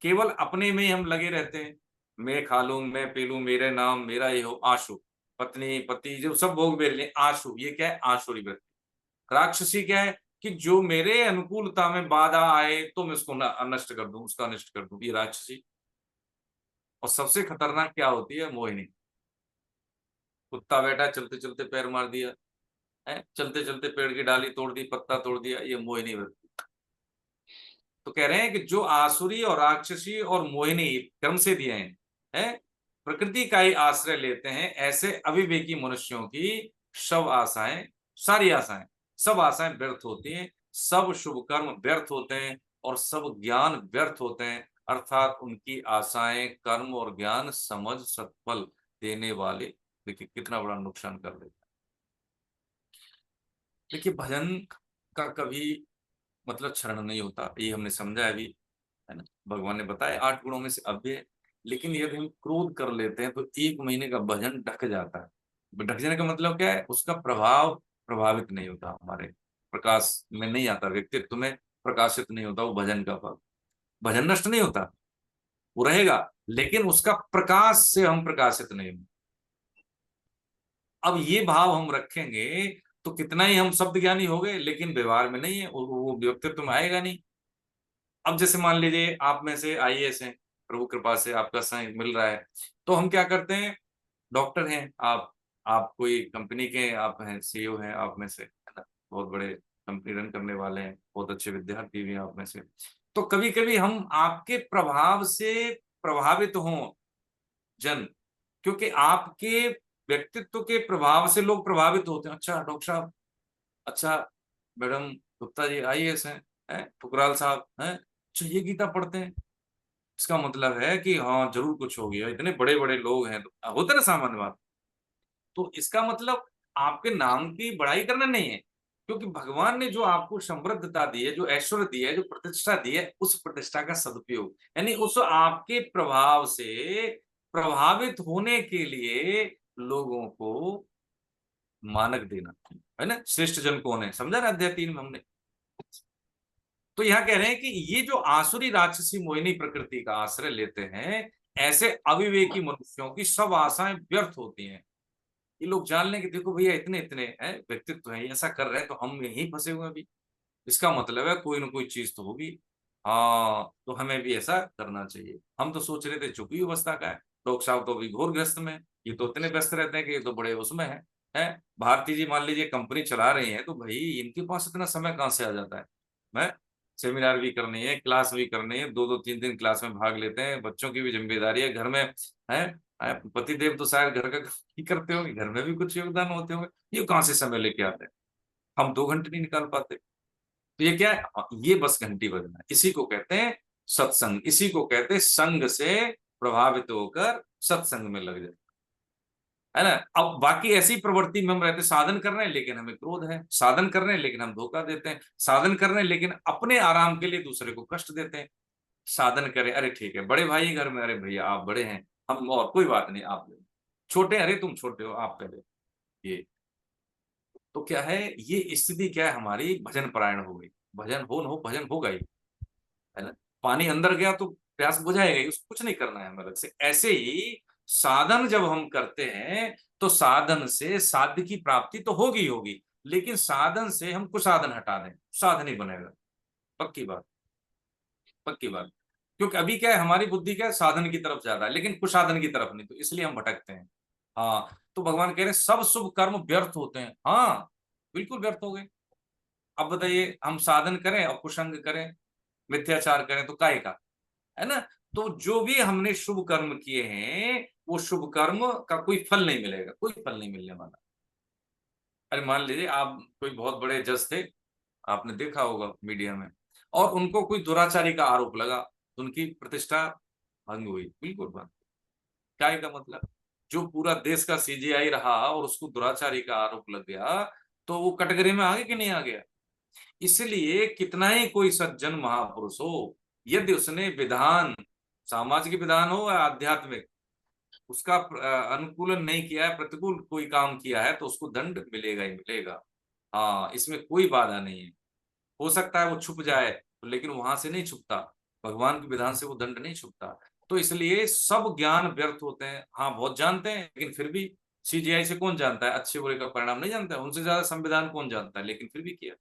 केवल अपने में ही हम लगे रहते हैं, मैं खा लूं, मैं पी लूं, मेरे नाम मेरा ये हो, आशु। पत्नी पति जो सब भोग मेरे लिए, आशु, ये क्या है, आसुरी वृत्ति। राक्षसी क्या है कि जो मेरे अनुकूलता में बाधा आए तो मैं उसको नष्ट कर दूं, उसका नष्ट कर दूं, ये राक्षसी। और सबसे खतरनाक क्या होती है, मोहिनी। कुत्ता बैठा चलते चलते पैर मार दिया है, चलते चलते पेड़ की डाली तोड़ दी, पत्ता तोड़ दिया, ये मोहिनी वृत्ति। तो कह रहे हैं कि जो आसुरी और राक्षसी और मोहिनी क्रम से दिए हैं, प्रकृति का ही आश्रय लेते हैं, ऐसे अविवेकी मनुष्यों की सब आशाएं, सारी आशाएं, सब आशाएं व्यर्थ होती हैं, सब शुभ कर्म व्यर्थ होते हैं और सब ज्ञान व्यर्थ होते हैं। अर्थात उनकी आशाएं, कर्म और ज्ञान समझ सत्फल देने वाले, देखिए कितना बड़ा नुकसान कर देता है। देखिए भजन का कभी मतलब क्षरण नहीं होता, ये हमने समझा अभी, है ना। भगवान ने बताया 8 गुणों में से अव्यय है, लेकिन यदि हम क्रोध कर लेते हैं तो 1 महीने का भजन ढक जाता है। ढक जाने का मतलब क्या है, उसका प्रभाव प्रभावित नहीं होता, हमारे प्रकाश में नहीं आता, व्यक्तित्व में प्रकाशित नहीं होता वो भजन का फल। भजन नष्ट नहीं होता, वो रहेगा, लेकिन उसका प्रकाश से हम प्रकाशित नहीं होंगे। अब ये भाव हम रखेंगे तो कितना ही हम शब्द ज्ञानी हो गए, लेकिन व्यवहार में नहीं है, वो व्यक्तित्व में आएगा नहीं। अब जैसे मान लीजिए आप में से IAS हैं, प्रभु कृपा से आपका सहयोग मिल रहा है, तो हम क्या करते हैं, डॉक्टर हैं आप कोई कंपनी के आप हैं, CEO हैं आप में से, है ना, बहुत बड़े कंपनी रन करने वाले हैं, बहुत अच्छे विद्यार्थी भी हैं आप में से। तो कभी कभी हम आपके प्रभाव से प्रभावित हों जन, क्योंकि आपके व्यक्तित्व के प्रभाव से लोग प्रभावित होते हैं। अच्छा डॉक्टर साहब, अच्छा मैडम गुप्ता जी IAS हैं, ठुकराल साहब हैं, अच्छा ये गीता पढ़ते हैं, इसका मतलब है कि हाँ जरूर कुछ हो गया, इतने बड़े बड़े लोग हैं, तो होता ना सामान्य बात। तो इसका मतलब आपके नाम की बड़ाई करना नहीं है, क्योंकि भगवान ने जो आपको समृद्धता दी है, जो ऐश्वर्य दी है, जो प्रतिष्ठा दी है, उस प्रतिष्ठा का सदुपयोग, यानी उस आपके प्रभाव से प्रभावित होने के लिए लोगों को मानक देना, है ना। श्रेष्ठ जन कौन है, समझा ना अध्याय 3 में हमने। तो यहाँ कह रहे हैं कि ये जो आसुरी राक्षसी मोहिनी प्रकृति का आश्रय लेते हैं, ऐसे अविवेकी मनुष्यों की सब आशाएं व्यर्थ होती हैं। ये लोग जान लें कि देखो भैया इतने इतने हैं व्यक्तित्व है, ऐसा कर रहे हैं तो हम यहीं फंसे हुए अभी, इसका मतलब है कोई ना कोई चीज तो होगी, हाँ तो हमें भी ऐसा करना चाहिए। हम तो सोच रहे थे चुपी अवस्था का है, डॉक्टर साहब तो अभी घोर ग्रस्त में, ये तो इतने व्यस्त रहते हैं कि ये तो बड़े उसमें है। भारती जी मान लीजिए कंपनी चला रही है, तो भाई इनके पास इतना समय कहाँ से आ जाता है। मैं सेमिनार भी करनी है, क्लास भी करनी है, 2-2 3-3 क्लास में भाग लेते हैं, बच्चों की भी जिम्मेदारी है, घर में है पति देव तो शायद घर का ही करते होंगे, घर में भी कुछ योगदान होते होंगे, ये कहाँ से समय लेके आते हैं, हम 2 घंटे नहीं निकाल पाते। तो ये क्या है, ये बस घंटी बजना, इसी को कहते हैं सत्संग, इसी को कहते हैं संग से प्रभावित होकर सत्संग में लग जाए, है ना। अब बाकी ऐसी प्रवृत्ति में हम रहते, साधन कर रहे हैं लेकिन हमें क्रोध है, साधन कर रहे हैं लेकिन हम धोखा देते हैं, साधन कर रहे हैं लेकिन अपने आराम के लिए दूसरे को कष्ट देते हैं। साधन करें, अरे ठीक है बड़े भाई घर में, अरे भैया आप बड़े हैं, हम और कोई बात नहीं आप ले, छोटे अरे तुम छोटे हो आप पहले, ये तो क्या है, ये स्थिति क्या है हमारी, भजन परायण हो गई। भजन हो न हो, भजन होगा ही, है ना। पानी अंदर गया तो प्यास बुझाएगा ही, उसको कुछ नहीं करना है हमें अलग से। ऐसे ही साधन जब हम करते हैं तो साधन से साध्य की प्राप्ति तो होगी होगी, लेकिन साधन से हम कुसाधन हटा दें, साधन ही बनेगा, पक्की बात, पक्की बात। क्योंकि अभी क्या है, हमारी बुद्धि क्या है, साधन की तरफ ज्यादा है, लेकिन कुसाधन की तरफ नहीं, तो इसलिए हम भटकते हैं। हाँ, तो भगवान कह रहे हैं सब शुभ कर्म व्यर्थ होते हैं। हाँ, बिल्कुल व्यर्थ हो गए। अब बताइए, हम साधन करें और कुसंग करें, मिथ्याचार करें, तो काय का, है ना। तो जो भी हमने शुभ कर्म किए हैं, वो शुभ कर्म का कोई फल नहीं मिलेगा, कोई फल नहीं मिलने वाला। अरे मान लीजिए आप कोई बहुत बड़े जज थे, आपने देखा होगा मीडिया में, और उनको कोई दुराचारी का आरोप लगा, तो उनकी प्रतिष्ठा भंग हुई, बिल्कुल बंद। क्या का मतलब, जो पूरा देश का सीजीआई रहा और उसको दुराचारी का आरोप लग गया, तो वो कटघरे में आ गया कि नहीं आ गया। इसलिए कितना ही कोई सज्जन महापुरुष हो, यदि उसने विधान, सामाजिक विधान हो या आध्यात्मिक, उसका अनुकूलन नहीं किया है, प्रतिकूल कोई काम किया है, तो उसको दंड मिलेगा ही मिलेगा। हाँ, इसमें कोई बाधा नहीं है। हो सकता है वो छुप जाए, लेकिन वहां से नहीं छुपता, भगवान के विधान से वो दंड नहीं छुपता। तो इसलिए सब ज्ञान व्यर्थ होते हैं। हाँ, बहुत जानते हैं, लेकिन फिर भी सीजीआई से कौन जानता है, अच्छे बुरे का परिणाम नहीं जानता है, उनसे ज्यादा संविधान कौन जानता है, लेकिन फिर भी किया।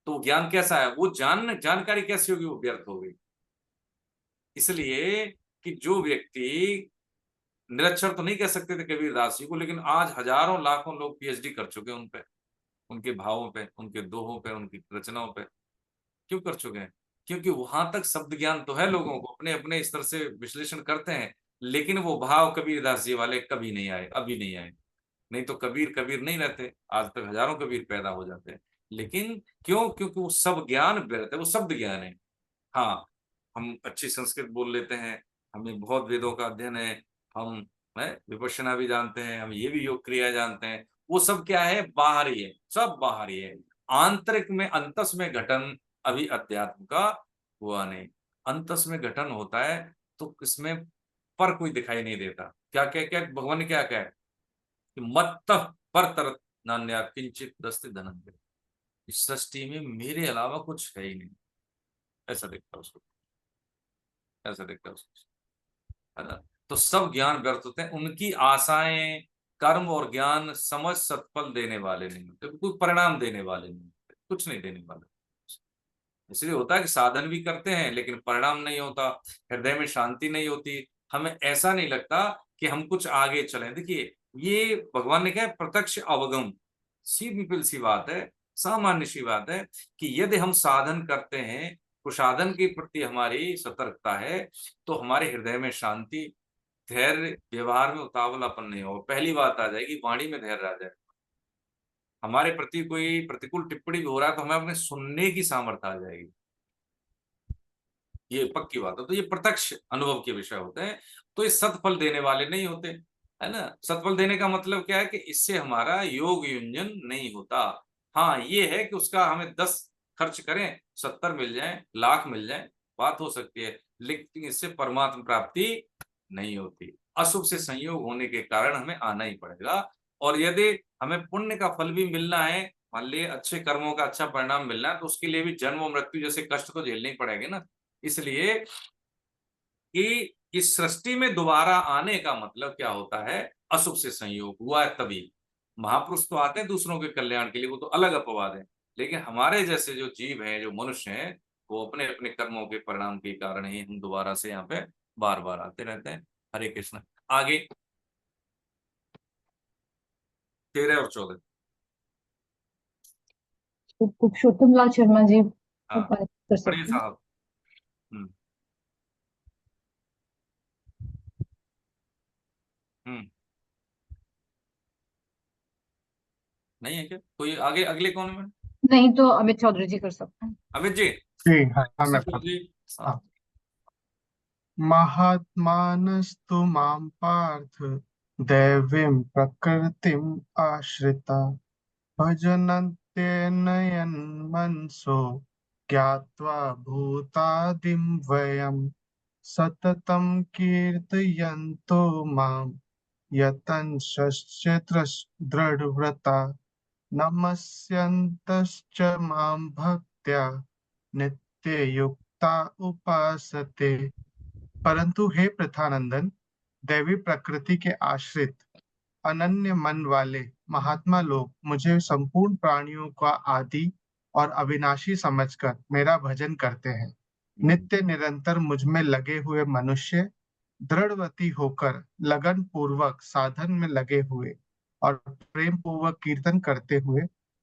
तो ज्ञान कैसा है, वो जानकारी कैसी होगी, वो व्यर्थ होगी। इसलिए कि जो व्यक्ति, निरक्षर तो नहीं कह सकते थे कबीरदास जी को, लेकिन आज हजारों लाखों लोग पीएचडी कर चुके हैं उन पे, उनके भावों पे, उनके दोहों पे, उनकी रचनाओं पे। क्यों कर चुके हैं? क्योंकि वहां तक शब्द ज्ञान तो है, लोगों को अपने अपने स्तर से विश्लेषण करते हैं, लेकिन वो भाव कबीरदास जी वाले कभी नहीं आए, अभी नहीं आए। नहीं तो कबीर कबीर नहीं रहते, आज तक हजारों कबीर पैदा हो जाते हैं। लेकिन क्यों? क्योंकि वो सब ज्ञान व्यर्थ है, वो शब्द ज्ञान है। हाँ, हम अच्छी संस्कृत बोल लेते हैं, हमें बहुत वेदों का अध्ययन है, हम विपश्यना भी जानते हैं, हम ये भी योग क्रिया जानते हैं, वो सब क्या है, बाहरी है, सब बाहरी है। आंतरिक में, अंतस में घटन अभी अध्यात्म का हुआ नहीं। अंतस में घटन होता है तो इसमें पर कोई दिखाई नहीं देता। क्या क्या क्या भगवान ने क्या कहा है कि मत्त पर तरत नान्या किंचित दस्ते धनंजय, इस सृष्टि में मेरे अलावा कुछ है ही नहीं। ऐसा देखता उसको, ऐसा देखता उसको, है ना। तो सब ज्ञान व्यर्थ होते हैं, उनकी आशाएं, कर्म और ज्ञान समझ सत्फल देने वाले नहीं होते, कोई परिणाम देने वाले नहीं होते, कुछ नहीं देने वाले। इसलिए होता है कि साधन भी करते हैं लेकिन परिणाम नहीं होता, हृदय में शांति नहीं होती, हमें ऐसा नहीं लगता कि हम कुछ आगे चलें। देखिए, ये भगवान ने कहा प्रत्यक्ष अवगम, सिंपल सी बात है, सामान्य सी बात है कि यदि हम साधन करते हैं, कुशाधन के प्रति हमारी सतर्कता है, तो हमारे हृदय में शांति, धैर्य, व्यवहार में उतावलापन नहीं होगा। पहली बात आ जाएगी, वाणी में धैर्य आ जाएगा। हमारे प्रति कोई प्रतिकूल टिप्पणी भी हो रहा है तो हमें अपने सुनने की सामर्थ्य आ जाएगी, ये पक्की बात है। तो ये प्रत्यक्ष अनुभव के विषय होते हैं, तो ये सत्फल देने वाले नहीं होते, है ना। सत्फल देने का मतलब क्या है कि इससे हमारा योग युंजन नहीं होता। हाँ, ये है कि उसका हमें 10 खर्च करें, 70 मिल जाए, लाख मिल जाए, बात हो सकती है, लेकिन इससे परमात्मा प्राप्ति नहीं होती। अशुभ से संयोग होने के कारण हमें आना ही पड़ेगा। और यदि हमें पुण्य का फल भी मिलना है, मान लीजिए अच्छे कर्मों का अच्छा परिणाम मिलना है, तो उसके लिए भी जन्म और मृत्यु जैसे कष्ट तो झेलने ही पड़ेंगे ना। इसलिए कि इस सृष्टि में दोबारा आने का मतलब क्या होता है, अशुभ से संयोग हुआ है तभी। महापुरुष तो आते हैं दूसरों के कल्याण के लिए, वो तो अलग अपवाद है, लेकिन हमारे जैसे जो जीव हैं, जो मनुष्य हैं, वो अपने अपने कर्मों के परिणाम के कारण ही हम दोबारा से यहाँ पे बार बार आते रहते हैं। हरे कृष्ण। आगे 13 और 14। पुरुषोत्तम लाल शर्मा जी हाँ, कर पढ़िए सकते हैं। साहब। हम्म, नहीं है क्या कोई आगे? अगले कौन है? नहीं तो अमित चौधरी जी कर सकते हैं। अमित जी, जी हाँ, मैं जी। हाँ। महात्मानस्तु मां पार्थ दैवीं प्रकृतिम् आश्रिता भजन्त्येनयन् मनसो ज्ञात्वा भूतादिं वयम् सततं कीर्तयन्तो मां यतन्श्च दृढव्रता नमस्यन्तश्च मां भक्त्या नित्ययुक्ता उपासते। परंतु हे प्रथानंदन, दैवी प्रकृति के आश्रित अनन्य मन वाले महात्मा लोग मुझे संपूर्ण प्राणियों का आदि और अविनाशी समझकर मेरा भजन करते हैं। नित्य निरंतर मुझ में लगे हुए मनुष्य दृढ़वती होकर लगन पूर्वक साधन में लगे हुए और प्रेम पूर्वक कीर्तन करते हुए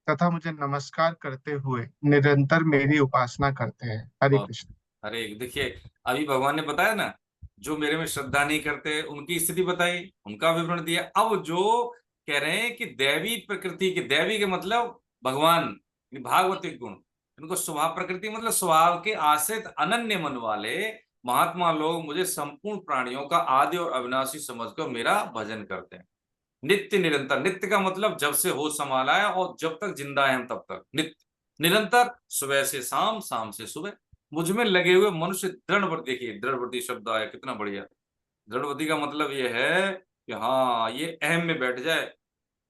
तथा मुझे नमस्कार करते हुए निरंतर मेरी उपासना करते हैं। हरे बहुत कृष्ण। अरे देखिए, अभी भगवान ने बताया ना, जो मेरे में श्रद्धा नहीं करते उनकी स्थिति बताई, उनका विवरण दिया। अब जो कह रहे हैं कि दैवी प्रकृति के, दैवी के मतलब भगवान, भागवतिक गुण, इनको स्वभाव प्रकृति मतलब स्वभाव के आश्रित अनन्य मन वाले महात्मा लोग मुझे संपूर्ण प्राणियों का आदि और अविनाशी समझकर मेरा भजन करते हैं। नित्य निरंतर, नित्य का मतलब जब से होश संभाला है और जब तक जिंदा है हम तब तक नित्य निरंतर, सुबह से शाम, शाम से सुबह मुझ में लगे हुए मनुष्य दृढ़व्रती। देखिए दृढ़व्रती शब्द आया, कितना बढ़िया। दृढ़व्रती का मतलब ये है कि हाँ, ये अहम में बैठ जाए।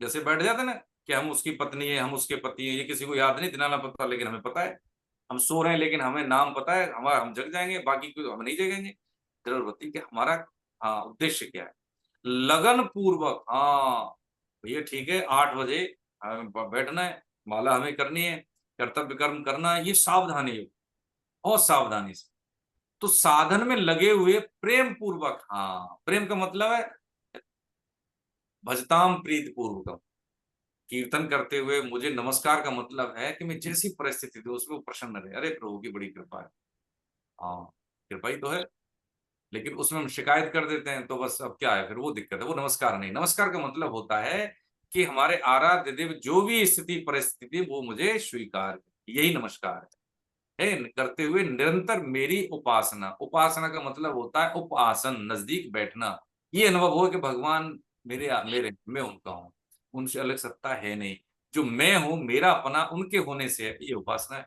जैसे बैठ जाते ना कि हम उसकी पत्नी है, हम उसके पति हैं, ये किसी को याद नहीं दिलाना पड़ता, लेकिन हमें पता है। हम सो रहे हैं लेकिन हमें नाम पता है, हमारा हम जग जाएंगे, बाकी कोई हम नहीं जगेंगे। दृढ़व्रती के हमारा हाँ उद्देश्य क्या है? लगन पूर्वक, हाँ भैया ठीक है, 8 बजे हमें बैठना है, माला हमें करनी है, कर्तव्य कर्म करना है, ये सावधानी है, बहुत सावधानी से। तो साधन में लगे हुए प्रेम पूर्वक, हाँ प्रेम का मतलब है भजताम प्रीत पूर्वकम, कीर्तन करते हुए मुझे नमस्कार का मतलब है कि मैं जैसी परिस्थिति थी उसमें प्रसन्न रहे। अरे प्रभु की बड़ी कृपा है, हाँ कृपा ही तो है, लेकिन उसमें हम शिकायत कर देते हैं तो बस अब क्या है, फिर वो दिक्कत है, वो नमस्कार नहीं। नमस्कार का मतलब होता है कि हमारे आराध्य देव जो भी स्थिति परिस्थिति वो मुझे स्वीकार, यही नमस्कार है करते हुए निरंतर मेरी उपासना। उपासना का मतलब होता है उपासन, नजदीक बैठना। ये अनुभव हो कि भगवान मेरे मेरे मैं उनका हूँ, उनसे अलग सत्ता है नहीं, जो मैं हूं मेरा अपना उनके होने से है, ये उपासना है।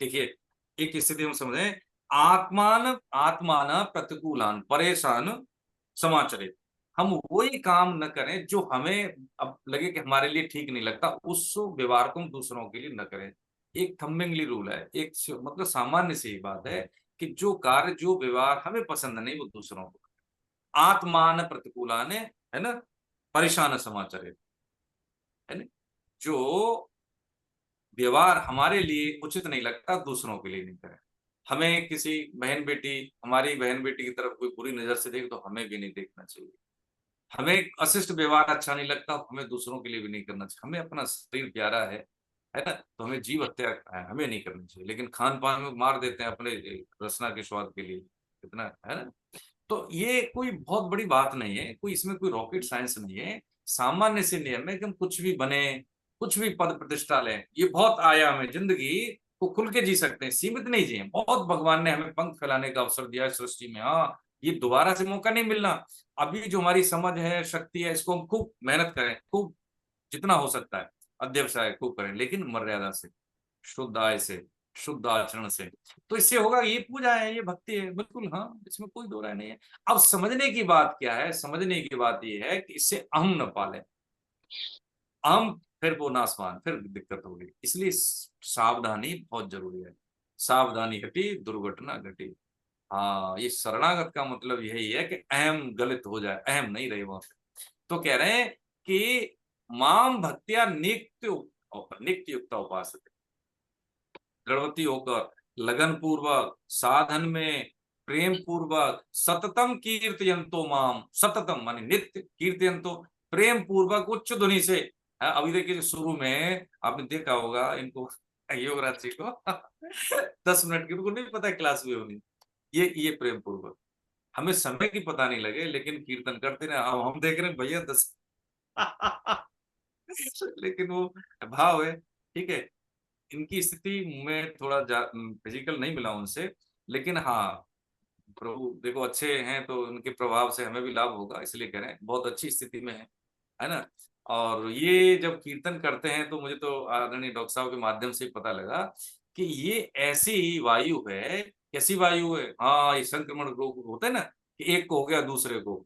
देखिए एक स्थिति हम समझें, आत्मान आत्मान प्रतिकूलान परेशान समाचरित, हम वही काम न करें जो हमें अब लगे कि हमारे लिए ठीक नहीं लगता, उस व्यवहार को हम दूसरों के लिए न करें। एक थंबिंगली रूल है, एक मतलब सामान्य सी बात है कि जो कार्य जो व्यवहार हमें पसंद नहीं वो दूसरों को। आत्मान प्रतिकूलान है ना, परेशान समाचरित है ना, जो व्यवहार हमारे लिए उचित नहीं लगता दूसरों के लिए नहीं करें। हमें किसी बहन बेटी, हमारी बहन बेटी की तरफ कोई बुरी नजर से देखे तो हमें भी नहीं देखना चाहिए। हमें अशिष्ट व्यवहार अच्छा नहीं लगता, हमें दूसरों के लिए भी नहीं करना चाहिए। हमें अपना शरीर प्यारा है ना, तो हमें जीव हत्या हमें नहीं करनी चाहिए, लेकिन खान पान में मार देते हैं अपने रसना के स्वाद के लिए, कितना है ना। तो ये कोई बहुत बड़ी बात नहीं है, कोई इसमें कोई रॉकेट साइंस नहीं है, सामान्य से नियम है कि हम कुछ भी बने, कुछ भी पद प्रतिष्ठा लें, ये बहुत आयाम है, जिंदगी को खुल के जी सकते हैं, सीमित नहीं जिए। बहुत भगवान ने हमें पंख फैलाने का अवसर दिया है सृष्टि में, हाँ ये दोबारा से मौका नहीं मिलना। अभी जो हमारी समझ है, शक्ति है, इसको हम खूब मेहनत करें, खूब जितना हो सकता है अध्यवसाय खूब करें, लेकिन मर्यादा से, शुद्ध आय से, शुद्ध आचरण से, तो इससे होगा। ये पूजा है, ये भक्ति है, बिल्कुल हाँ, इसमें कोई दो राय नहीं है। अब समझने की बात क्या है? समझने की बात ये है कि इससे अहम न पाले, अहम फिर वो नासवान, फिर दिक्कत होगी। इसलिए सावधानी बहुत जरूरी है। सावधानी घटी दुर्घटना घटी। हाँ, ये शरणागत का मतलब यही है कि अहम गलित हो जाए, अहम नहीं रहे वहां पे। तो कह रहे हैं कि माम भक्तिया नित्य नित्य युक्त उपास, दृढ़वती होकर लगन पूर्वक साधन में प्रेम पूर्वक सततम कीर्तयंतो माम, सततम माने नित्य, कीर्तयंतो प्रेम पूर्वक उच्च ध्वनि से। अभी देखिए शुरू में आपने देखा होगा इनको, योगराज जी को 10 मिनट की, उनको नहीं पता क्लास भी होनी, ये प्रेम पूर्वक, हमें समय की पता नहीं लगे लेकिन कीर्तन करते रहे। अब हम देख रहे हैं भैया 10 लेकिन वो भाव है, ठीक है। इनकी स्थिति में थोड़ा फिजिकल नहीं मिला उनसे, लेकिन हाँ प्रभु देखो अच्छे हैं तो उनके प्रभाव से हमें भी लाभ होगा, इसलिए कह रहे हैं बहुत अच्छी स्थिति में है ना। और ये जब कीर्तन करते हैं तो मुझे तो आदरणीय डॉक्टर साहब के माध्यम से पता लगा कि ये ऐसी वायु है, कैसी वायु है, हाँ ये संक्रमण रोग होता है ना, कि एक को हो गया दूसरे को।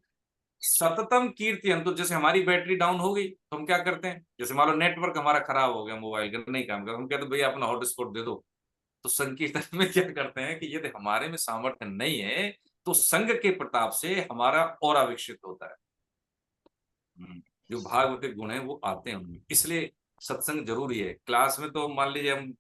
सततम कीर्तन, तो जैसे हमारी बैटरी डाउन हो गई तो हम क्या करते हैं, जैसे मान लो नेटवर्क हमारा खराब हो गया, मोबाइल का नहीं काम कर, हम कहते हैं भैया अपना हॉटस्पॉट दे दो। तो संकीर्तन में क्या करते हैं कि यदि हमारे में सामर्थ्य नहीं है तो संघ के प्रताप से हमारा और विकसित होता है। जो भागवतिक गुण है वो आते हैं उनमें, इसलिए सत्संग जरूरी है। क्लास में तो मान लीजिए हम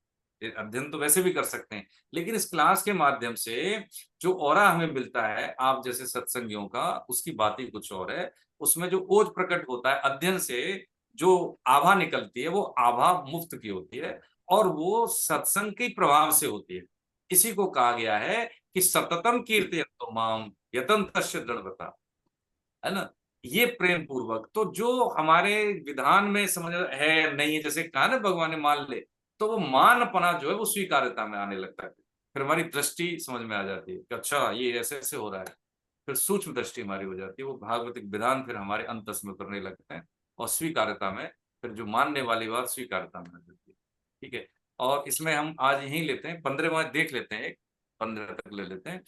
अध्ययन तो वैसे भी कर सकते हैं, लेकिन इस क्लास के माध्यम से जो ऑरा हमें मिलता है आप जैसे सत्संगियों का, उसकी बात ही कुछ और है। उसमें जो ओज प्रकट होता है अध्ययन से, जो आभा निकलती है वो आभा मुफ्त की होती है और वो सत्संग के प्रभाव से होती है। इसी को कहा गया है कि सततम कीर्तयन्तो माम यतन्तस्य दृढ़ता, है ना, ये प्रेम पूर्वक। तो जो हमारे विधान में समझ है नहीं है, जैसे कहा ना भगवान ने मान ले, तो वो मानपना जो है वो स्वीकार्यता में आने लगता है। फिर हमारी दृष्टि समझ में आ जाती है कि अच्छा ये ऐसे ऐसे हो रहा है, फिर सूक्ष्म दृष्टि हमारी हो जाती है, वो भागवतिक विधान फिर हमारे अंतस में उतरने लगते हैं और स्वीकार्यता में, फिर जो मानने वाली बात स्वीकार्यता में आ जाती है। ठीक है, और इसमें हम आज यही लेते हैं 15वां देख लेते हैं, 15 तक ले लेते हैं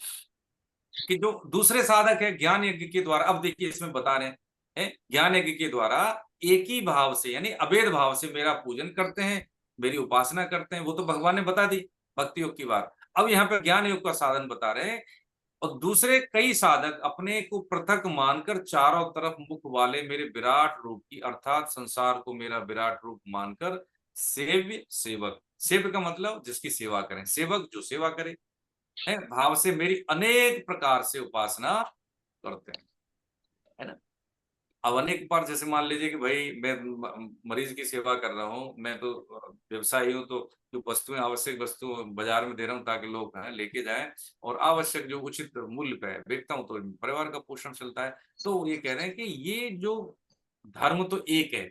कि जो दूसरे साधक है ज्ञान यज्ञ के द्वारा। अब देखिए इसमें बता रहे हैं ज्ञान यज्ञ के द्वारा एक ही भाव से यानी अभेद भाव से मेरा पूजन करते हैं, मेरी उपासना करते हैं। वो तो भगवान ने बता दी भक्ति योग की बात। अब यहाँ पे ज्ञान योग का साधन बता रहे हैं। और दूसरे कई साधक अपने को पृथक मानकर चारों तरफ मुख वाले मेरे विराट रूप की, अर्थात संसार को मेरा विराट रूप मानकर सेव्य सेवक, सेव्य का मतलब जिसकी सेवा करें, सेवक जो सेवा करे, है भाव से मेरी अनेक प्रकार से उपासना करते हैं, है ना। अब अनेक बार जैसे मान लीजिए कि भाई मैं मरीज की सेवा कर रहा हूँ, मैं तो व्यवसायी हूँ, तो जो वस्तुएं आवश्यक वस्तु बाजार में दे रहा हूँ ताकि लोग लेके जाएं और आवश्यक जो उचित मूल्य पे बेचता हूँ तो परिवार का पोषण चलता है। तो ये कह रहे हैं कि ये जो धर्म तो एक है,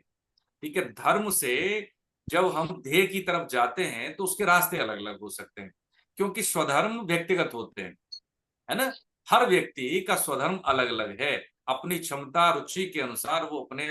ठीक है, धर्म से जब हम ध्येय की तरफ जाते हैं तो उसके रास्ते अलग अलग हो सकते हैं, क्योंकि स्वधर्म व्यक्तिगत होते हैं, है ना। हर व्यक्ति का स्वधर्म अलग अलग है, अपनी क्षमता रुचि के अनुसार वो अपने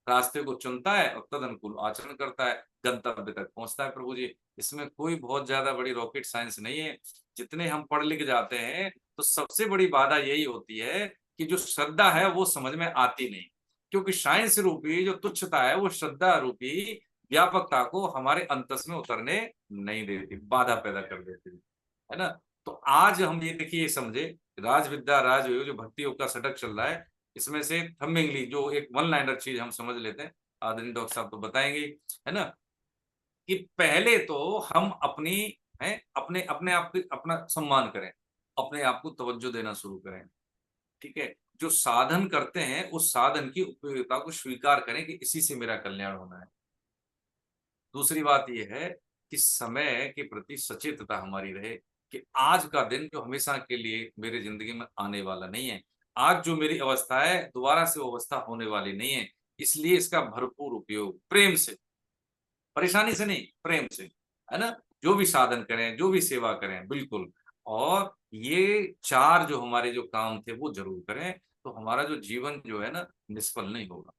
रास्ते को चुनता है और तद अनुकूल आचरण करता है, गंतव्य तक पहुंचता है। प्रभु जी, इसमें कोई बहुत ज्यादा बड़ी रॉकेट साइंस नहीं है। जितने हम पढ़ लिख जाते हैं तो सबसे बड़ी बाधा यही होती है कि जो श्रद्धा है वो समझ में आती नहीं, क्योंकि साइंस रूपी जो तुच्छता है वो श्रद्धा रूपी व्यापकता को हमारे अंतस में उतरने नहीं देती, बाधा पैदा कर देती है ना। तो आज हम ये देखिए समझे राज विद्या राजयोग जो भक्ति योग का सटक चल रहा है, इसमें से थम्बिंगली जो एक वन लाइनर चीज हम समझ लेते हैं, आदरणीय डॉक्टर साहब तो बताएंगे, है ना, कि पहले तो हम अपनी अपने अपने आप अपना सम्मान करें, अपने आप को तवज्जो देना शुरू करें। ठीक है, जो साधन करते हैं उस साधन की उपयोगिता को स्वीकार करें कि इसी से मेरा कल्याण होना है। दूसरी बात यह है कि समय के प्रति सचेतता हमारी रहे कि आज का दिन जो हमेशा के लिए मेरी जिंदगी में आने वाला नहीं है, आज जो मेरी अवस्था है दोबारा से वो अवस्था होने वाली नहीं है, इसलिए इसका भरपूर उपयोग प्रेम से, परेशानी से नहीं, प्रेम से, है ना, जो भी साधन करें, जो भी सेवा करें, बिल्कुल। और ये चार जो हमारे जो काम थे वो जरूर करें, तो हमारा जो जीवन जो है ना निष्फल नहीं होगा।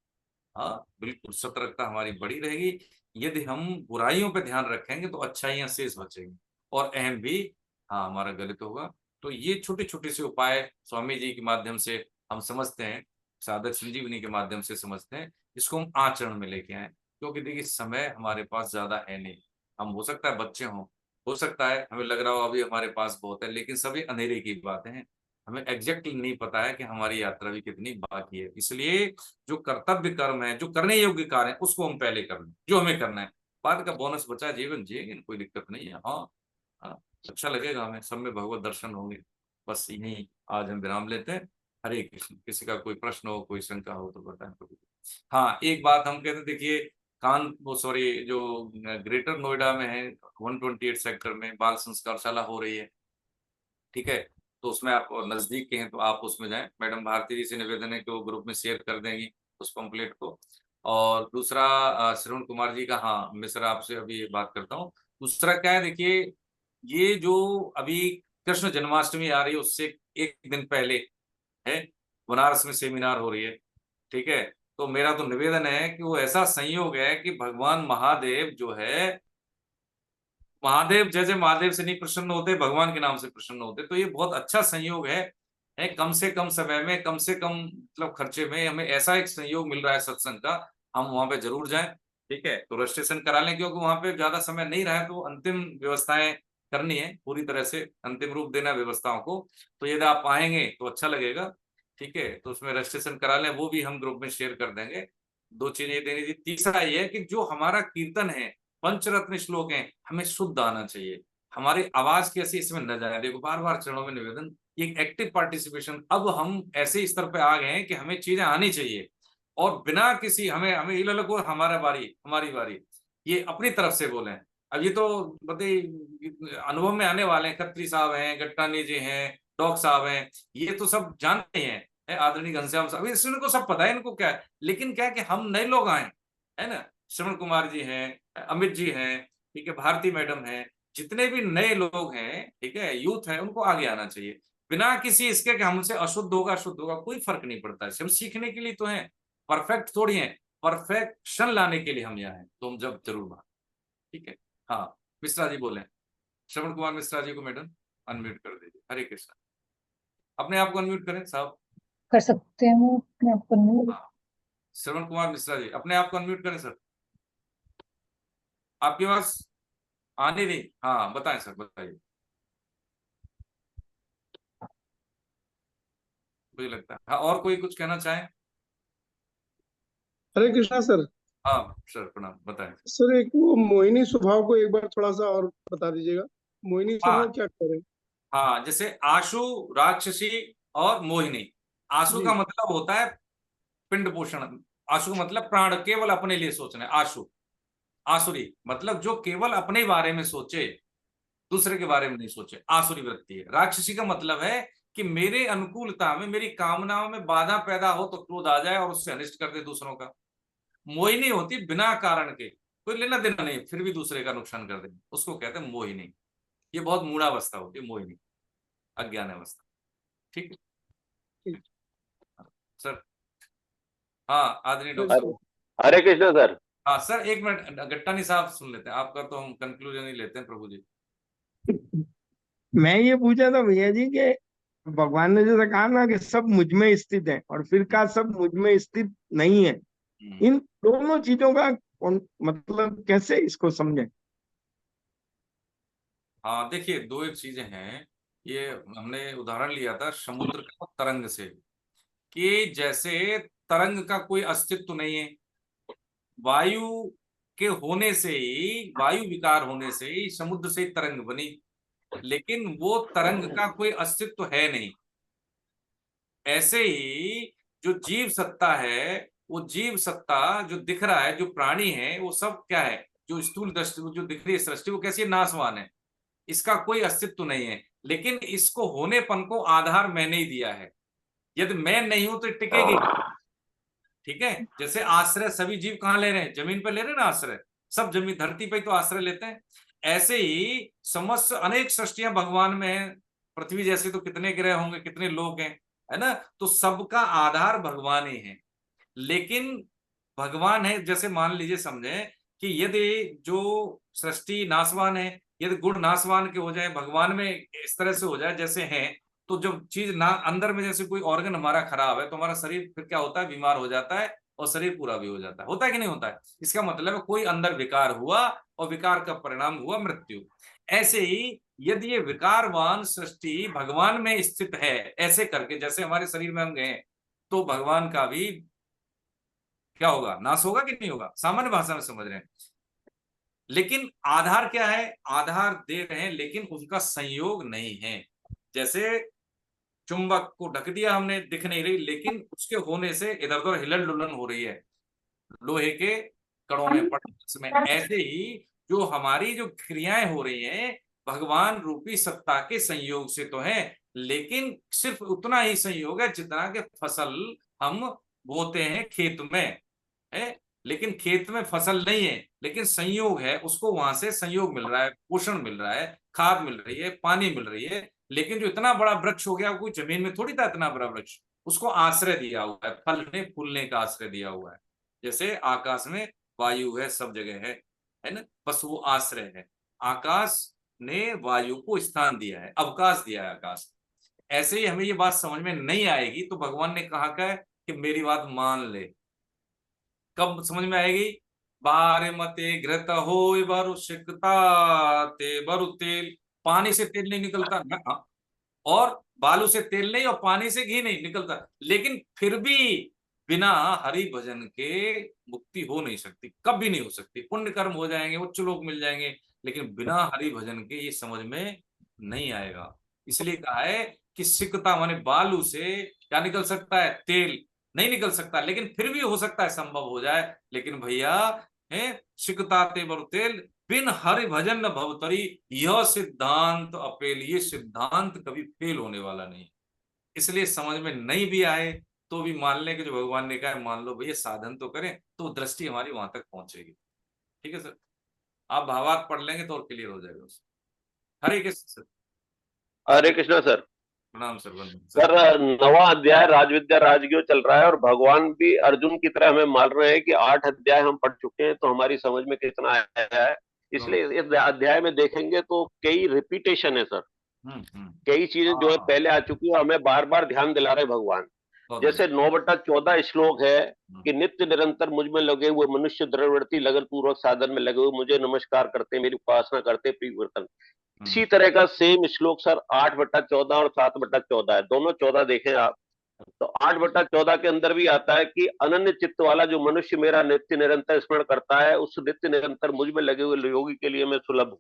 हाँ बिल्कुल, सतर्कता हमारी बड़ी रहेगी। यदि हम बुराइयों पे ध्यान रखेंगे तो अच्छाइयां शेष बचेंगी और अहम भी हाँ हमारा गलित होगा। तो ये छोटे छोटे से उपाय स्वामी जी के माध्यम से हम समझते हैं, साधक संजीवनी के माध्यम से समझते हैं, इसको हम आचरण में लेके आए। क्योंकि देखिए समय हमारे पास ज्यादा है नहीं, हम हो सकता है बच्चे हों, हो सकता है हमें लग रहा हो अभी हमारे पास बहुत है, लेकिन सभी अंधेरे की बातें हैं, हमें एग्जैक्टली नहीं पता है कि हमारी यात्रा भी कितनी बाकी है। इसलिए जो कर्तव्य कर्म है, जो करने योग्य कार्य है, उसको हम पहले कर लें, जो हमें करना है। बाद का बोनस बचा है, जीवन जिएंगे, कोई दिक्कत नहीं है। हाँ हाँ, अच्छा लगेगा हमें, सब में भगवत दर्शन होंगे। बस यही आज हम विराम लेते हैं। हरे कृष्ण। किसी का कोई प्रश्न हो, कोई शंका हो तो बताएं प्रभु। हाँ एक बात हम कहते देखिए, वो सॉरी जो ग्रेटर नोएडा में है 128 सेक्टर में बाल संस्कारशाला हो रही है, ठीक है, तो उसमें आप नजदीक के हैं तो आप उसमें जाएं। मैडम भारती जी से निवेदन है कि वो ग्रुप में शेयर कर देंगी उस पंपलेट को। और दूसरा श्रवण कुमार जी का, हाँ मिश्रा आपसे अभी ये बात करता हूँ। दूसरा क्या है, देखिए ये जो अभी कृष्ण जन्माष्टमी आ रही है उससे एक दिन पहले है बनारस में सेमिनार हो रही है, ठीक है। तो मेरा तो निवेदन है कि वो ऐसा संयोग है कि भगवान महादेव जो है, महादेव जैसे महादेव से नहीं प्रसन्न होते, भगवान के नाम से प्रसन्न होते, तो ये बहुत अच्छा संयोग है कम से कम समय में, कम से कम मतलब खर्चे में हमें ऐसा एक संयोग मिल रहा है सत्संग का, हम वहां पे जरूर जाएं। ठीक है, तो रजिस्ट्रेशन करा लें, क्योंकि वहां पे ज्यादा समय नहीं रहा है तो अंतिम व्यवस्थाएं करनी है, पूरी तरह से अंतिम रूप देना व्यवस्थाओं को। तो यदि आप आएंगे तो अच्छा लगेगा, ठीक है, तो उसमें रजिस्ट्रेशन करा लें, वो भी हम ग्रुप में शेयर कर देंगे। दो चीजें देनी थी। तीसरा ये है कि जो हमारा कीर्तन है पंचरत्न श्लोक हैं, हमें शुद्ध आना चाहिए। हमारी आवाज कैसी इसमें न जाए। देखो बार बार चरणों में निवेदन, ये एक्टिव पार्टिसिपेशन। अब हम ऐसे स्तर पे आ गए हैं कि हमें चीजें आनी चाहिए, और बिना किसी हमें हमें ये लगो हमारा बारी हमारी बारी, ये अपनी तरफ से बोले। अब ये तो बताइए अनुभव में आने वाले हैं, खत्री साहब हैं, गट्टानी जी हैं, डॉक साहब हैं, ये तो सब जानते हैं, आदरणीय घनश्याम साहब, इनको सब पता है इनको क्या है। लेकिन क्या है कि हम नए लोग आए, है ना, श्रवण कुमार जी हैं, अमित जी हैं, ठीक है, भारती मैडम हैं, जितने भी नए लोग हैं, ठीक है, यूथ है, उनको आगे आना चाहिए बिना किसी इसके कि हमसे अशुद्ध होगा शुद्ध होगा, कोई फर्क नहीं पड़ता है। हम सीखने के लिए तो हैं, परफेक्ट थोड़ी है, परफेक्शन लाने के लिए हम यहाँ हैं, तो हम जब जरूर बात, ठीक है। हाँ मिश्रा जी बोले, श्रवण कुमार मिश्रा जी को मैडम अनम्यूट कर दीजिए। हरे कृष्णा, अपने आप को अनम्यूट करें साहब। कर सकते हैं वो अपने आप को नहीं। हाँ, श्रवण कुमार मिश्रा जी अपने आप को अनम्यूट करें सर, आपके पास आने नहीं। हाँ बताएं सर, बताइए। मुझे लगता है हाँ, और कोई कुछ कहना चाहे? हरे कृष्णा सर। हाँ सर प्रणाम, बताएं। सर एक वो मोहिनी स्वभाव को एक बार थोड़ा सा और बता दीजिएगा, मोहिनी स्वभाव हाँ क्या करें? हाँ, जैसे आशु, राक्षसी और मोहिनी। आशु जी का मतलब होता है पिंड पोषण, आशु का मतलब प्राण, केवल अपने लिए सोचना है आशु। आसुरी मतलब जो केवल अपने बारे में सोचे, दूसरे के बारे में नहीं सोचे, आसुरी वृत्ति है। राक्षसी का मतलब है कि मेरे अनुकूलता में, मेरी कामनाओं में बाधा पैदा हो तो क्रोध आ जाए और उससे अनिष्ट कर दे दूसरों का। मोहिनी होती बिना कारण के, कोई लेना देना नहीं, फिर भी दूसरे का नुकसान कर दे, उसको कहते हैं मोहिनी। ये बहुत मूढ़ावस्था होती है मोहिनी, अज्ञान अवस्था, ठीक है ठीक। सर। हाँ आदरणीय डॉक्टर। हरे कृष्ण सर। हाँ सर एक मिनट, गट्टानी साहब सुन लेते हैं आपका, तो हम कंक्लूजन ही लेते हैं प्रभु जी। मैं ये पूछा था भैया जी कि भगवान ने जैसा कहा ना कि सब मुझ में स्थित है, और फिर कहा सब मुझ में स्थित नहीं है, इन दोनों चीजों का मतलब कैसे इसको समझें? हाँ देखिए, दो एक चीजें हैं। ये हमने उदाहरण लिया था समुद्र का तरंग से, कि जैसे तरंग का कोई अस्तित्व नहीं है, वायु के होने से ही, वायु विकार होने से ही समुद्र से तरंग बनी, लेकिन वो तरंग का कोई अस्तित्व है नहीं। ऐसे ही जो जीव सत्ता है, वो जीव सत्ता जो दिख रहा है, जो प्राणी है, वो सब क्या है, जो स्थूल दृष्टि जो दिख रही है सृष्टि, वो कैसी नाशवान है, इसका कोई अस्तित्व नहीं है। लेकिन इसको होनेपन को आधार मैंने ही दिया है, यदि मैं नहीं हूं तो टिकेगी, ठीक है। जैसे आश्रय सभी जीव कहाँ ले रहे हैं, जमीन पर ले रहे हैं ना आश्रय, सब जमीन धरती पे तो आश्रय लेते हैं। ऐसे ही समस्त अनेक सृष्टियां भगवान में है, पृथ्वी जैसे तो कितने ग्रह होंगे, कितने लोग हैं, है ना, तो सबका आधार भगवान ही है। लेकिन भगवान है, जैसे मान लीजिए समझे कि यदि जो सृष्टि नाशवान है, यदि गुण नाशवान के हो जाए, भगवान में इस तरह से हो जाए जैसे हैं, तो जब चीज ना अंदर में, जैसे कोई ऑर्गन हमारा खराब है तो हमारा शरीर फिर क्या होता है, बीमार हो जाता है, और शरीर पूरा भी हो जाता है। होता है कि नहीं होता है? इसका मतलब है कोई अंदर विकार हुआ, और विकार का परिणाम हुआ मृत्यु। ऐसे ही यदि ये विकारवान सृष्टि भगवान में स्थित है, ऐसे करके जैसे हमारे शरीर में हम गए, तो भगवान का भी क्या होगा, नाश होगा कि नहीं होगा, सामान्य भाषा में समझ रहे हैं। लेकिन आधार क्या है, आधार दे रहे हैं लेकिन उनका संयोग नहीं है। जैसे चुंबक को ढक दिया हमने, दिख नहीं रही, लेकिन उसके होने से इधर उधर हिलन डुलन हो रही है लोहे के कणों में पड़ने में। ऐसे ही जो हमारी जो क्रियाएं हो रही हैं, भगवान रूपी सत्ता के संयोग से तो है, लेकिन सिर्फ उतना ही संयोग है जितना कि फसल हम बोते हैं खेत में, है, लेकिन खेत में फसल नहीं है, लेकिन संयोग है, उसको वहां से संयोग मिल रहा है, पोषण मिल रहा है, खाद मिल रही है, पानी मिल रही है। लेकिन जो इतना बड़ा वृक्ष हो गया, कोई जमीन में थोड़ी था इतना बड़ा वृक्ष, उसको आश्रय दिया हुआ है, फलने फूलने का आश्रय दिया हुआ है। जैसे आकाश में वायु है, सब जगह है ना, बस वो आश्रय है। आकाश ने वायु को स्थान दिया है, अवकाश दिया है आकाश। ऐसे ही हमें ये बात समझ में नहीं आएगी तो भगवान ने कहा क्या कि मेरी बात मान ले। कब समझ में आएगी? बारे मते घृत हो बरु सिकता ते बरु तेल, पानी से तेल नहीं निकलता ना, और बालू से तेल नहीं, और पानी से घी नहीं निकलता, लेकिन फिर भी बिना हरि भजन के मुक्ति हो नहीं सकती, कभी नहीं हो सकती। पुण्य कर्म हो जाएंगे, उच्च लोक मिल जाएंगे, लेकिन बिना हरि भजन के ये समझ में नहीं आएगा। इसलिए कहा है कि सिकता माने बालू से क्या निकल सकता है? तेल नहीं निकल सकता, लेकिन फिर भी हो सकता है, संभव हो जाए। लेकिन भैया है सिकता तेवर तेल बिन हरि भजन न भवतरी, यह सिद्धांत अपेल, ये सिद्धांत कभी फेल होने वाला नहीं। इसलिए समझ में नहीं भी आए तो भी मान लें कि जो भगवान ने कहा है मान लो भैया, साधन तो करें तो दृष्टि हमारी वहां तक पहुंचेगी। ठीक है सर, आप भावार्थ पढ़ लेंगे तो और क्लियर हो जाएगा उससे। हरे कृष्ण सर। हरे कृष्णा सर। प्रणाम सर। वंदन सर, 9वां अध्याय राजविद्या राजज्ञ चल रहा है और भगवान भी अर्जुन की तरह हमें मान रहे हैं कि 8 अध्याय हम पढ़ चुके हैं, तो हमारी समझ में कितना आया है। इसलिए इस अध्याय में देखेंगे तो कई रिपीटेशन है सर, कई चीजें जो है पहले आ चुकी है, हमें बार बार ध्यान दिला रहे भगवान। जैसे 9/14 श्लोक है कि नित्य निरंतर मुझ में लगे हुए मनुष्य दृढ़व्रती लगन पूर्वक साधन में लगे हुए मुझे नमस्कार करते, मेरी उपासना करते, प्रियवर्तन। इसी तरह का सेम श्लोक सर 8/14 और 7/14 है, दोनों 14 देखें आप तो 8/14 के अंदर भी आता है कि अनन्य चित्त वाला जो मनुष्य मेरा नित्य निरंतर स्मरण करता है, उस नित्य निरंतर मुझ में लगे हुए योगी के लिए मैं सुलभ हूँ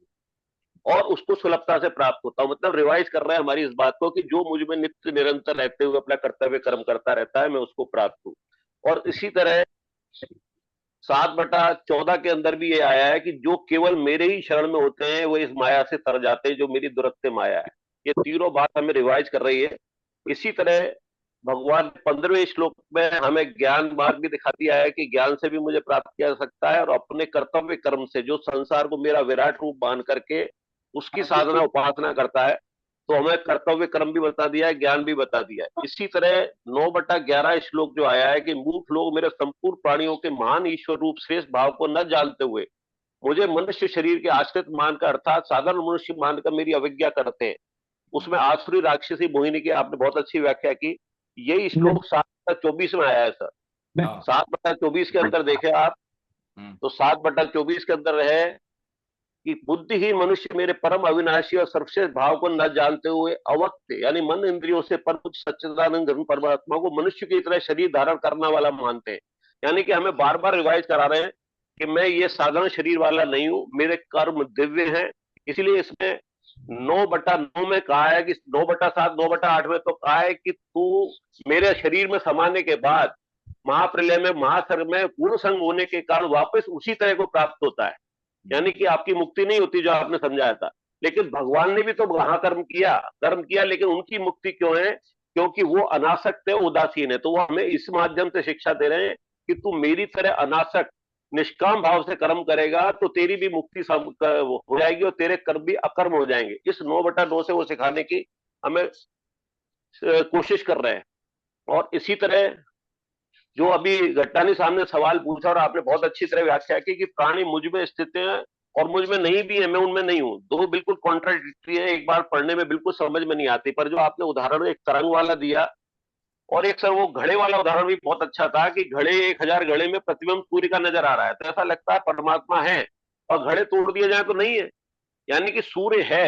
और उसको सुलभता से प्राप्त होता हूँ। मतलब रिवाइज कर रहा है हमारी इस बात को कि जो मुझ में नित्य निरंतर रहते हुए अपना कर्तव्य कर्म करता रहता है, मैं उसको प्राप्त हूँ। और इसी तरह 7/14 के अंदर भी ये आया है कि जो केवल मेरे ही शरण में होते हैं वो इस माया से तर जाते हैं, जो मेरी दुरत्य माया है। ये तीनों बात हमें रिवाइज कर रही है। इसी तरह भगवान 15वें श्लोक में हमें ज्ञान मार्ग भी दिखा दिया है कि ज्ञान से भी मुझे प्राप्त किया जा सकता है और अपने कर्तव्य कर्म से, जो संसार को मेरा विराट रूप मान करके उसकी साधना उपासना करता है, तो हमें कर्तव्य कर्म भी बता दिया है, ज्ञान भी बता दिया है। इसी तरह 9/11 श्लोक जो आया है कि मूर्ख लोग मेरे संपूर्ण प्राणियों के महान ईश्वर रूप श्रेष्ठ भाव को न जानते हुए मुझे मनुष्य शरीर के आश्रित मानकर अर्थात साधारण मनुष्य मानकर मेरी अवज्ञा करते हैं। उसमें आसुरी राक्षसी मोहिनी की आपने बहुत अच्छी व्याख्या की। यही श्लोक 7/24 में आया है सर। 7/24 के अंदर देखे आप तो 7/24 के अंदर है कि बुद्धिहीन मनुष्य मेरे परम अविनाशी और सर्वश्रेष्ठ भाव को न जानते हुए अवक्त यानी मन इंद्रियों से परम सच्चिदानंद घन परमात्मा को मनुष्य की तरह शरीर धारण करने वाला मानते हैं। यानी कि हमें बार बार रिवाइज करा रहे हैं कि मैं ये साधारण शरीर वाला नहीं हूं, मेरे कर्म दिव्य हैं। इसलिए इसमें 9/9 में कहा है कि 9/7 9/8 में तो कहा है कि तू मेरे शरीर में समाने के बाद महाप्रलय में महासर्ग में पूर्ण संग होने के कारण वापस उसी तरह को प्राप्त होता है। यानी कि आपकी मुक्ति नहीं होती जो आपने समझाया था। लेकिन भगवान ने भी तो वहां कर्म किया, लेकिन उनकी मुक्ति क्यों है? क्योंकि वो अनासक्त है, उदासीन है। तो वो हमें इस माध्यम से शिक्षा दे रहे हैं कि तू मेरी तरह अनासक्त निष्काम भाव से कर्म करेगा तो तेरी भी मुक्ति हो जाएगी और तेरे कर्म भी अकर्म हो जाएंगे। इस 9/9 से वो सिखाने की हमें कोशिश कर रहे हैं। और इसी तरह जो अभी घट्टानी साहब ने सवाल पूछा और आपने बहुत अच्छी तरह व्याख्या की कि प्राणी मुझ में स्थित है और मुझ में नहीं भी है, मैं उनमें नहीं हूं। दो बिल्कुल कॉन्ट्राडिक्टरी है, एक बार पढ़ने में बिल्कुल समझ में नहीं आती। पर जो आपने उदाहरण एक तरंग वाला दिया और एक सर वो घड़े वाला उदाहरण भी बहुत अच्छा था कि घड़े 1000 घड़े में प्रतिबिंब सूर्य का नजर आ रहा है, तो ऐसा लगता है परमात्मा है, और घड़े तोड़ दिए जाए तो नहीं है। यानी कि सूर्य है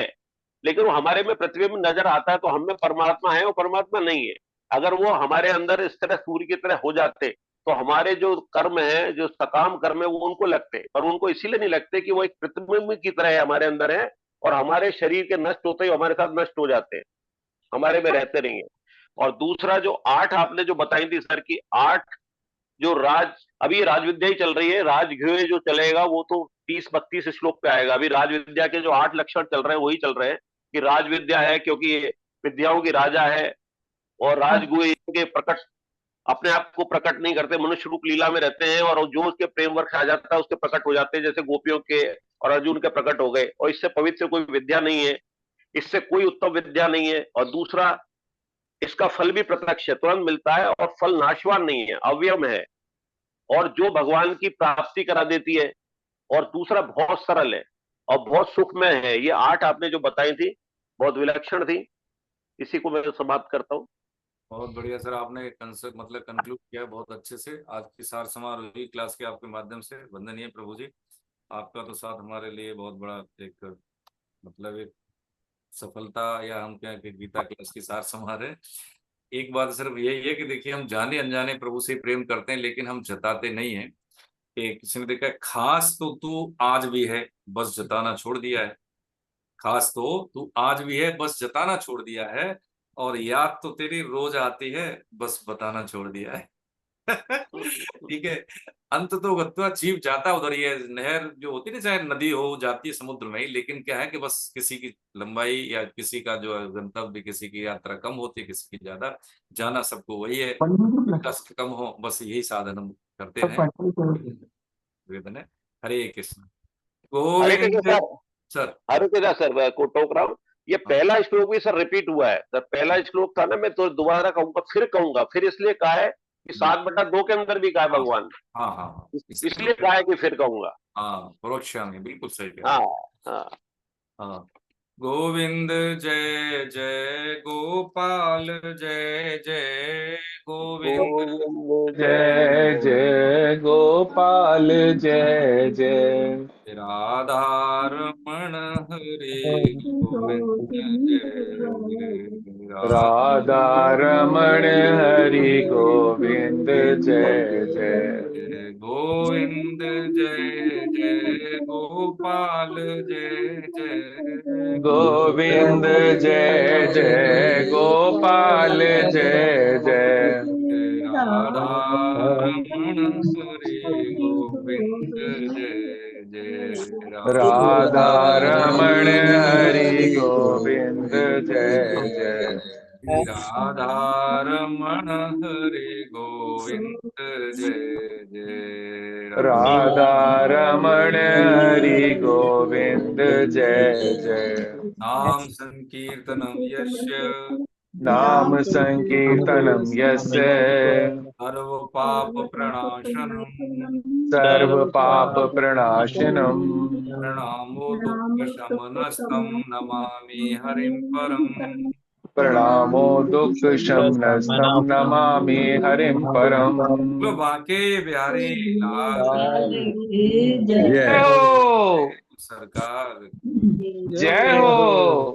लेकिन वो हमारे में प्रतिबिंब नजर आता है, तो हम में परमात्मा है, वो परमात्मा नहीं है। अगर वो हमारे अंदर इस तरह सूर्य की तरह हो जाते तो हमारे जो कर्म है, जो सकाम कर्म है, वो उनको लगते, पर उनको इसीलिए नहीं लगते कि वो एक प्रतिबिंब की तरह हमारे अंदर है और हमारे शरीर के नष्ट होते ही हमारे साथ नष्ट हो जाते हैं, हमारे में रहते नहीं है। और दूसरा जो 8 आपने जो बताई थी सर की 8 जो अभी राज विद्या ही चल रही है, राजघ्य जो चलेगा वो तो 30-32 श्लोक पे आएगा। अभी राज विद्या के जो 8 लक्षण चल रहे हैं वही चल रहे हैं कि राज विद्या है क्योंकि ये विद्याओं की राजा है, और राजगुह के प्रकट अपने आप को प्रकट नहीं करते, मनुष्य रूप लीला में रहते हैं, और जो उसके प्रेम वर्ष आ जाता है उसके प्रकट हो जाते हैं, जैसे गोपियों के और अर्जुन के प्रकट हो गए। और इससे पवित्र कोई विद्या नहीं है, इससे कोई उत्तम विद्या नहीं है। और दूसरा इसका फल भी प्रत्यक्ष है, तुरंत मिलता है, और फल नाशवान नहीं है, अव्ययम है, और जो भगवान की प्राप्ति करा देती है। और दूसरा बहुत सरल है और बहुत सुखमय है। ये 8 आपने जो बताई थी बहुत विलक्षण थी। इसी को मैं समाप्त करता हूँ। बहुत बढ़िया सर, आपने कंसेप्ट मतलब कंक्लूड किया बहुत अच्छे से। आज की सार समारोह क्लास के आपके माध्यम से वंदनीय प्रभु जी, आपका तो साथ हमारे लिए बहुत बड़ा एक मतलब एक सफलता, या हम क्या कि गीता क्लास की सार समार है। एक बात सिर्फ यही है कि देखिए हम जाने अनजाने प्रभु से प्रेम करते हैं, लेकिन हम जताते नहीं हैं। कि किसी ने देखा है, खास तो तू आज भी है, बस जताना छोड़ दिया है। खास तो तू आज भी है, बस जताना छोड़ दिया है। और याद तो तेरी रोज आती है, बस बताना छोड़ दिया है। ठीक है। अंत तो गत्वा जीव जाता उधर, ये नहर जो होती है ना, चाहे नदी हो, जाती है समुद्र में ही, लेकिन क्या है कि बस किसी की लंबाई या किसी का जो गंतव्य, किसी की यात्रा कम होती है, किसी की ज्यादा, जाना सबको वही है, कष्ट कम हो, बस यही साधन हम करते हैं। वेदन है। हरे कृष्ण। हरे कृष्ण गोविंद सर, सर। हरे कृष्ण सर, को टोक रहा हूँ। ये पहला श्लोक भी सर रिपीट हुआ है सर। पहला श्लोक था ना, मैं तो दोबारा कहूंगा, फिर कहूंगा, फिर इसलिए कहा है कि 7/2 के अंदर भी कहा है भगवान ने। हाँ हाँ हाँ, इसलिए कहा है कि फिर कहूंगा। हाँ, परोक्षा में बिल्कुल सही कह हाँ रहे हैं। हाँ। हाँ। गोविंद जय जय गोपाल जय जय गोविंद जय जय गोपाल जय जय राधारमण हरे गोविंद जय जय राधा रमण हरि गोविंद जय जय गोविंद जय जय गोपाल जय जय गोविंद जय जय गोपाल जय जय राधारमण हरे गोविंद जय जय राधा रमण हरि गोविंद जय जय राधारमण हरे गोविंद जय जय राधा रमण हरि गोविंद जय जय नाम संकीर्तनम यस्य नाम संकीर्तनम यस्य सर्व पाप प्रणाशनम सर्व पाप प्रणाशनम प्रणामो दुःख शमनस्तम नमामि हरिं परम प्रणामो दुःख शमनस्तम नमामि हरिं परम। बोलो बांके बिहारी लाल जय हो सरकार जय हो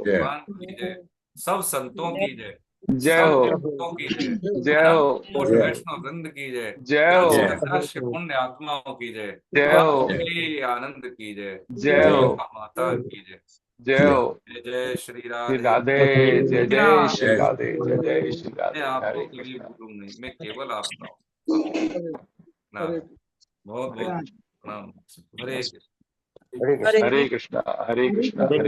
भगवान की जय, सब संतों की जय, जय सब हो भक्तों की जय, जय हो अनंत वैष्णव वृंद की जय, जय हो दश पुण्य आत्माओं की जय, जय हो राष्ट्रीय आनंद की जय, जय हो माता की जय। जय हो जय जय श्री श्री राधे। राधे जय जय श्री राधे जय जय श्री मैं राधे आपको हरे कभी कृष्णा गुरु नहीं, मैं केवल आपका हूँ। ना बहुत बहुत प्रणाम। हरे कृष्ण। हरे कृष्णा हरे कृष्णा हरे